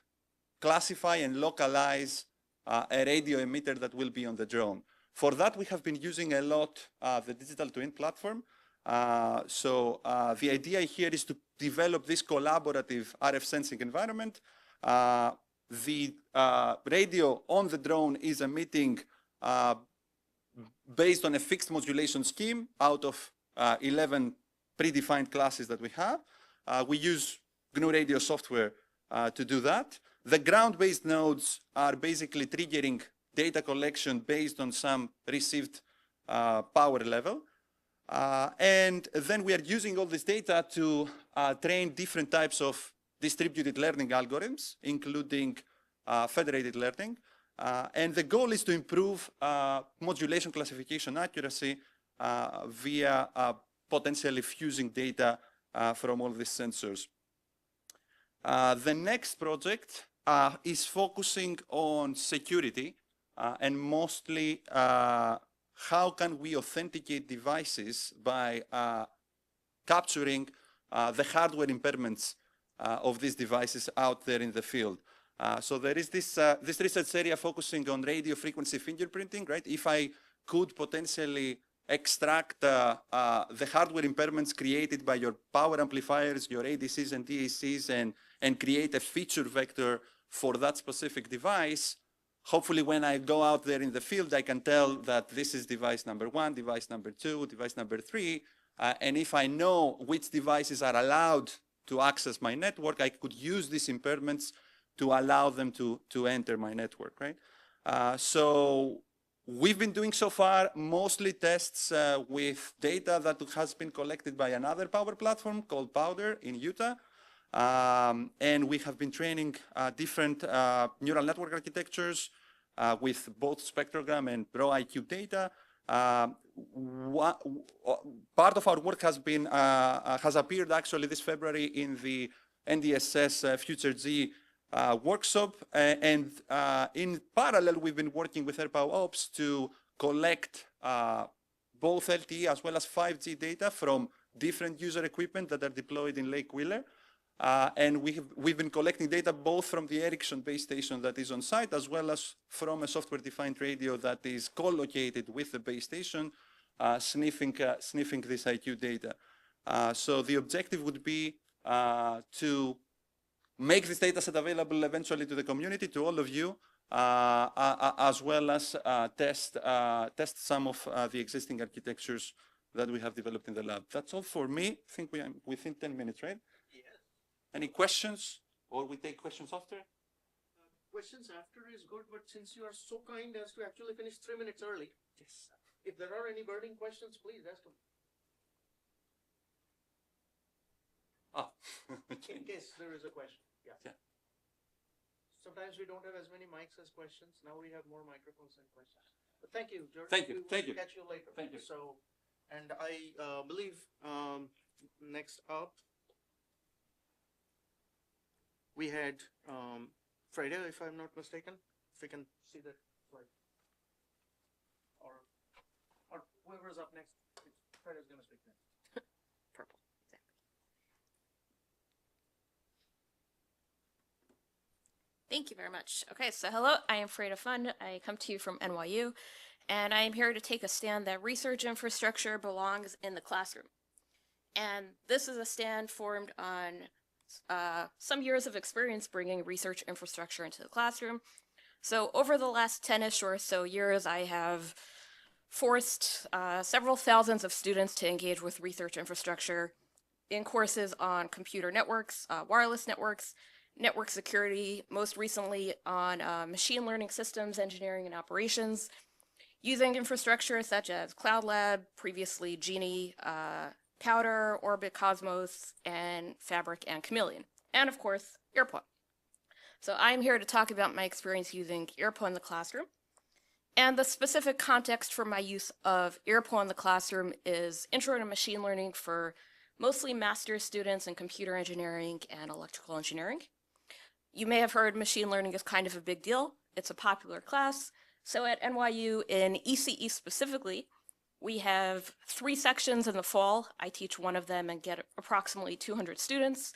classify, and localize a radio emitter that will be on the drone. For that, we have been using a lot the digital twin platform. The idea here is to develop this collaborative RF sensing environment. The radio on the drone is emitting based on a fixed modulation scheme out of 11 predefined classes that we have. We use GNU Radio software to do that. The ground-based nodes are basically triggering data collection based on some received power level. And then we are using all this data to train different types of distributed learning algorithms, including federated learning. And the goal is to improve modulation classification accuracy via potentially fusing data from all these sensors. The next project is focusing on security and mostly how can we authenticate devices by capturing the hardware impairments of these devices out there in the field. So there is this research area focusing on radio frequency fingerprinting, right? If I could potentially extract the hardware impairments created by your power amplifiers, your ADCs and DACs, and create a feature vector for that specific device, hopefully when I go out there in the field, I can tell that this is device number 1, device number 2, device number 3. And if I know which devices are allowed to access my network, I could use these impairments to allow them to enter my network, right? So we've been doing so far mostly tests with data that has been collected by another power platform called Powder in Utah. And we have been training different neural network architectures with both spectrogram and raw IQ data. Part of our work has appeared actually this February in the NDSS Future G workshop, and in parallel we've been working with AirPower Ops to collect both LTE as well as 5G data from different user equipment that are deployed in Lake Wheeler. And we've been collecting data both from the Ericsson base station that is on site as well as from a software-defined radio that is co-located with the base station, sniffing this IQ data. So the objective would be to make this data set available eventually to the community, to all of you, as well as test some of the existing architectures that we have developed in the lab. That's all for me. I think we are within 10 minutes, right? Yes. Any questions? Or we take questions after? Questions after is good, but since you are so kind as to actually finish 3 minutes early, yes. If there are any burning questions, please ask them. Ah. In case there is a question. Yeah. Sometimes we don't have as many mics as questions. Now we have more microphones than questions. But thank you, George. Thank you. We'll catch you later. Thank you. So, and I believe next up we had Fredo, if I'm not mistaken. If we can see that slide. Or whoever's up next. Fredo's going to speak next. Purple, exactly. Thank you very much. Okay, so hello, I am Freda Fund. I come to you from NYU, and I am here to take a stand that research infrastructure belongs in the classroom. And this is a stand formed on some years of experience bringing research infrastructure into the classroom. So over the last 10-ish or so years, I have forced several thousands of students to engage with research infrastructure in courses on computer networks, wireless networks, network security, most recently on machine learning systems, engineering and operations, using infrastructure such as Cloud Lab, previously Genie, Powder, Orbit Cosmos, and Fabric and Chameleon, and of course, AirPod. So I'm here to talk about my experience using AirPod in the classroom. And the specific context for my use of AirPod in the classroom is Intro to Machine Learning for mostly master's students in computer engineering and electrical engineering. You may have heard machine learning is kind of a big deal. It's a popular class. So at NYU, in ECE specifically, we have 3 sections in the fall. I teach one of them and get approximately 200 students.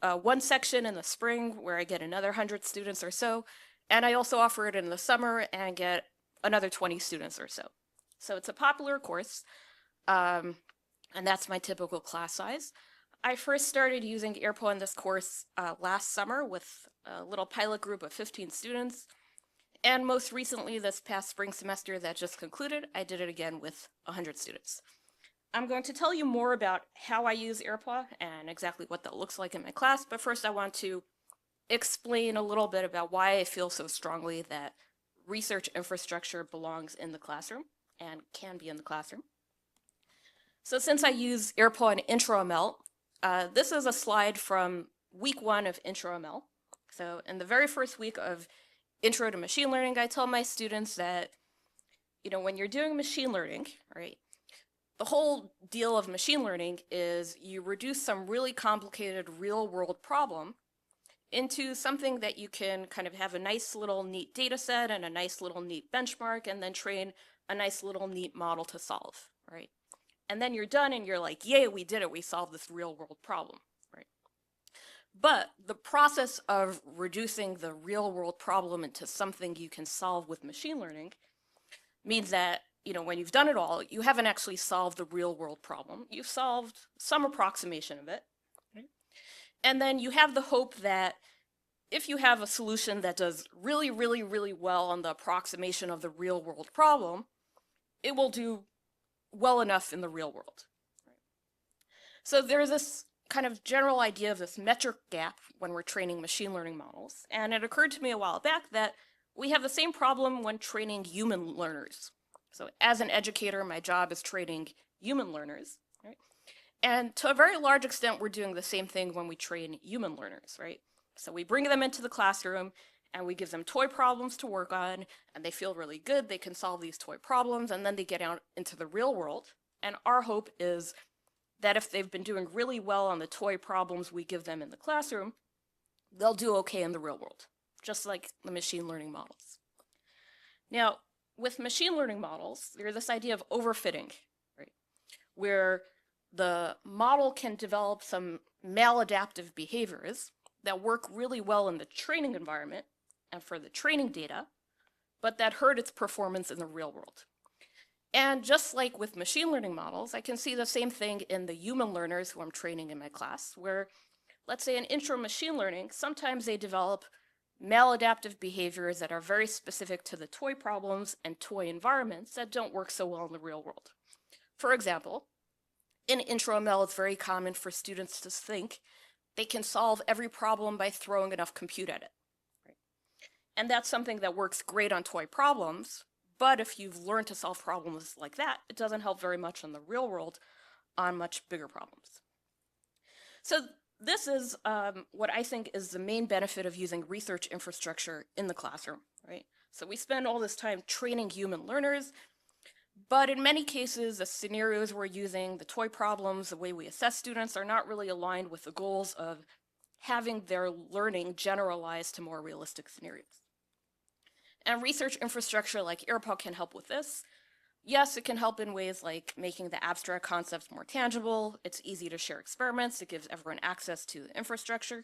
1 section in the spring where I get another 100 students or so. And I also offer it in the summer and get another 20 students or so. So it's a popular course, and that's my typical class size. I first started using AirPo in this course last summer with a little pilot group of 15 students. And most recently, this past spring semester that just concluded, I did it again with 100 students. I'm going to tell you more about how I use AirPo and exactly what that looks like in my class, but first I want to explain a little bit about why I feel so strongly that research infrastructure belongs in the classroom and can be in the classroom. So since I use AirPo and IntroML, this is a slide from week 1 of IntroML. So in the very first week of Intro to Machine Learning, I tell my students that, when you're doing machine learning, right, the whole deal of machine learning is you reduce some really complicated real world problem into something that you can kind of have a nice little neat data set and a nice little neat benchmark and then train a nice little neat model to solve, right? And then you're done and you're like, yay, we did it, we solved this real world problem, right? But the process of reducing the real world problem into something you can solve with machine learning means that, when you've done it all, you haven't actually solved the real world problem. You've solved some approximation of it, right? And then you have the hope that if you have a solution that does really, really, really well on the approximation of the real world problem, it will do well enough in the real world. Right? So there's this kind of general idea of this metric gap when we're training machine learning models. And it occurred to me a while back that we have the same problem when training human learners. So as an educator, my job is training human learners, right? And to a very large extent, we're doing the same thing when we train human learners, right? So we bring them into the classroom and we give them toy problems to work on, and they feel really good, they can solve these toy problems, and then they get out into the real world. And our hope is that if they've been doing really well on the toy problems we give them in the classroom, they'll do okay in the real world, just like the machine learning models. Now, with machine learning models, there's this idea of overfitting, right? Where the model can develop some maladaptive behaviors that work really well in the training environment and for the training data, but that hurt its performance in the real world. And just like with machine learning models, I can see the same thing in the human learners who I'm training in my class, where, let's say in intro machine learning, sometimes they develop maladaptive behaviors that are very specific to the toy problems and toy environments that don't work so well in the real world. For example, in intro ML, it's very common for students to think they can solve every problem by throwing enough compute at it. Right? And that's something that works great on toy problems, but if you've learned to solve problems like that, it doesn't help very much in the real world on much bigger problems. So this is what I think is the main benefit of using research infrastructure in the classroom, right? So we spend all this time training human learners, but in many cases, the scenarios we're using, the toy problems, the way we assess students are not really aligned with the goals of having their learning generalized to more realistic scenarios. And research infrastructure like AirPod can help with this. Yes, it can help in ways like making the abstract concepts more tangible. It's easy to share experiments. It gives everyone access to the infrastructure.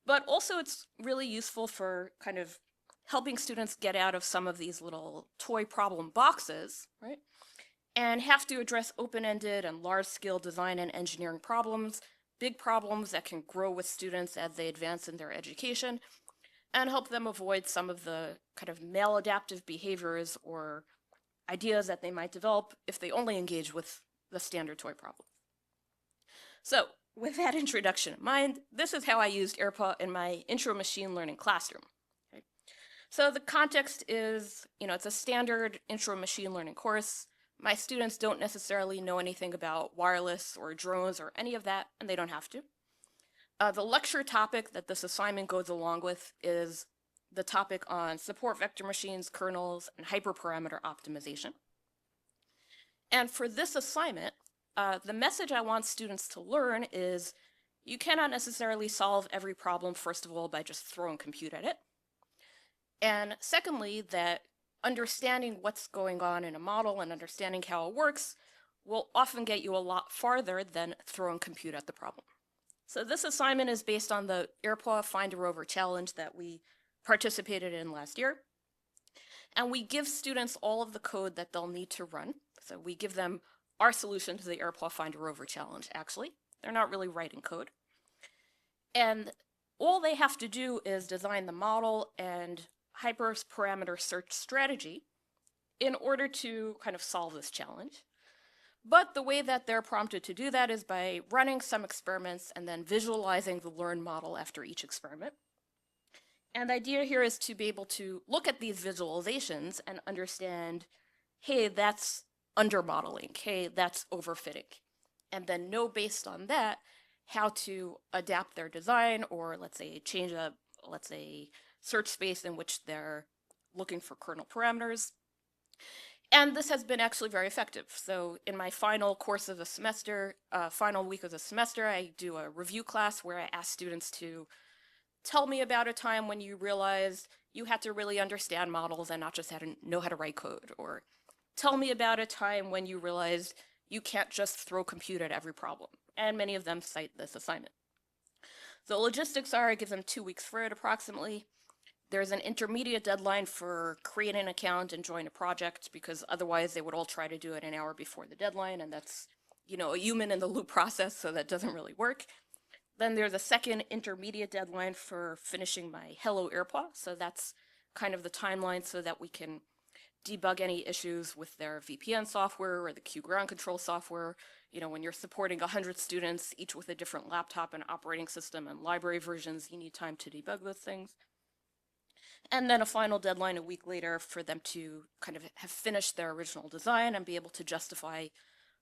But also it's really useful for kind of helping students get out of some of these little toy problem boxes, right? And have to address open-ended and large-scale design and engineering problems, big problems that can grow with students as they advance in their education, and help them avoid some of the kind of maladaptive behaviors or ideas that they might develop if they only engage with the standard toy problem. So with that introduction in mind, this is how I used AirPod in my intro machine learning classroom. Okay? So the context is, it's a standard intro machine learning course. My students don't necessarily know anything about wireless or drones or any of that, and they don't have to. The lecture topic that this assignment goes along with is the topic on support vector machines, kernels, and hyperparameter optimization. And for this assignment, the message I want students to learn is you cannot necessarily solve every problem, first of all, by just throwing compute at it. And secondly, that understanding what's going on in a model and understanding how it works will often get you a lot farther than throwing compute at the problem. So this assignment is based on the AirPod Find a Rover challenge that we participated in last year. And we give students all of the code that they'll need to run. So we give them our solution to the Airpaw Find a Rover challenge, actually. They're not really writing code. And all they have to do is design the model and hyperparameter search strategy in order to kind of solve this challenge. But the way that they're prompted to do that is by running some experiments and then visualizing the learned model after each experiment. And the idea here is to be able to look at these visualizations and understand, hey, that's under modeling, hey, that's overfitting. And then know based on that how to adapt their design, or let's say change a, let's say, search space in which they're looking for kernel parameters. And this has been actually very effective. So in my final course of the semester, final week of the semester, I do a review class where I ask students to tell me about a time when you realized you had to really understand models and not just know how to write code. Or tell me about a time when you realized you can't just throw compute at every problem. And many of them cite this assignment. So logistics are, I give them 2 weeks for it approximately. There's an intermediate deadline for creating an account and join a project, because otherwise they would all try to do it an hour before the deadline, and that's, you know, a human in the loop process, so that doesn't really work. Then there's a second intermediate deadline for finishing my Hello Airpaw, so that's kind of the timeline so that we can debug any issues with their VPN software or the Q ground control software. You know, when you're supporting 100 students, each with a different laptop and operating system and library versions, you need time to debug those things. And then a final deadline a week later for them to kind of have finished their original design and be able to justify,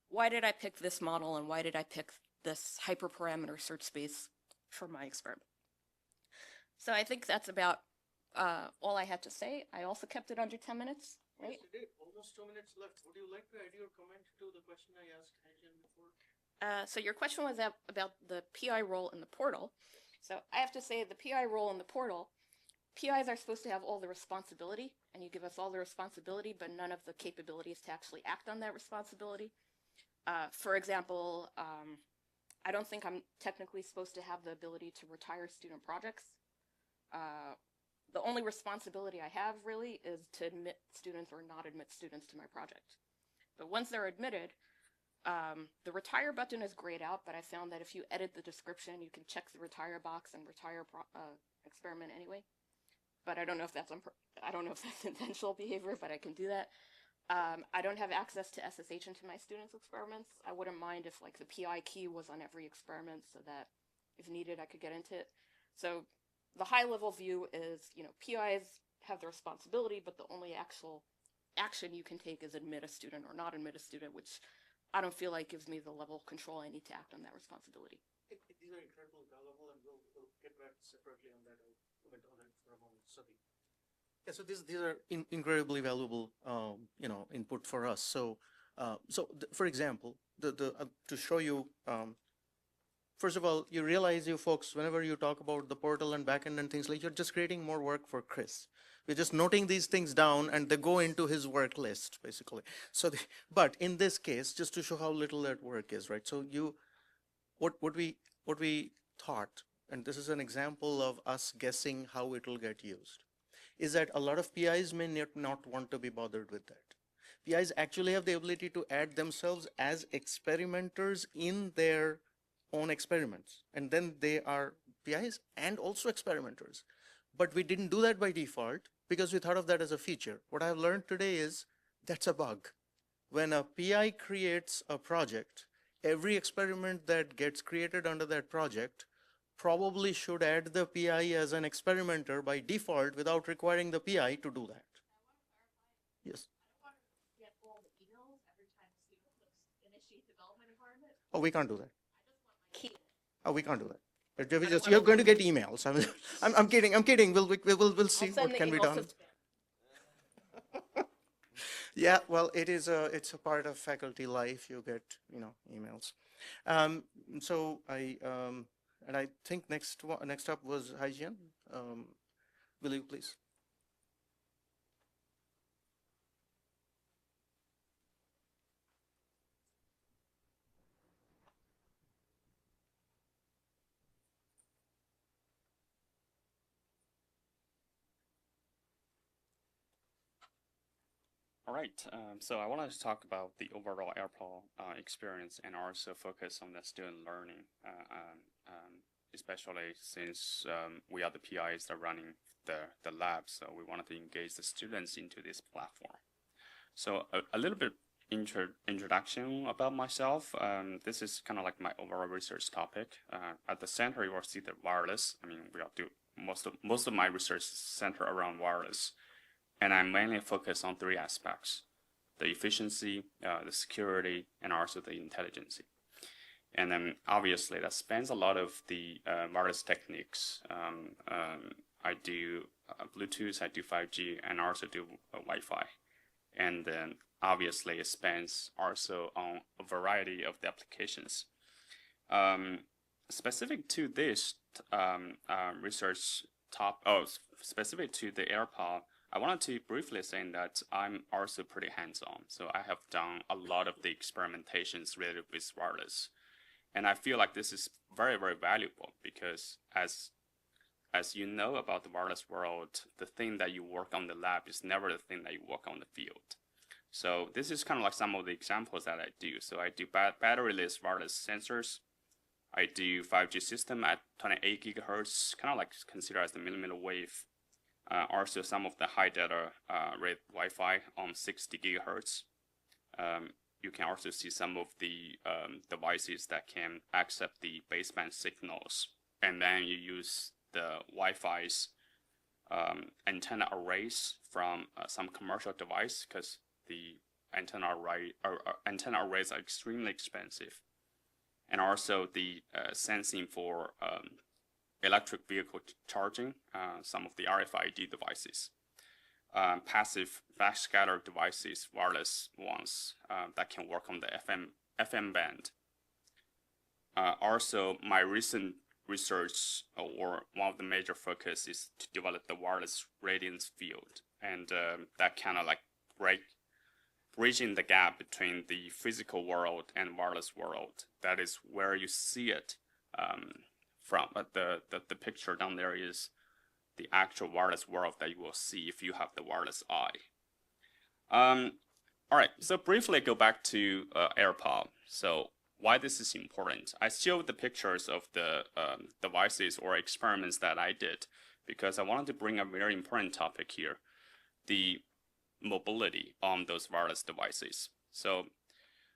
why did I pick this model and why did I pick this hyperparameter search space for my experiment? So I think that's about all I had to say. I also kept it under 10 minutes, right? Yes, you did. Almost 2 minutes left. Would you like to add your comment to the question I asked Hajian before? So your question was about the PI role in the portal. So I have to say the PI role in the portal, PIs are supposed to have all the responsibility, and you give us all the responsibility, but none of the capabilities to actually act on that responsibility. For example, I don't think I'm technically supposed to have the ability to retire student projects. The only responsibility I have really is to admit students or not admit students to my project. But once they're admitted, the retire button is grayed out, but I found that if you edit the description, you can check the retire box and retire experiment anyway. But I don't know if that's intentional behavior, but I can do that. I don't have access to SSH into my students' experiments. I wouldn't mind if like the PI key was on every experiment so that if needed, I could get into it. So the high level view is, you know, PIs have the responsibility, but the only actual action you can take is admit a student or not admit a student, which I don't feel like gives me the level of control I need to act on that responsibility. These are incredibly valuable, and we'll get back separately on that. I'll comment on it for a moment. Sorry. Yeah, so these are incredibly valuable, you know, input for us. So, for example, to show you, first of all, you realize, you folks, whenever you talk about the portal and backend and things like, you're just creating more work for Chris. We're just noting these things down, and they go into his work list, basically. So, but in this case, just to show how little that work is, right? So what we thought, and this is an example of us guessing how it will get used, is that a lot of PIs may not want to be bothered with that. PIs actually have the ability to add themselves as experimenters in their own experiments, and then they are PIs and also experimenters. But we didn't do that by default because we thought of that as a feature. What I've learned today is that's a bug. When a PI creates a project, every experiment that gets created under that project probably should add the PI as an experimenter by default without requiring the PI to do that. Yes. Oh, we can't do that. Oh, we can't do that. You're going to get emails. I'm kidding. I'm kidding. We'll see what can be done. Yeah, well, it's a part of faculty life. You get, you know, emails. So I think next up was Hajian. Will you please? All right, so I wanted to talk about the overall AirPod experience and also focus on the student learning, especially since we are the PIs that are running the lab, so we wanted to engage the students into this platform. So a little bit introduction about myself. This is kind of like my overall research topic. At the center, you will see the wireless. I mean, we all do most of my research center around wireless, and I mainly focus on three aspects: the efficiency, the security, and also the intelligence. And then obviously that spans a lot of the wireless techniques. I do Bluetooth, I do 5G, and also do Wi-Fi. And then obviously it spans also on a variety of the applications. Specific to this research specific to the AirPod, I wanted to briefly say that I'm also pretty hands-on. So I have done a lot of the experimentations related with wireless. And I feel like this is very, very valuable because as you know about the wireless world, the thing that you work on in the lab is never the thing that you work on the field. So this is kind of like some of the examples that I do. So I do battery-less wireless sensors. I do 5G system at 28 gigahertz, kind of like considered as the millimeter wave. Also some of the high data rate Wi-Fi on 60 gigahertz. You can also see some of the devices that can accept the baseband signals. And then you use the Wi-Fi's antenna arrays from some commercial device because the antenna arrays are extremely expensive. And also the sensing for electric vehicle charging, some of the RFID devices. Passive backscatter devices, wireless ones that can work on the FM band. Also, my recent research or one of the major focus is to develop the wireless radiance field, and that kind of like bridging the gap between the physical world and wireless world. That is where you see it from. The picture down there is the actual wireless world that you will see if you have the wireless eye. All right, so briefly go back to AirPod. So why this is important. I showed the pictures of the devices or experiments that I did because I wanted to bring a very important topic here, the mobility on those wireless devices. So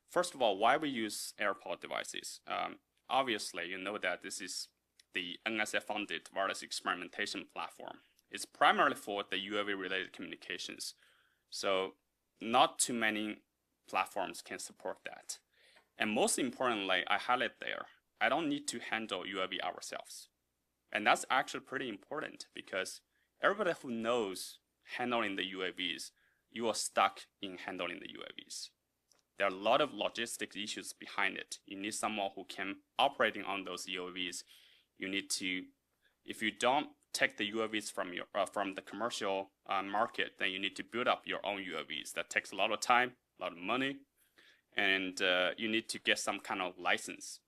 first of all, why we use AirPod devices? Obviously, you know that this is the NSF-funded wireless experimentation platform. It's primarily for the UAV-related communications. So not too many platforms can support that. And most importantly, I highlight there, I don't need to handle UAV ourselves. And that's actually pretty important because everybody who knows handling the UAVs, you are stuck in handling the UAVs. There are a lot of logistics issues behind it. You need someone who can operating on those UAVs. You need to, if you don't take the UAVs from the commercial market, then you need to build up your own UAVs. That takes a lot of time, a lot of money, and you need to get some kind of license.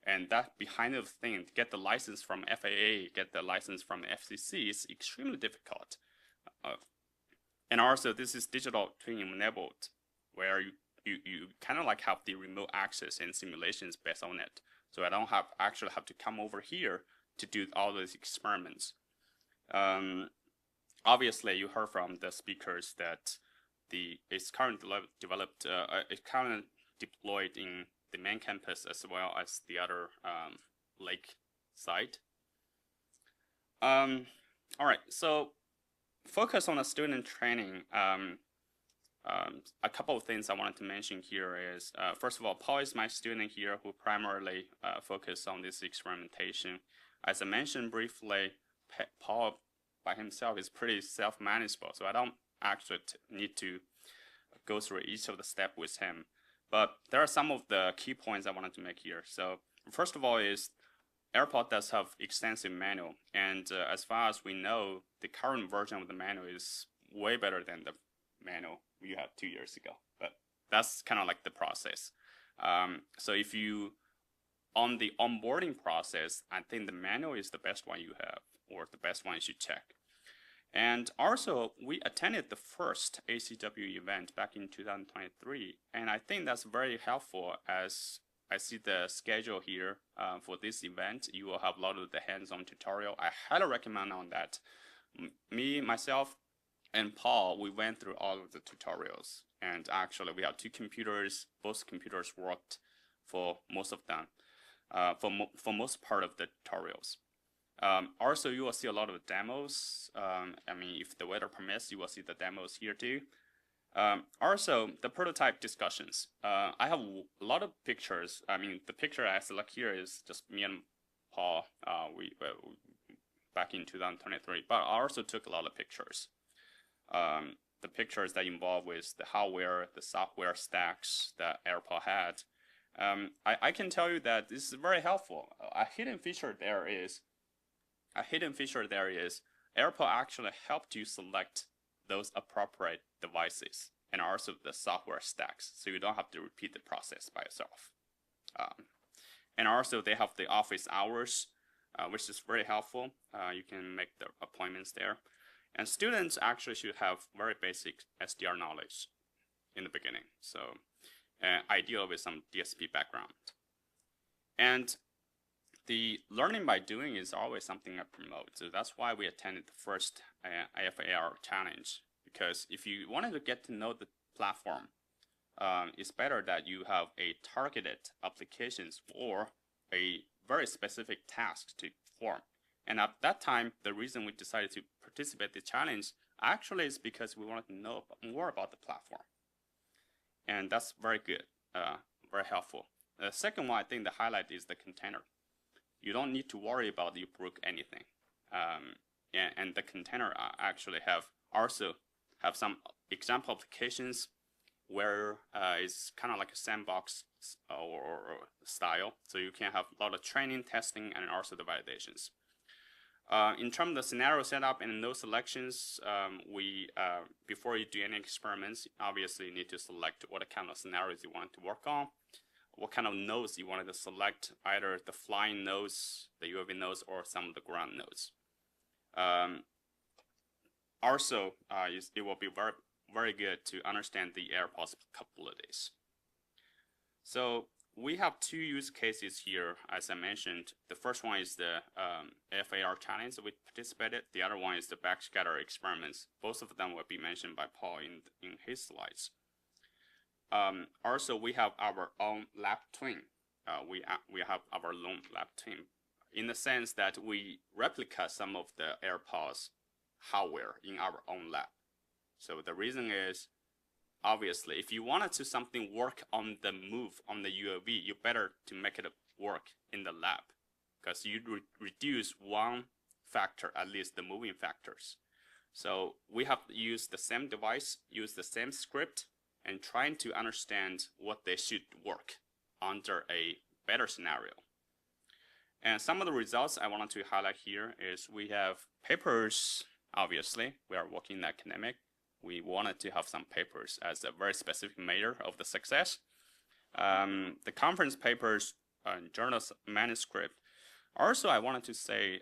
And that behind the thing, to get the license from FAA, get the license from FCC is extremely difficult. And also this is digital twin enabled, where you kind of like have the remote access and simulations based on it. So I don't actually have to come over here to do all these experiments. Obviously, you heard from the speakers that it's currently developed, it's currently deployed in the main campus as well as the other lake site. All right, so focus on the student training. A couple of things I wanted to mention here is, first of all, Paul is my student here who primarily focus on this experimentation. As I mentioned briefly, Paul by himself is pretty self-manageable, so I don't actually need to go through each of the steps with him. But there are some of the key points I wanted to make here. So first of all is AirPod does have extensive manual, and as far as we know, the current version of the manual is way better than the manual you had 2 years ago. But that's kind of like the process. So if you, on the onboarding process, I think the manual is the best one you have, or the best one you should check. And also, we attended the first ACW event back in 2023, and I think that's very helpful as I see the schedule here for this event. You will have a lot of the hands-on tutorial. I highly recommend on that. Me, myself, and Paul, we went through all of the tutorials, and actually we have 2 computers. Both computers worked for most of them, for most part of the tutorials. Also, you will see a lot of demos. I mean, if the weather permits, you will see the demos here too. Also, the prototype discussions. I have a lot of pictures. I mean, the picture I select here is just me and Paul. We back in 2023, but I also took a lot of pictures. The pictures that involve with the hardware, the software stacks that AirPod had. I can tell you that this is very helpful. A hidden feature there is AirPod actually helped you select those appropriate devices and also the software stacks, so you don't have to repeat the process by yourself. And also they have the office hours, which is very helpful. You can make the appointments there. And students actually should have very basic SDR knowledge in the beginning, so ideal with some DSP background. And the learning by doing is always something I promote. So that's why we attended the first AFAR challenge, because if you wanted to get to know the platform, it's better that you have a targeted applications or a very specific task to perform. And at that time, the reason we decided to participate in the challenge actually is because we wanted to know more about the platform. And that's very good, very helpful. The second one, I think the highlight is the container. You don't need to worry about you broke anything. And the container actually also have some example applications where it's kind of like a sandbox or style. So you can have a lot of training, testing, and also the validations. In terms of the scenario setup and node selections, before you do any experiments, obviously you need to select what kind of scenarios you want to work on, what kind of nodes you wanted to select, either the flying nodes, the UAV nodes, or some of the ground nodes. Also, it will be very, very good to understand the AirPod's capabilities. So we have 2 use cases here, as I mentioned. The first one is the FAR challenge that we participated. The other one is the backscatter experiments. Both of them will be mentioned by Paul in his slides. Also, we have our own lab twin. We have our own lab twin in the sense that we replicate some of the AirPods hardware in our own lab. So the reason is, obviously, if you wanted to something work on the move on the UAV, you better to make it work in the lab, because you reduce one factor, at least the moving factors. So we have to use the same device, use the same script, and trying to understand what they should work under a better scenario. And some of the results I wanted to highlight here is we have papers. Obviously, we are working in academic. We wanted to have some papers as a very specific measure of the success. The conference papers, journals manuscript. Also, I wanted to say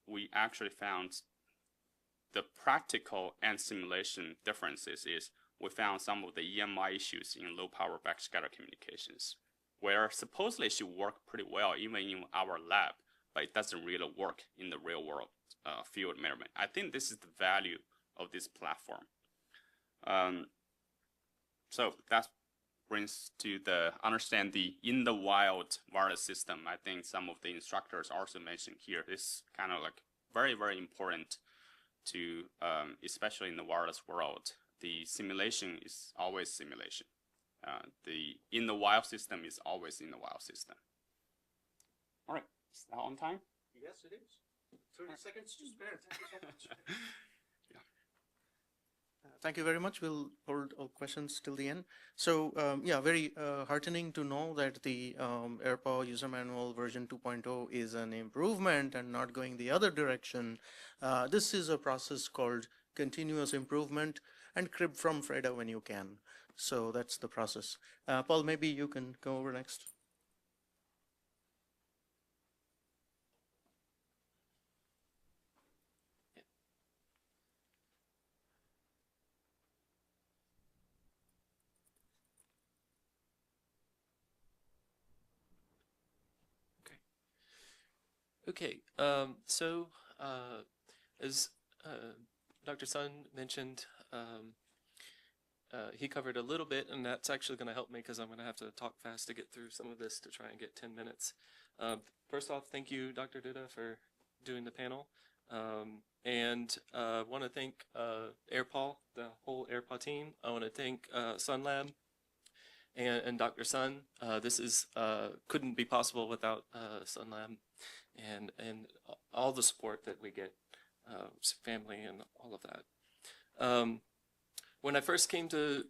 we actually found the practical and simulation differences is we found some of the EMI issues in low power backscatter communications, where supposedly it should work pretty well even in our lab, but it doesn't really work in the real world field measurement. I think this is the value of this platform. So that brings to the understand the in the wild wireless system. I think some of the instructors also mentioned here is kind of like very, very important to, especially in the wireless world. The simulation is always simulation. The in the wild system is always in the wild system. All right, is that on time? Yes, it is. 30 seconds to spare. Thank you so much. Thank you very much. We'll hold all questions till the end. So yeah, very heartening to know that the AirPod user manual version 2.0 is an improvement and not going the other direction. This is a process called continuous improvement, and crib from Freda when you can. So that's the process. Paul, maybe you can go over next. Okay, as Dr. Sun mentioned, he covered a little bit, and that's actually going to help me because I'm going to have to talk fast to get through some of this to try and get 10 minutes. First off, thank you, Dr. Duda, for doing the panel. And want to thank AirPaw, the whole AirPaw team. I want to thank Sun Lab and Dr. Sun. This is couldn't be possible without Sun Lab and all the support that we get, family and all of that. When I first came to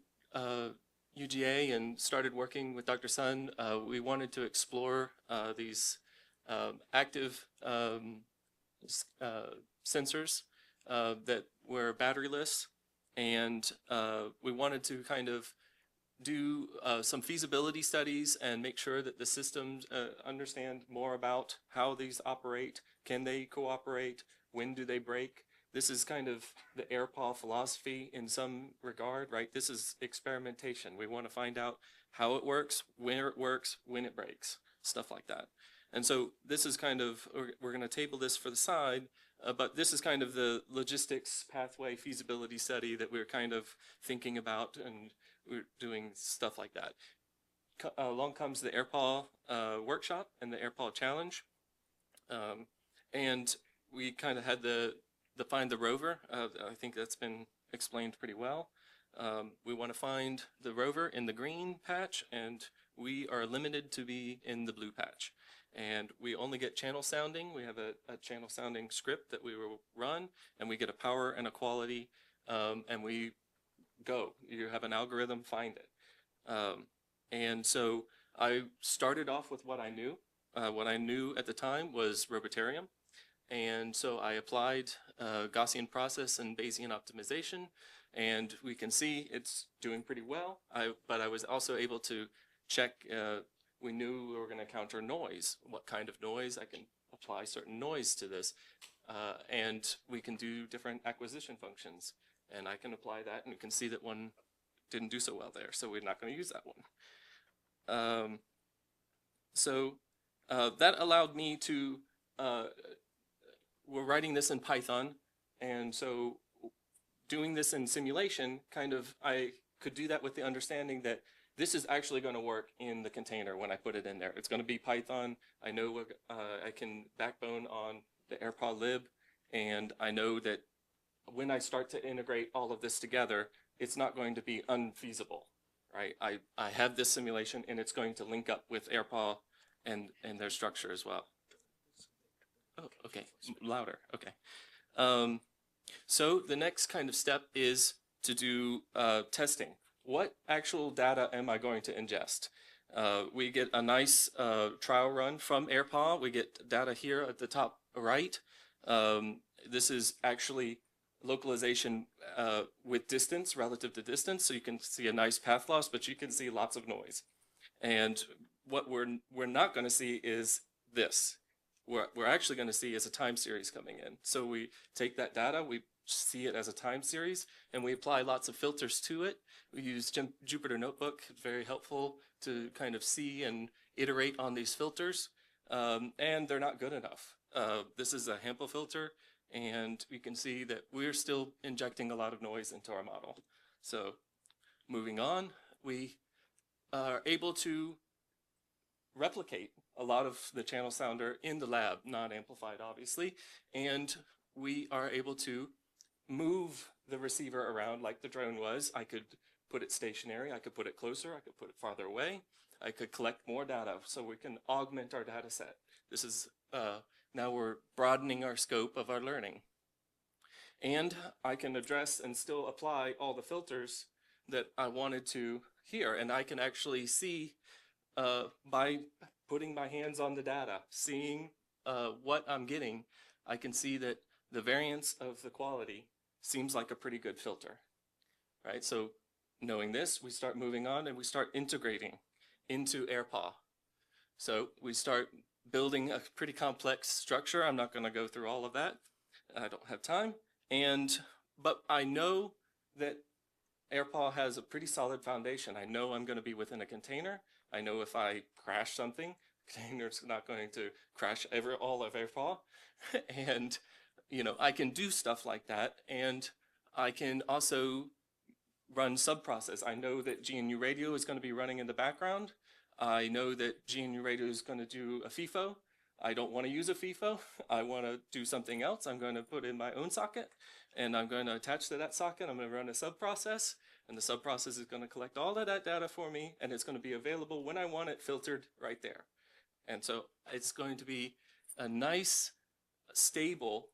UGA and started working with Dr. Sun, we wanted to explore these active sensors that were batteryless, and we wanted to kind of do some feasibility studies and make sure that the systems understand more about how these operate. Can they cooperate? When do they break? This is kind of the AirPaw philosophy in some regard, right? This is experimentation. We want to find out how it works, when it breaks, stuff like that. And so this is kind of, we're going to table this for the side, but this is kind of the logistics pathway feasibility study that we're kind of thinking about, and we're doing stuff like that. Along comes the AirPaw workshop and the AirPaw challenge. And we kind of had the find the rover. I think that's been explained pretty well. We want to find the rover in the green patch, and we are limited to be in the blue patch. And we only get channel sounding. We have a channel sounding script that we will run, and we get a power and a quality, and we go. You have an algorithm, find it. And so I started off with what I knew. What I knew at the time was Robotarium. And so I applied Gaussian process and Bayesian optimization, and we can see it's doing pretty well. But I was also able to check, we knew we were going to counter noise. What kind of noise? I can apply certain noise to this. And we can do different acquisition functions. And I can apply that, and you can see that one didn't do so well there, so we're not going to use that one. That allowed me to, we're writing this in Python, and so doing this in simulation, kind of, I could do that with the understanding that this is actually going to work in the container when I put it in there. It's going to be Python. I know I can backbone on the AirPaw lib, and I know that when I start to integrate all of this together, it's not going to be unfeasible, right? I have this simulation, and it's going to link up with AirPaw and their structure as well. Oh, okay, louder, okay. So the next kind of step is to do testing. What actual data am I going to ingest? We get a nice trial run from AirPaw. We get data here at the top right. This is actually localization with distance, relative to distance. So you can see a nice path loss, but you can see lots of noise. And what we're not going to see is this. What we're actually going to see is a time series coming in. So we take that data, we see it as a time series, and we apply lots of filters to it. We use Jupyter Notebook. It's very helpful to kind of see and iterate on these filters, and they're not good enough. This is a Hampel filter, and we can see that we're still injecting a lot of noise into our model. So moving on, we are able to replicate a lot of the channel sounder in the lab, not amplified obviously, and we are able to move the receiver around like the drone was. I could put it stationary, I could put it closer, I could put it farther away, I could collect more data, so we can augment our data set. This is, now we're broadening our scope of our learning. And I can address and still apply all the filters that I wanted to here, and I can actually see by putting my hands on the data, seeing what I'm getting, I can see that the variance of the quality seems like a pretty good filter, right? So knowing this, we start moving on and we start integrating into AirPaw. So we start building a pretty complex structure. I'm not going to go through all of that. I don't have time. But I know that AirPaw has a pretty solid foundation. I know I'm going to be within a container. I know if I crash something, container's not going to crash all of AirPaw. And, you know, I can do stuff like that. And I can also run sub-process. I know that GNU radio is going to be running in the background. I know that GNU radio is going to do a FIFO. I don't want to use a FIFO. I want to do something else. I'm going to put in my own socket, and I'm going to attach to that socket. I'm going to run a sub-process, and the sub-process is going to collect all of that data for me, and it's going to be available when I want it, filtered right there. And so it's going to be a nice, stable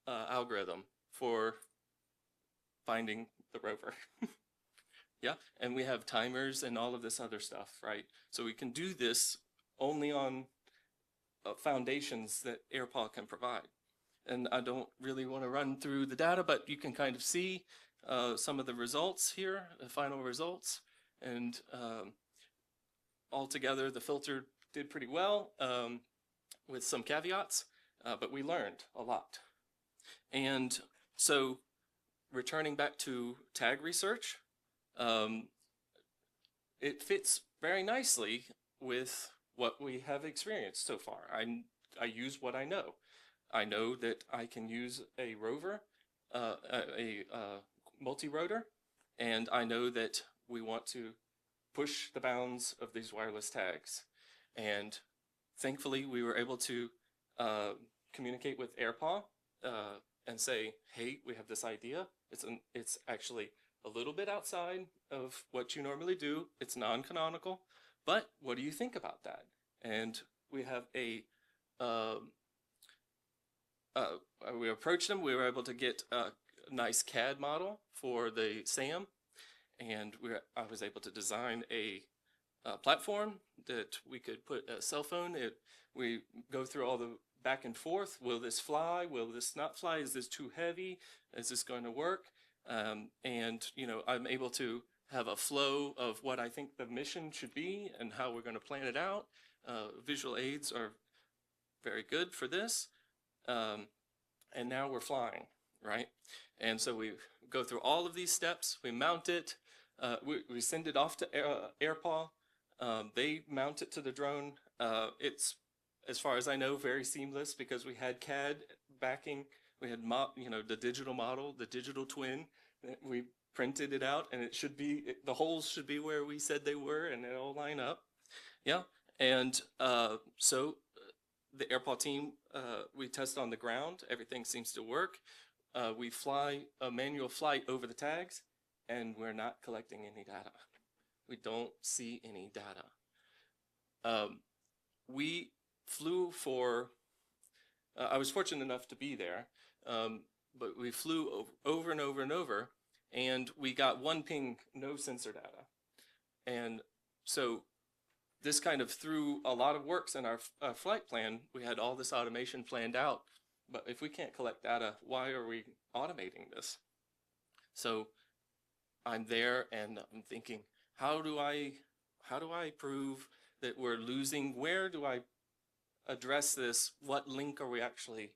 algorithm for finding the rover. Yeah, and we have timers and all of this other stuff, right? So we can do this only on foundations that AirPaw can provide. And I don't really want to run through the data, but you can kind of see some of the results here, the final results. And altogether, the filter did pretty well with some caveats, but we learned a lot. And so returning back to tag research, it fits very nicely with what we have experienced so far. I use what I know. I know that I can use a rover, a multi-rotor, and I know that we want to push the bounds of these wireless tags. And thankfully, we were able to communicate with AirPaw and say, hey, we have this idea. It's actually a little bit outside of what you normally do. It's non-canonical, but what do you think about that? And we have we approached them. We were able to get a nice CAD model for the SAM, and I was able to design a platform that we could put a cell phone. We go through all the back and forth. Will this fly? Will this not fly? Is this too heavy? Is this going to work? And, you know, I'm able to have a flow of what I think the mission should be and how we're going to plan it out. Visual aids are very good for this. And now we're flying, right? And so we go through all of these steps. We mount it. We send it off to AirPaw. They mount it to the drone. It's, as far as I know, very seamless because we had CAD backing. We had, the digital model, the digital twin. We printed it out, and it should be, the holes should be where we said they were, and they all line up. Yeah, and so the AirPaw team, we test on the ground. Everything seems to work. We fly a manual flight over the tags, and we're not collecting any data. We don't see any data. We flew for, I was fortunate enough to be there, but we flew over and over and over, and we got one ping, no sensor data. And so this kind of threw a lot of works in our flight plan. We had all this automation planned out, but if we can't collect data, why are we automating this? So I'm there and I'm thinking, how do I prove that we're losing? Where do I address this? What link are we actually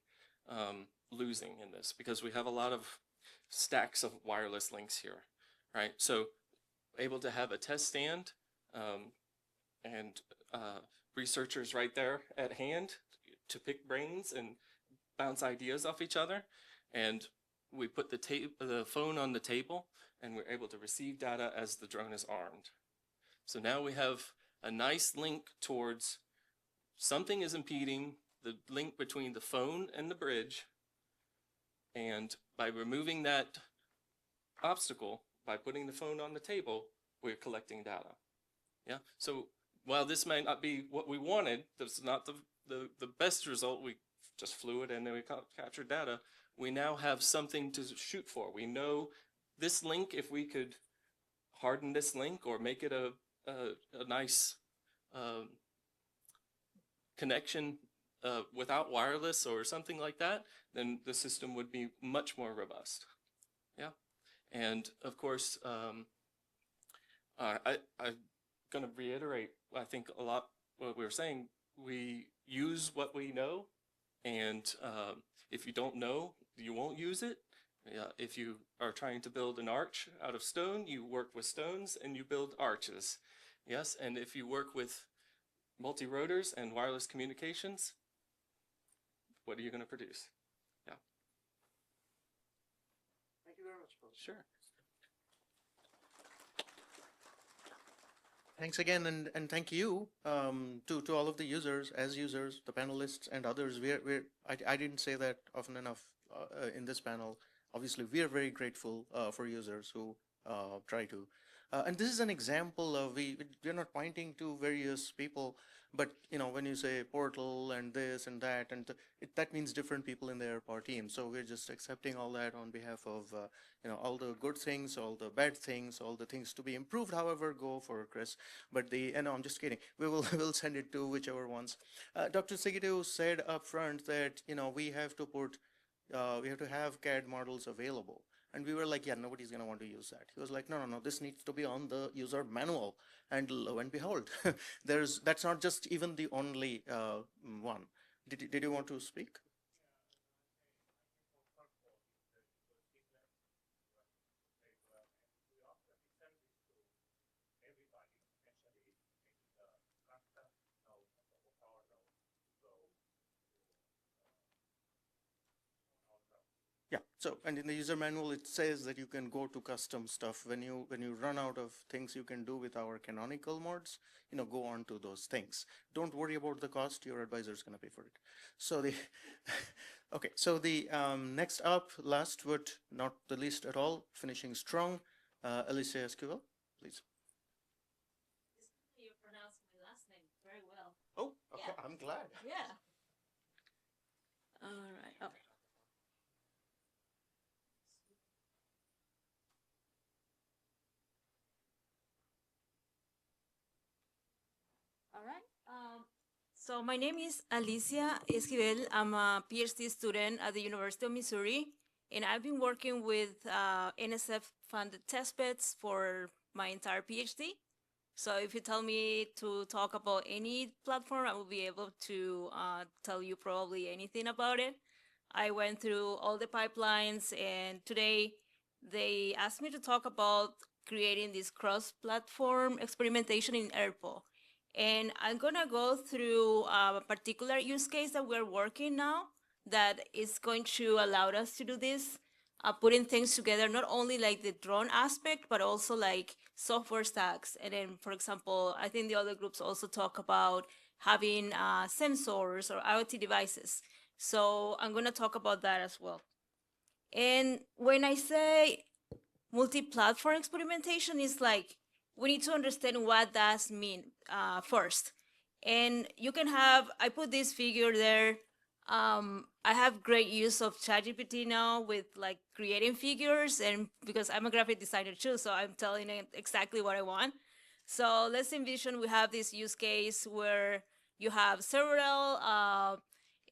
losing in this? Because we have a lot of stacks of wireless links here, right? So able to have a test stand and researchers right there at hand to pick brains and bounce ideas off each other. And we put the phone on the table, and we're able to receive data as the drone is armed. So now we have a nice link towards something is impeding the link between the phone and the bridge. And by removing that obstacle, by putting the phone on the table, we're collecting data. Yeah. So while this might not be what we wanted, this is not the best result. We just flew it and then we captured data. We now have something to shoot for. We know this link, if we could harden this link or make it a nice connection without wireless or something like that, then the system would be much more robust. Yeah. And of course, I'm going to reiterate, I think a lot what we were saying, we use what we know, and if you don't know, you won't use it. If you are trying to build an arch out of stone, you work with stones and you build arches. Yes, and if you work with multi-rotors and wireless communications, what are you going to produce? Yeah. Thank you very much, Paul. Sure. Thanks again, and thank you to all of the users, the panelists, and others. I didn't say that often enough in this panel. Obviously, we are very grateful for users who try to. And this is an example of we're not pointing to various people, but when you say portal and this and that, and that means different people in the AirPower team. So we're just accepting all that on behalf of all the good things, all the bad things, all the things to be improved. However, go for Chris. But no, I'm just kidding. We'll send it to whichever ones. Dr. Sigito said up front that we have to have CAD models available. And we were like, yeah, nobody's going to want to use that. He was like, no, this needs to be on the user manual. And lo and behold, that's not just even the only one. Did you want to speak? Yeah. So, and in the user manual, it says that you can go to custom stuff. When you run out of things you can do with our canonical mods, go on to those things. Don't worry about the cost. Your advisor is going to pay for it. So okay. So the next up, last but not the least at all, finishing strong, Alicia Esquivel, please. You pronounced my last name very well. Oh, okay. Yeah. I'm glad. Yeah. All right. Oh. All right. So my name is Alicia Esquivel. I'm a PhD student at the University of Missouri, and I've been working with NSF-funded testbeds for my entire PhD. So if you tell me to talk about any platform, I will be able to tell you probably anything about it. I went through all the pipelines, and today they asked me to talk about creating this cross-platform experimentation in AirPo. And I'm gonna go through a particular use case that we're working now that is going to allow us to do this, putting things together, not only like the drone aspect, but also like software stacks. And then, for example, I think the other groups also talk about having sensors or IoT devices. So I'm gonna talk about that as well. And when I say multi-platform experimentation, is like, we need to understand what that mean first. And you can have, I put this figure there. I have great use of ChatGPT now with like creating figures, and because I'm a graphic designer too, so I'm telling it exactly what I want. So let's envision we have this use case where you have several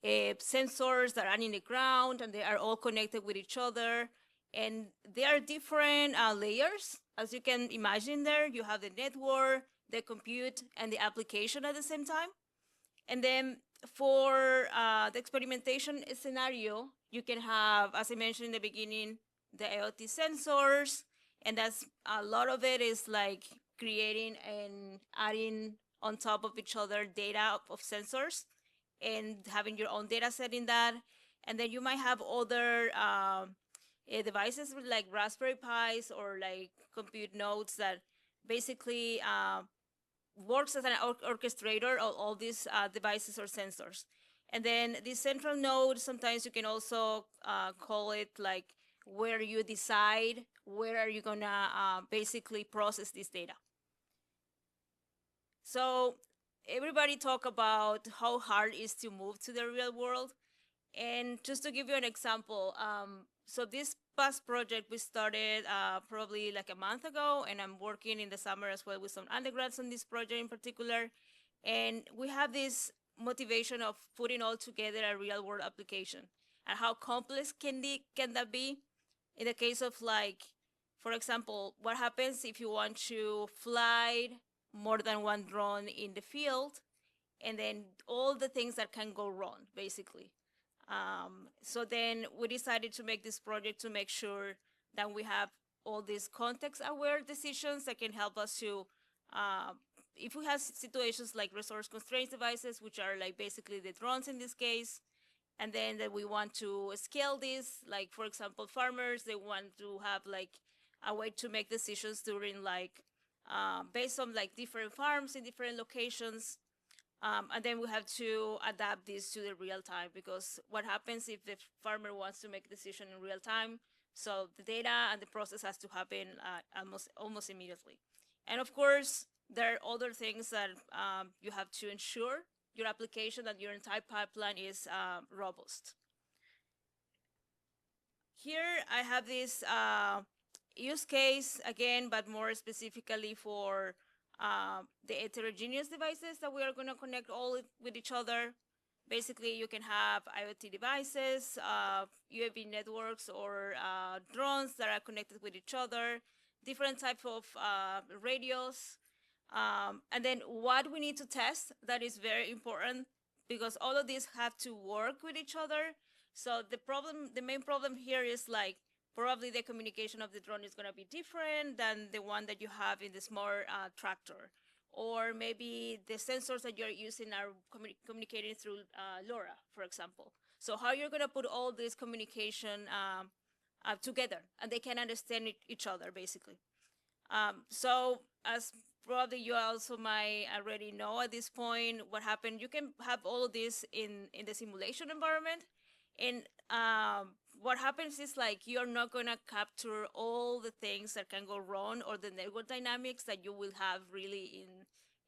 sensors that are in the ground, and they are all connected with each other. And there are different layers, as you can imagine there. You have the network, the compute, and the application at the same time. And then for the experimentation scenario, you can have, as I mentioned in the beginning, the IoT sensors, and that's a lot of it is like creating and adding on top of each other data of sensors and having your own data set in that. And then you might have other devices like Raspberry Pis or like compute nodes that basically works as an orchestrator of all these devices or sensors. And then this central node, sometimes you can also call it like where you decide where are you gonna basically process this data. So everybody talk about how hard it is to move to the real world. And just to give you an example, so this past project we started probably like a month ago, and I'm working in the summer as well with some undergrads on this project in particular. And we have this motivation of putting all together a real world application. And how complex can that be? In the case of like, for example, what happens if you want to fly more than one drone in the field, and then all the things that can go wrong, basically. So then we decided to make this project to make sure that we have all these context-aware decisions that can help us to if we have situations like resource constraints devices, which are like basically the drones in this case, and then that we want to scale this, like for example, farmers, they want to have like a way to make decisions during like, based on like different farms in different locations. And then we have to adapt this to the real time, because what happens if the farmer wants to make a decision in real time? So the data and the process has to happen almost immediately. And of course, there are other things that you have to ensure your application and your entire pipeline is robust. Here I have this use case again, but more specifically for the heterogeneous devices that we are going to connect all with each other. Basically, you can have IoT devices, UAV networks, or drones that are connected with each other, different types of radios. And then what we need to test, that is very important, because all of these have to work with each other. So the main problem here is like, probably the communication of the drone is going to be different than the one that you have in the smart tractor. Or maybe the sensors that you're using are communicating through LoRa, for example. So how you're going to put all this communication together, and they can understand each other, basically. So as probably you also might already know at this point, what happened, you can have all of this in the simulation environment. And what happens is like, you're not going to capture all the things that can go wrong, or the network dynamics that you will have really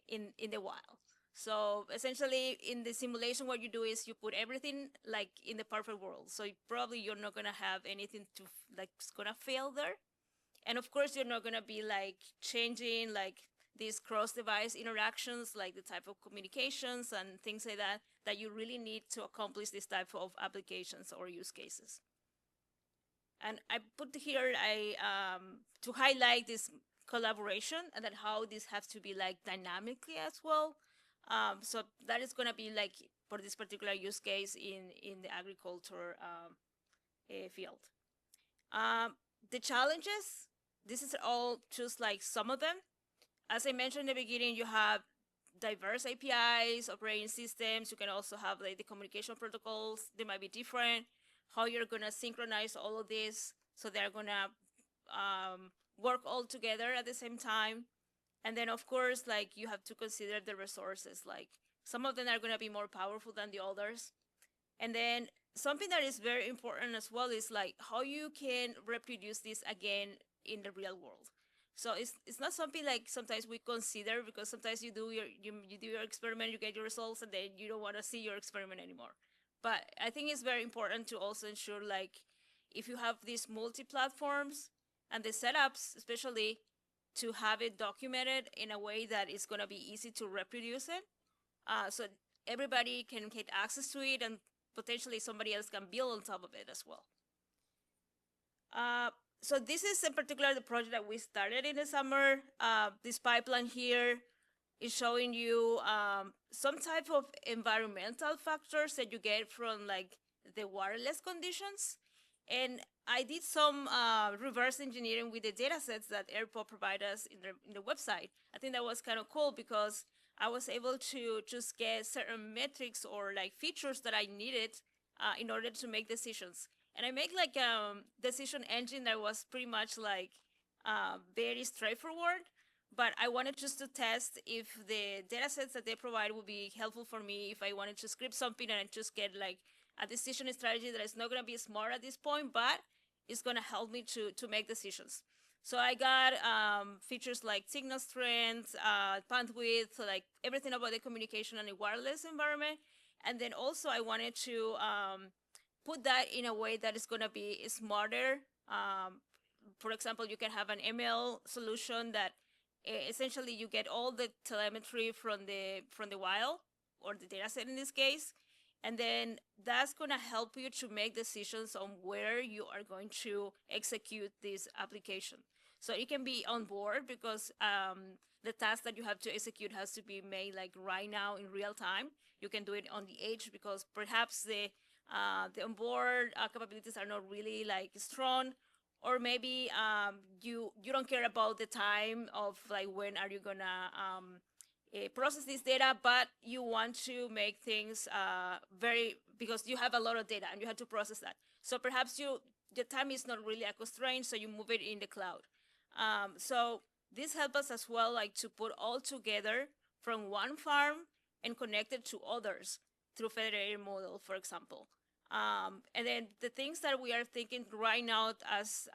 in the wild. So essentially in the simulation, what you do is you put everything like in the perfect world. So you're not going to have anything to like it's going to fail there. And of course, you're not going to be like changing like these cross-device interactions, like the type of communications and things like that, that you really need to accomplish this type of applications or use cases. And I put here to highlight this collaboration, and then how this has to be like dynamically as well. So that is going to be like for this particular use case in the agriculture field. The challenges, this is all just like some of them. As I mentioned in the beginning, you have diverse APIs, operating systems. You can also have like the communication protocols. They might be different. How you're going to synchronize all of this so they're going to work all together at the same time. And then, of course, like you have to consider the resources. Like some of them are going to be more powerful than the others. And then something that is very important as well is like how you can reproduce this again in the real world. So it's not something like sometimes we consider, because sometimes you do your experiment, you get your results, and then you don't want to see your experiment anymore. But I think it's very important to also ensure, like, if you have these multi-platforms and the setups, especially, to have it documented in a way that it's going to be easy to reproduce it, so everybody can get access to it, and potentially somebody else can build on top of it as well. So this is in particular the project that we started in the summer. This pipeline here is showing you some type of environmental factors that you get from like the wireless conditions. And I did some reverse engineering with the data sets that AirPod provided us in the website. I think that was kind of cool, because I was able to just get certain metrics or like features that I needed in order to make decisions. And I make like a decision engine that was pretty much like very straightforward, but I wanted just to test if the data sets that they provide would be helpful for me if I wanted to script something and I just get like a decision strategy that is not going to be smart at this point, but it's going to help me to make decisions. So I got features like signal strength, bandwidth, like everything about the communication and the wireless environment. And then also I wanted to put that in a way that is going to be smarter. For example, you can have an ML solution that essentially you get all the telemetry from the wild, or the data set in this case, and then that's going to help you to make decisions on where you are going to execute this application. So it can be on board, because the task that you have to execute has to be made like right now in real time. You can do it on the edge, because perhaps the onboard capabilities are not really like strong, or maybe you don't care about the time of like when are you gonna process this data, but you want to make things because you have a lot of data and you have to process that. So perhaps the time is not really a constraint, so you move it in the cloud. So this helps us as well, like to put all together from one farm and connect it to others through federated model, for example. And then the things that we are thinking right now as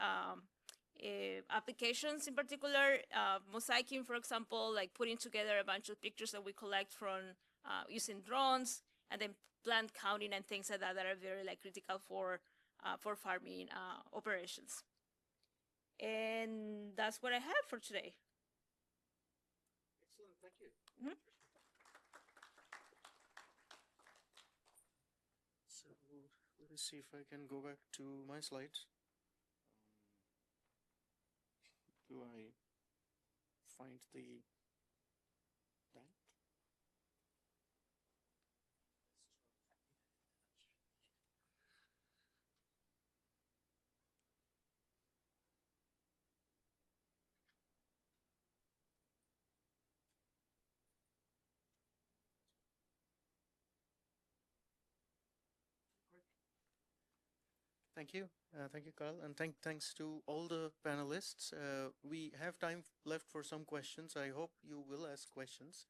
applications in particular, mosaicing, for example, like putting together a bunch of pictures that we collect from using drones, and then plant counting and things like that are very like critical for farming operations. And that's what I have for today. Excellent, thank you. Mm-hmm. So let me see if I can go back to my slides. Do I find the time? Thank you. Thank you, Carl. And thanks to all the panelists. We have time left for some questions. I hope you will ask questions.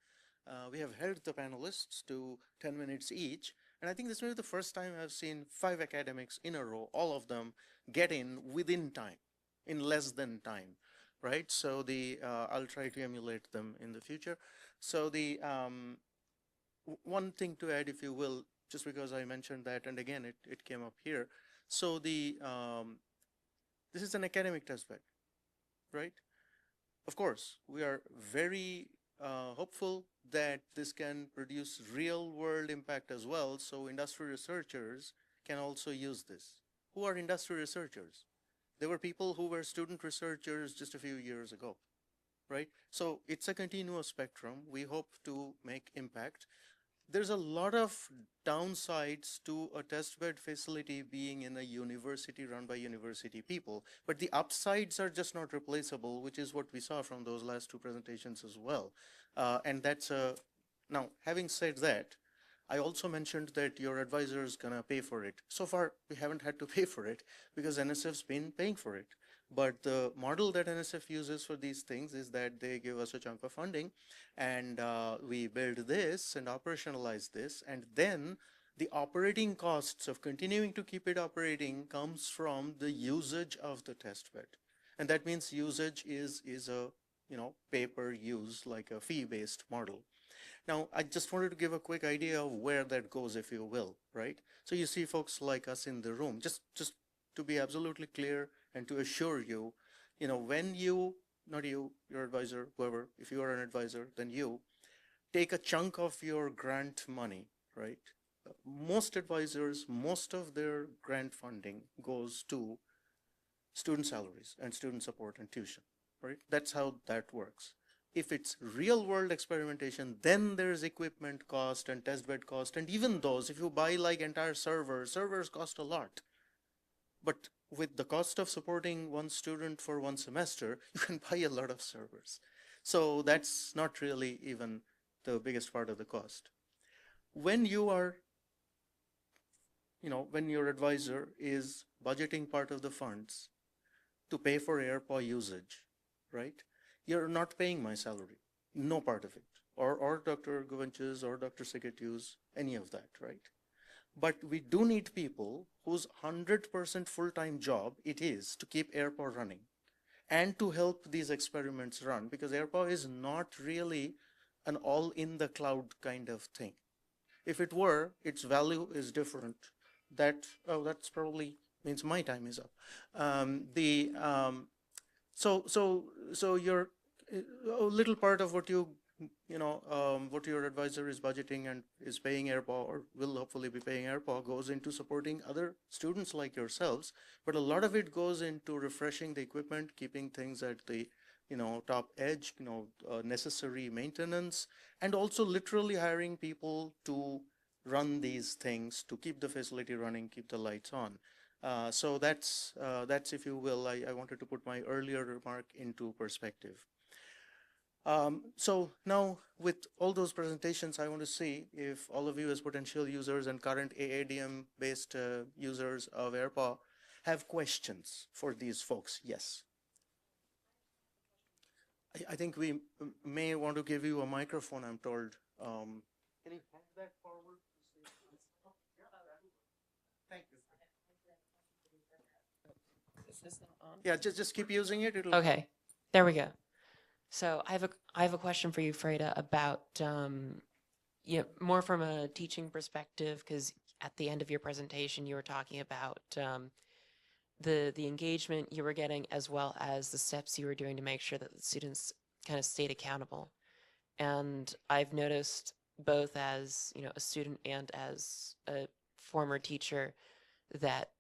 We have held the panelists to 10 minutes each. And I think this may be the first time I've seen 5 academics in a row, all of them get in within time, in less than time, right? So I'll try to emulate them in the future. So one thing to add, if you will, just because I mentioned that, and again, it came up here. So this is an academic testbed, right? Of course, we are very hopeful that this can produce real world impact as well. So industry researchers can also use this. Who are industry researchers? There were people who were student researchers just a few years ago, right? So it's a continuous spectrum. We hope to make impact. There's a lot of downsides to a testbed facility being in a university run by university people, but the upsides are just not replaceable, which is what we saw from those last 2 presentations as well. And that's now, having said that, I also mentioned that your advisor is gonna pay for it. So far, we haven't had to pay for it because NSF's been paying for it. But the model that NSF uses for these things is that they give us a chunk of funding and we build this and operationalize this. And then the operating costs of continuing to keep it operating comes from the usage of the testbed. And that means usage is a pay per use, like a fee-based model. Now, I just wanted to give a quick idea of where that goes, if you will, right? So you see folks like us in the room, just to be absolutely clear and to assure you, when you, not you, your advisor, whoever, if you are an advisor, then you take a chunk of your grant money, right? Most advisors, most of their grant funding goes to student salaries and student support and tuition, right? That's how that works. If it's real world experimentation, then there's equipment cost and testbed cost. And even those, if you buy like entire servers cost a lot. But with the cost of supporting one student for one semester, you can buy a lot of servers. So that's not really even the biggest part of the cost. When you are, when your advisor is budgeting part of the funds to pay for AirPaw usage, right? You're not paying my salary, no part of it, or Dr. Guvench's or Dr. Sigitu's, any of that, right? But we do need people whose 100% full-time job it is to keep AirPaw running and to help these experiments run, because AirPaw is not really an all in the cloud kind of thing. If it were, its value is different. That's probably means my time is up. So you're a little part of what what your advisor is budgeting and is paying AirPaw or will hopefully be paying AirPaw goes into supporting other students like yourselves, but a lot of it goes into refreshing the equipment, keeping things at the top edge, necessary maintenance, and also literally hiring people to run these things, to keep the facility running, keep the lights on. So that's if you will, I wanted to put my earlier remark into perspective. So now with all those presentations, I want to see if all of you as potential users and current AADM based users of AirPaw have questions for these folks. Yes. I think we may want to give you a microphone, I'm told. Can you hand that forward? Thank you. Is this not on? Yeah, just keep using it. It'll Okay, there we go. So I have a question for you, Freda, about more from a teaching perspective, because at the end of your presentation you were talking about the engagement you were getting as well as the steps you were doing to make sure that the students kind of stayed accountable. And I've noticed both as a student and as a former teacher that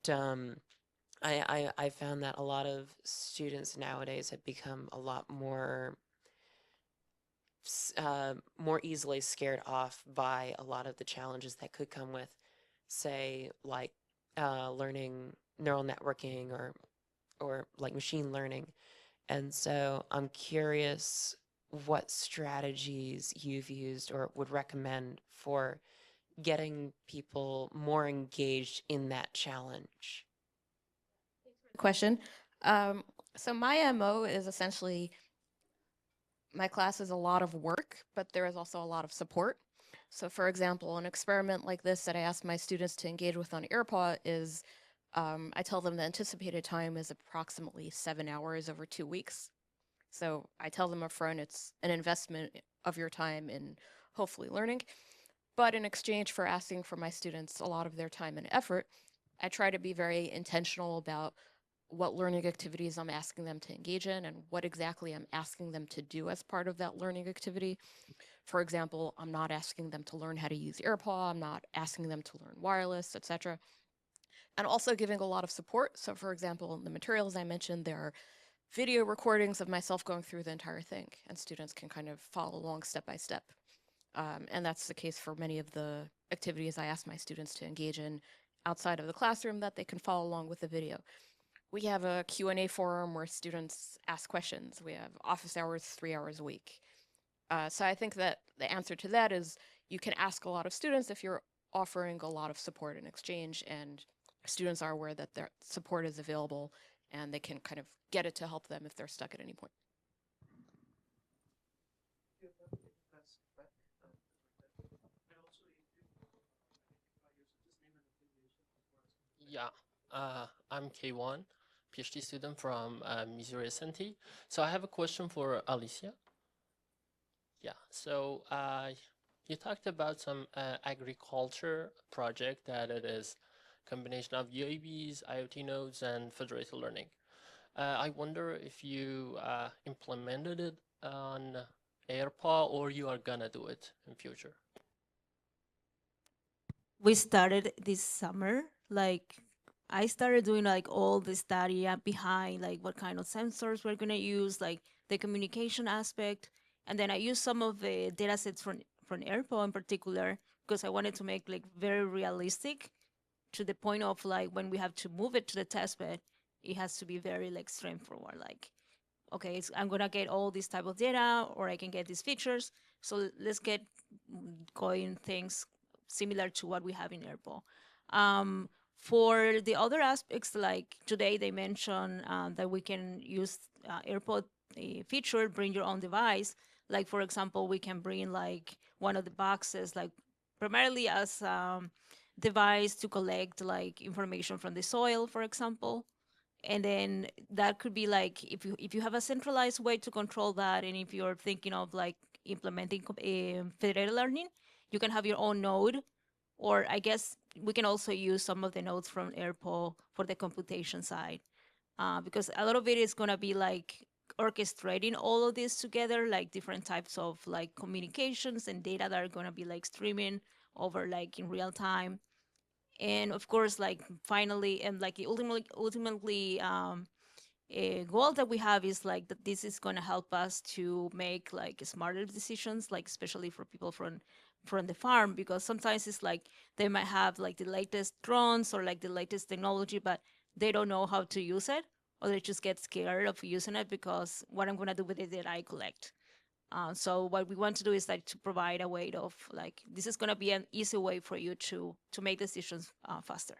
I found that a lot of students nowadays have become a lot more easily scared off by a lot of the challenges that could come with, say, like learning neural networking or like machine learning. And so I'm curious what strategies you've used or would recommend for getting people more engaged in that challenge. Question. So my MO is essentially my class is a lot of work, but there is also a lot of support. So for example, an experiment like this that I ask my students to engage with on AirPaw is I tell them the anticipated time is approximately 7 hours over 2 weeks. So I tell them upfront it's an investment of your time in hopefully learning. But in exchange for asking for my students a lot of their time and effort, I try to be very intentional about what learning activities I'm asking them to engage in and what exactly I'm asking them to do as part of that learning activity. For example, I'm not asking them to learn how to use AirPaw, I'm not asking them to learn wireless, etc. And also giving a lot of support. So for example, in the materials I mentioned, there are video recordings of myself going through the entire thing, and students can kind of follow along step by step. And that's the case for many of the activities I ask my students to engage in outside of the classroom, that they can follow along with the video. We have a Q&A forum where students ask questions. We have office hours 3 hours a week. So I think that the answer to that is you can ask a lot of students if you're offering a lot of support in exchange, and students are aware that their support is available and they can kind of get it to help them if they're stuck at any point. Yeah, I'm K1, PhD student from Missouri S&T. So I have a question for Alicia. Yeah, so you talked about some agriculture project that it is combination of UAVs, IoT nodes, and federated learning. I wonder if you implemented it on AirPaw or you are gonna do it in future. We started this summer, like I started doing like all the study behind like what kind of sensors we're gonna use, like the communication aspect, and then I used some of the data sets from AirPaw in particular because I wanted to make like very realistic to the point of like when we have to move it to the test bed, it has to be very like straightforward. Like, okay, I'm gonna get all this type of data, or I can get these features. So let's get going things similar to what we have in AirPaw. For the other aspects, like today they mentioned that we can use AirPod feature, bring your own device. Like for example, we can bring like one of the boxes, like primarily as device to collect like information from the soil, for example. And then that could be like if you have a centralized way to control that, and if you're thinking of like implementing federated learning, you can have your own node, or I guess we can also use some of the nodes from AirPaw for the computation side, because a lot of it is going to be like orchestrating all of this together, like different types of like communications and data that are going to be like streaming over like in real time. And of course, like finally, and like ultimately a goal that we have is like that this is going to help us to make like smarter decisions, like especially for people from the farm, because sometimes it's like they might have like the latest drones or like the latest technology, but they don't know how to use it, or they just get scared of using it because what I'm going to do with it that I collect. So what we want to do is like to provide a way of like, this is going to be an easy way for you to make decisions faster.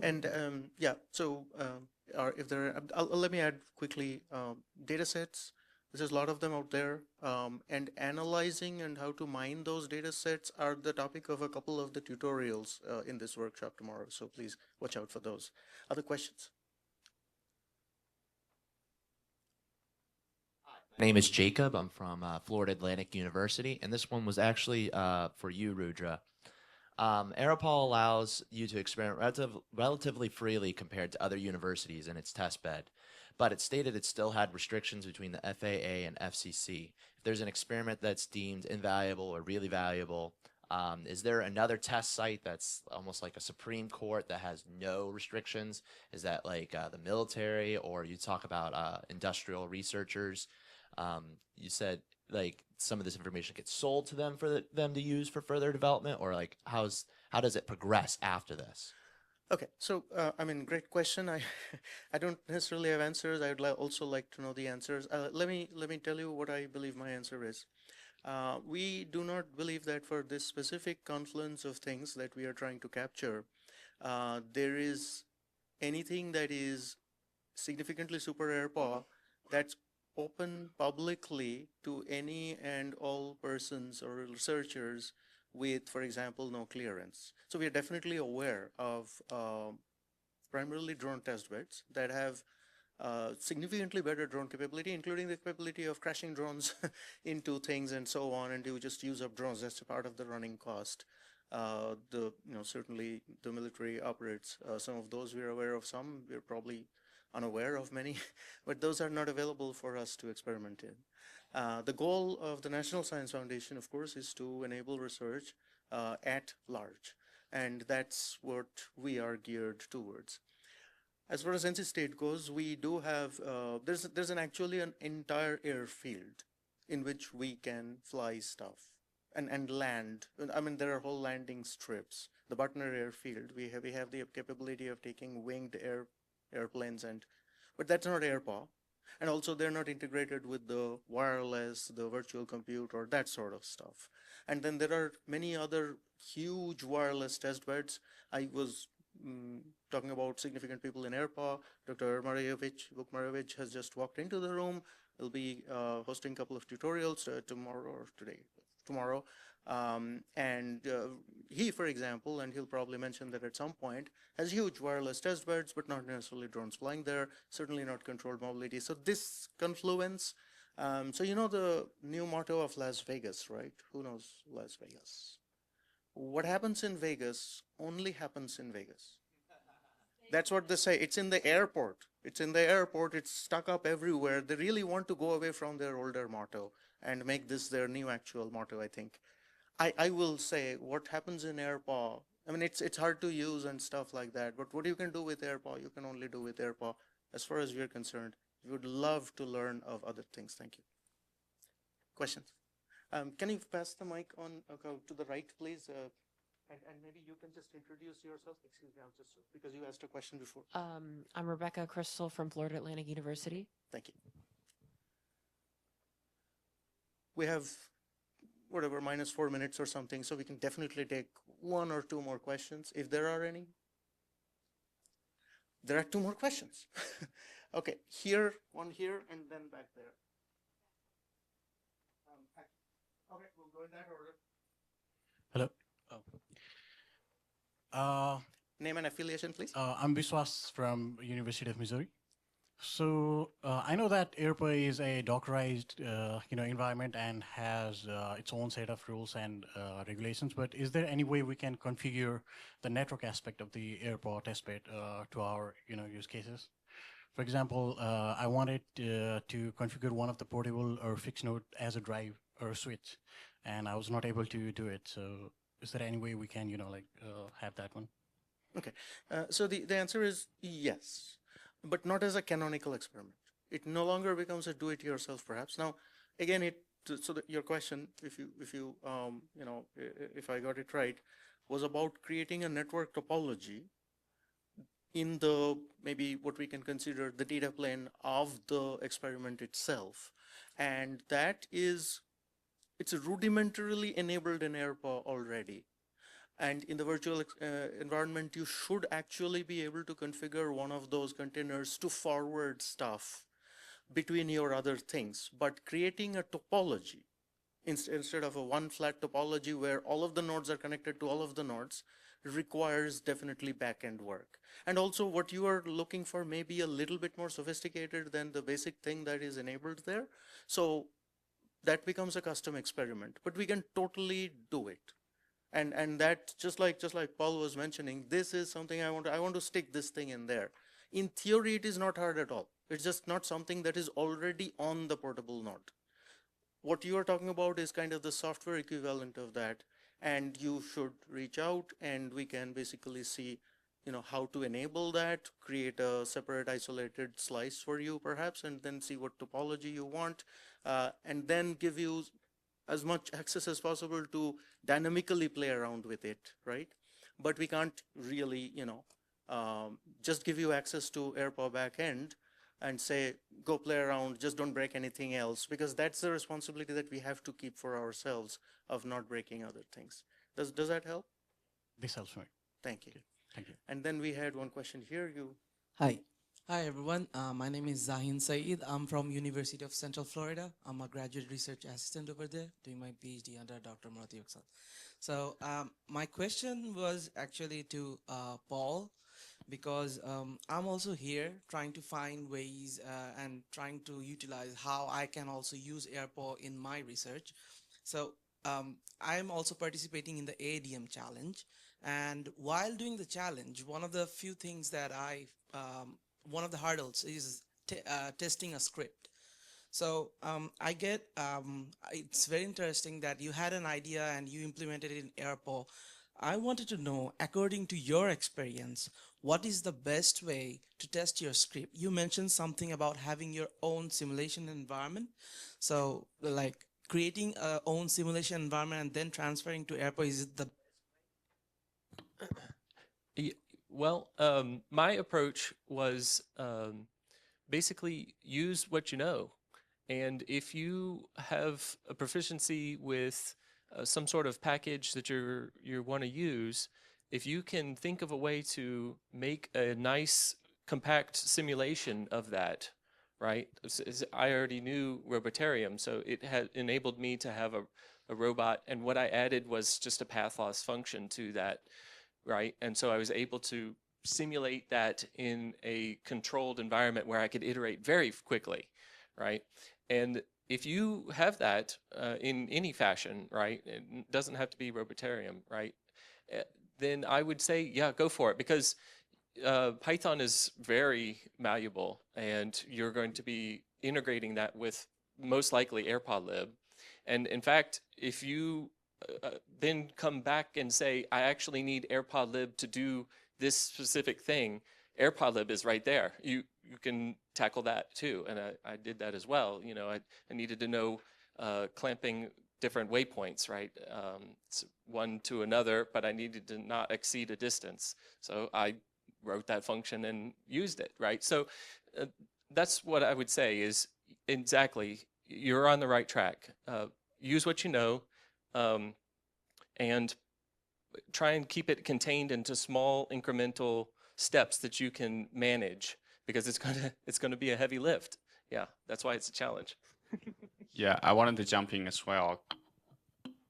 And yeah, so if there are, let me add quickly, data sets. There's a lot of them out there, and analyzing and how to mine those data sets are the topic of a couple of the tutorials in this workshop tomorrow. So please watch out for those. Other questions? My name is Jacob. I'm from Florida Atlantic University, and this one was actually for you, Rudra. Aeropol allows you to experiment relatively freely compared to other universities in its test bed, but it stated it still had restrictions between the FAA and FCC. If there's an experiment that's deemed invaluable or really valuable, is there another test site that's almost like a Supreme Court that has no restrictions? Is that like the military, or you talk about industrial researchers? You said like some of this information gets sold to them for them to use for further development, or like how does it progress after this? Okay, so I mean, great question. I don't necessarily have answers. I would also like to know the answers. Let me tell you what I believe my answer is. We do not believe that for this specific confluence of things that we are trying to capture, there is anything that is significantly super airpaw that's open publicly to any and all persons or researchers with, for example, no clearance. So we are definitely aware of primarily drone test beds that have significantly better drone capability, including the capability of crashing drones into things and so on, and you just use up drones. That's a part of the running cost. Certainly the military operates some of those. We're aware of some. We're probably unaware of many, but those are not available for us to experiment in. The goal of the National Science Foundation, of course, is to enable research at large, and that's what we are geared towards. As far as NC State goes, we do have, there's actually an entire airfield in which we can fly stuff and land. I mean, there are whole landing strips. The Butner Airfield, we have the capability of taking winged airplanes, but that's not airpaw. And also they're not integrated with the wireless, the virtual compute, or that sort of stuff. And then there are many other huge wireless test beds. I was talking about significant people in airpaw. Dr. Vuk Marevich has just walked into the room. He'll be hosting a couple of tutorials tomorrow. He, for example, and he'll probably mention that at some point, has huge wireless test beds, but not necessarily drones flying there, certainly not controlled mobility. So this confluence, so you know the new motto of Las Vegas, right? Who knows Las Vegas? What happens in Vegas only happens in Vegas. That's what they say. It's in the airport. It's in the airport. It's stuck up everywhere. They really want to go away from their older motto and make this their new actual motto, I think. I will say what happens in airpaw, I mean, it's hard to use and stuff like that, but what you can do with airpaw, you can only do with airpaw. As far as we're concerned, we would love to learn of other things. Thank you. Questions? Can you pass the mic on to the right, please? And maybe you can just introduce yourself. Excuse me, just because you asked a question before. I'm Rebecca Crystal from Florida Atlantic University. Thank you. We have whatever, -4 minutes or something, so we can definitely take 1 or 2 more questions, if there are any. There are 2 more questions. Okay, one here, and then back there. Okay, we'll go in that order. Hello. Name and affiliation, please. I'm Biswas from University of Missouri. So I know that airpaw is a Dockerized, environment and has its own set of rules and regulations. But is there any way we can configure the network aspect of the airpaw testbed to our, use cases? For example, I wanted to configure one of the portable or fixed node as a drive or a switch, and I was not able to do it. So is there any way we can, have that one? Okay, so the answer is yes, but not as a canonical experiment. It no longer becomes a do-it-yourself, perhaps. Now, again, your question, if I got it right, was about creating a network topology in the maybe what we can consider the data plane of the experiment itself. And that is, it's rudimentarily enabled in AirPaw already. And in the virtual environment, you should actually be able to configure one of those containers to forward stuff between your other things. But creating a topology instead of a one flat topology where all of the nodes are connected to all of the nodes requires definitely back-end work. And also what you are looking for may be a little bit more sophisticated than the basic thing that is enabled there. So that becomes a custom experiment, but we can totally do it. And that, just like Paul was mentioning, this is something I want to stick this thing in there. In theory, it is not hard at all. It's just not something that is already on the portable node. What you are talking about is kind of the software equivalent of that, and you should reach out and we can basically see, how to enable that, create a separate isolated slice for you perhaps, and then see what topology you want, and then give you as much access as possible to dynamically play around with it, right? But we can't really, just give you access to AirPaw backend and say, go play around, just don't break anything else, because that's the responsibility that we have to keep for ourselves of not breaking other things. Does that help? This helps me. Thank you. Okay. Thank you. And then we had one question here. Hi. Hi, everyone. My name is Zahin Saeed. I'm from University of Central Florida. I'm a graduate research assistant over there, doing my PhD under Dr. Murati Oksal. So my question was actually to Paul, because I'm also here trying to find ways and trying to utilize how I can also use AirPaw in my research. So I'm also participating in the ADM challenge. And while doing the challenge, one of the few things that one of the hurdles is testing a script. So I get, it's very interesting that you had an idea and you implemented it in AirPaw. I wanted to know, according to your experience, what is the best way to test your script? You mentioned something about having your own simulation environment. So like creating a own simulation environment and then transferring to AirPaw, is it the Well, my approach was basically use what you know. And if you have a proficiency with some sort of package that you want to use, if you can think of a way to make a nice compact simulation of that, right? I already knew Robotarium, so it had enabled me to have a robot, and what I added was just a path loss function to that, right? And so I was able to simulate that in a controlled environment where I could iterate very quickly, right? And if you have that in any fashion, right, it doesn't have to be Robotarium, right, then I would say, yeah, go for it, because Python is very malleable, and you're going to be integrating that with most likely AirPodLib. And in fact, if you then come back and say, I actually need AirPodLib to do this specific thing, AirPodLib is right there. You can tackle that too, and I did that as well. I needed to know clamping different waypoints, right? One to another, but I needed to not exceed a distance. So I wrote that function and used it, right? So that's what I would say is exactly, you're on the right track. Use what you know, and try and keep it contained into small incremental steps that you can manage, because it's gonna be a heavy lift. Yeah, that's why it's a challenge. Yeah, I wanted to jump in as well.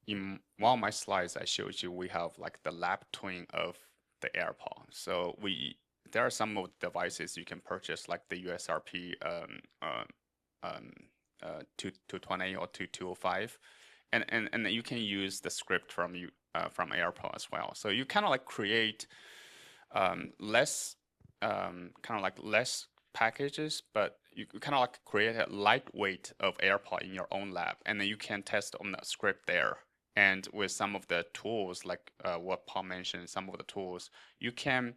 In one of my slides I showed you, we have like the lab twin of the AirPod. So there are some of the devices you can purchase, like the USRP 220 or 2205, and you can use the script from AirPod as well. So you kind of like create less packages, but you kind of like create a lightweight of AirPod in your own lab, and then you can test on the script there. And with some of the tools, like what Paul mentioned, some of the tools, you can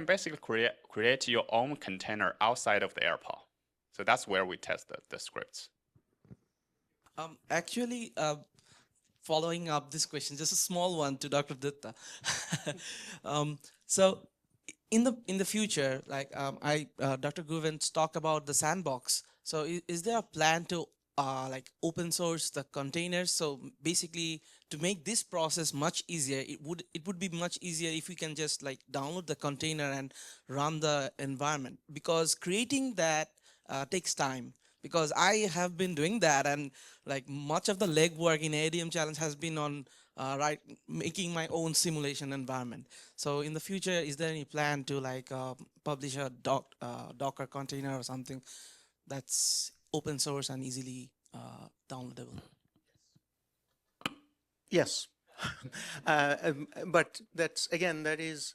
basically create your own container outside of the AirPod. So that's where we test the scripts. Actually, following up this question, just a small one to Dr. Dutta. So in the future, like Dr. Guvens talked about the sandbox. So is there a plan to like open source the containers? So basically, to make this process much easier, it would be much easier if we can just like download the container and run the environment, because creating that takes time. Because I have been doing that, and like much of the legwork in ADM challenge has been on making my own simulation environment. So in the future, is there any plan to like publish a Docker container or something that's open source and easily downloadable? Yes. But that's, again, that is,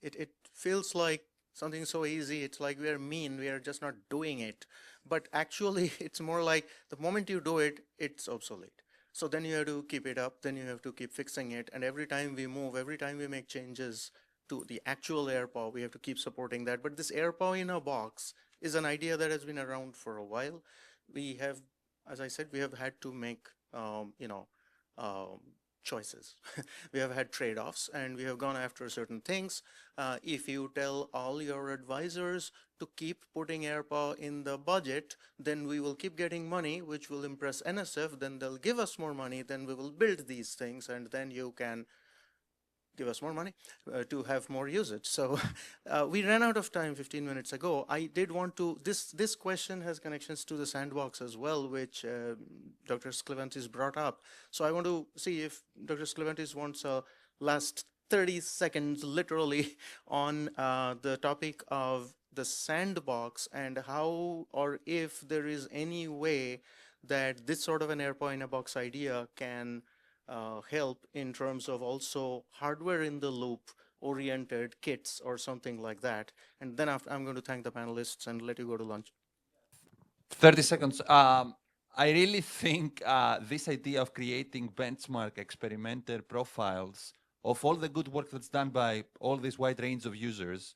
it feels like something so easy. It's like we are mean, we are just not doing it. But actually, it's more like the moment you do it, it's obsolete. So then you have to keep it up, then you have to keep fixing it. And every time we move, every time we make changes to the actual AirPower, we have to keep supporting that. But this AirPower in a box is an idea that has been around for a while. We have, as I said, we have had to make, choices. We have had trade-offs, and we have gone after certain things. If you tell all your advisors to keep putting AirPower in the budget, then we will keep getting money, which will impress NSF, then they'll give us more money, then we will build these things, and then you can give us more money to have more usage. So we ran out of time 15 minutes ago. I did want to, this question has connections to the sandbox as well, which Dr. Sklevantis brought up. So I want to see if Dr. Sklevantis wants a last 30 seconds literally on the topic of the sandbox and how, or if there is any way that this sort of an AirPower in a box idea can help in terms of also hardware in the loop oriented kits or something like that. And then after, I'm going to thank the panelists and let you go to lunch. 30 seconds. I really think this idea of creating benchmark experimental profiles of all the good work that's done by all this wide range of users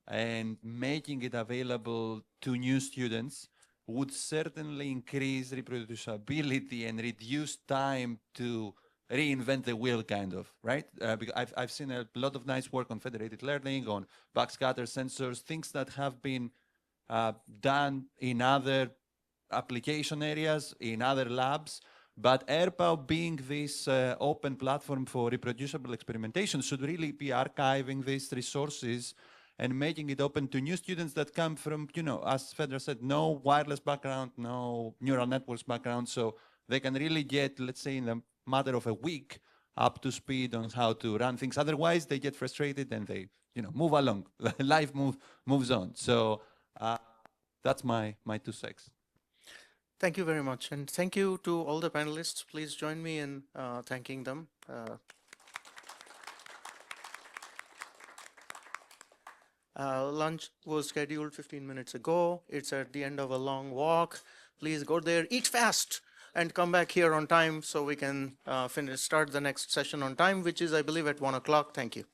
and making it available to new students would certainly increase reproducibility and reduce time to reinvent the wheel, kind of, right? Because I've seen a lot of nice work on federated learning, on backscatter sensors, things that have been done in other application areas, in other labs. But AirPower, being this open platform for reproducible experimentation, should really be archiving these resources and making it open to new students that come from, as Fedra said, no wireless background, no neural networks background. So they can really get, let's say, in a matter of a week, up to speed on how to run things. Otherwise, they get frustrated and they, move along. Life moves on. So that's my 2 cents. Thank you very much. And thank you to all the panelists. Please join me in thanking them. Lunch was scheduled 15 minutes ago. It's at the end of a long walk. Please go there, eat fast, and come back here on time so we can start the next session on time, which is, I believe, at 1 o'clock. Thank you.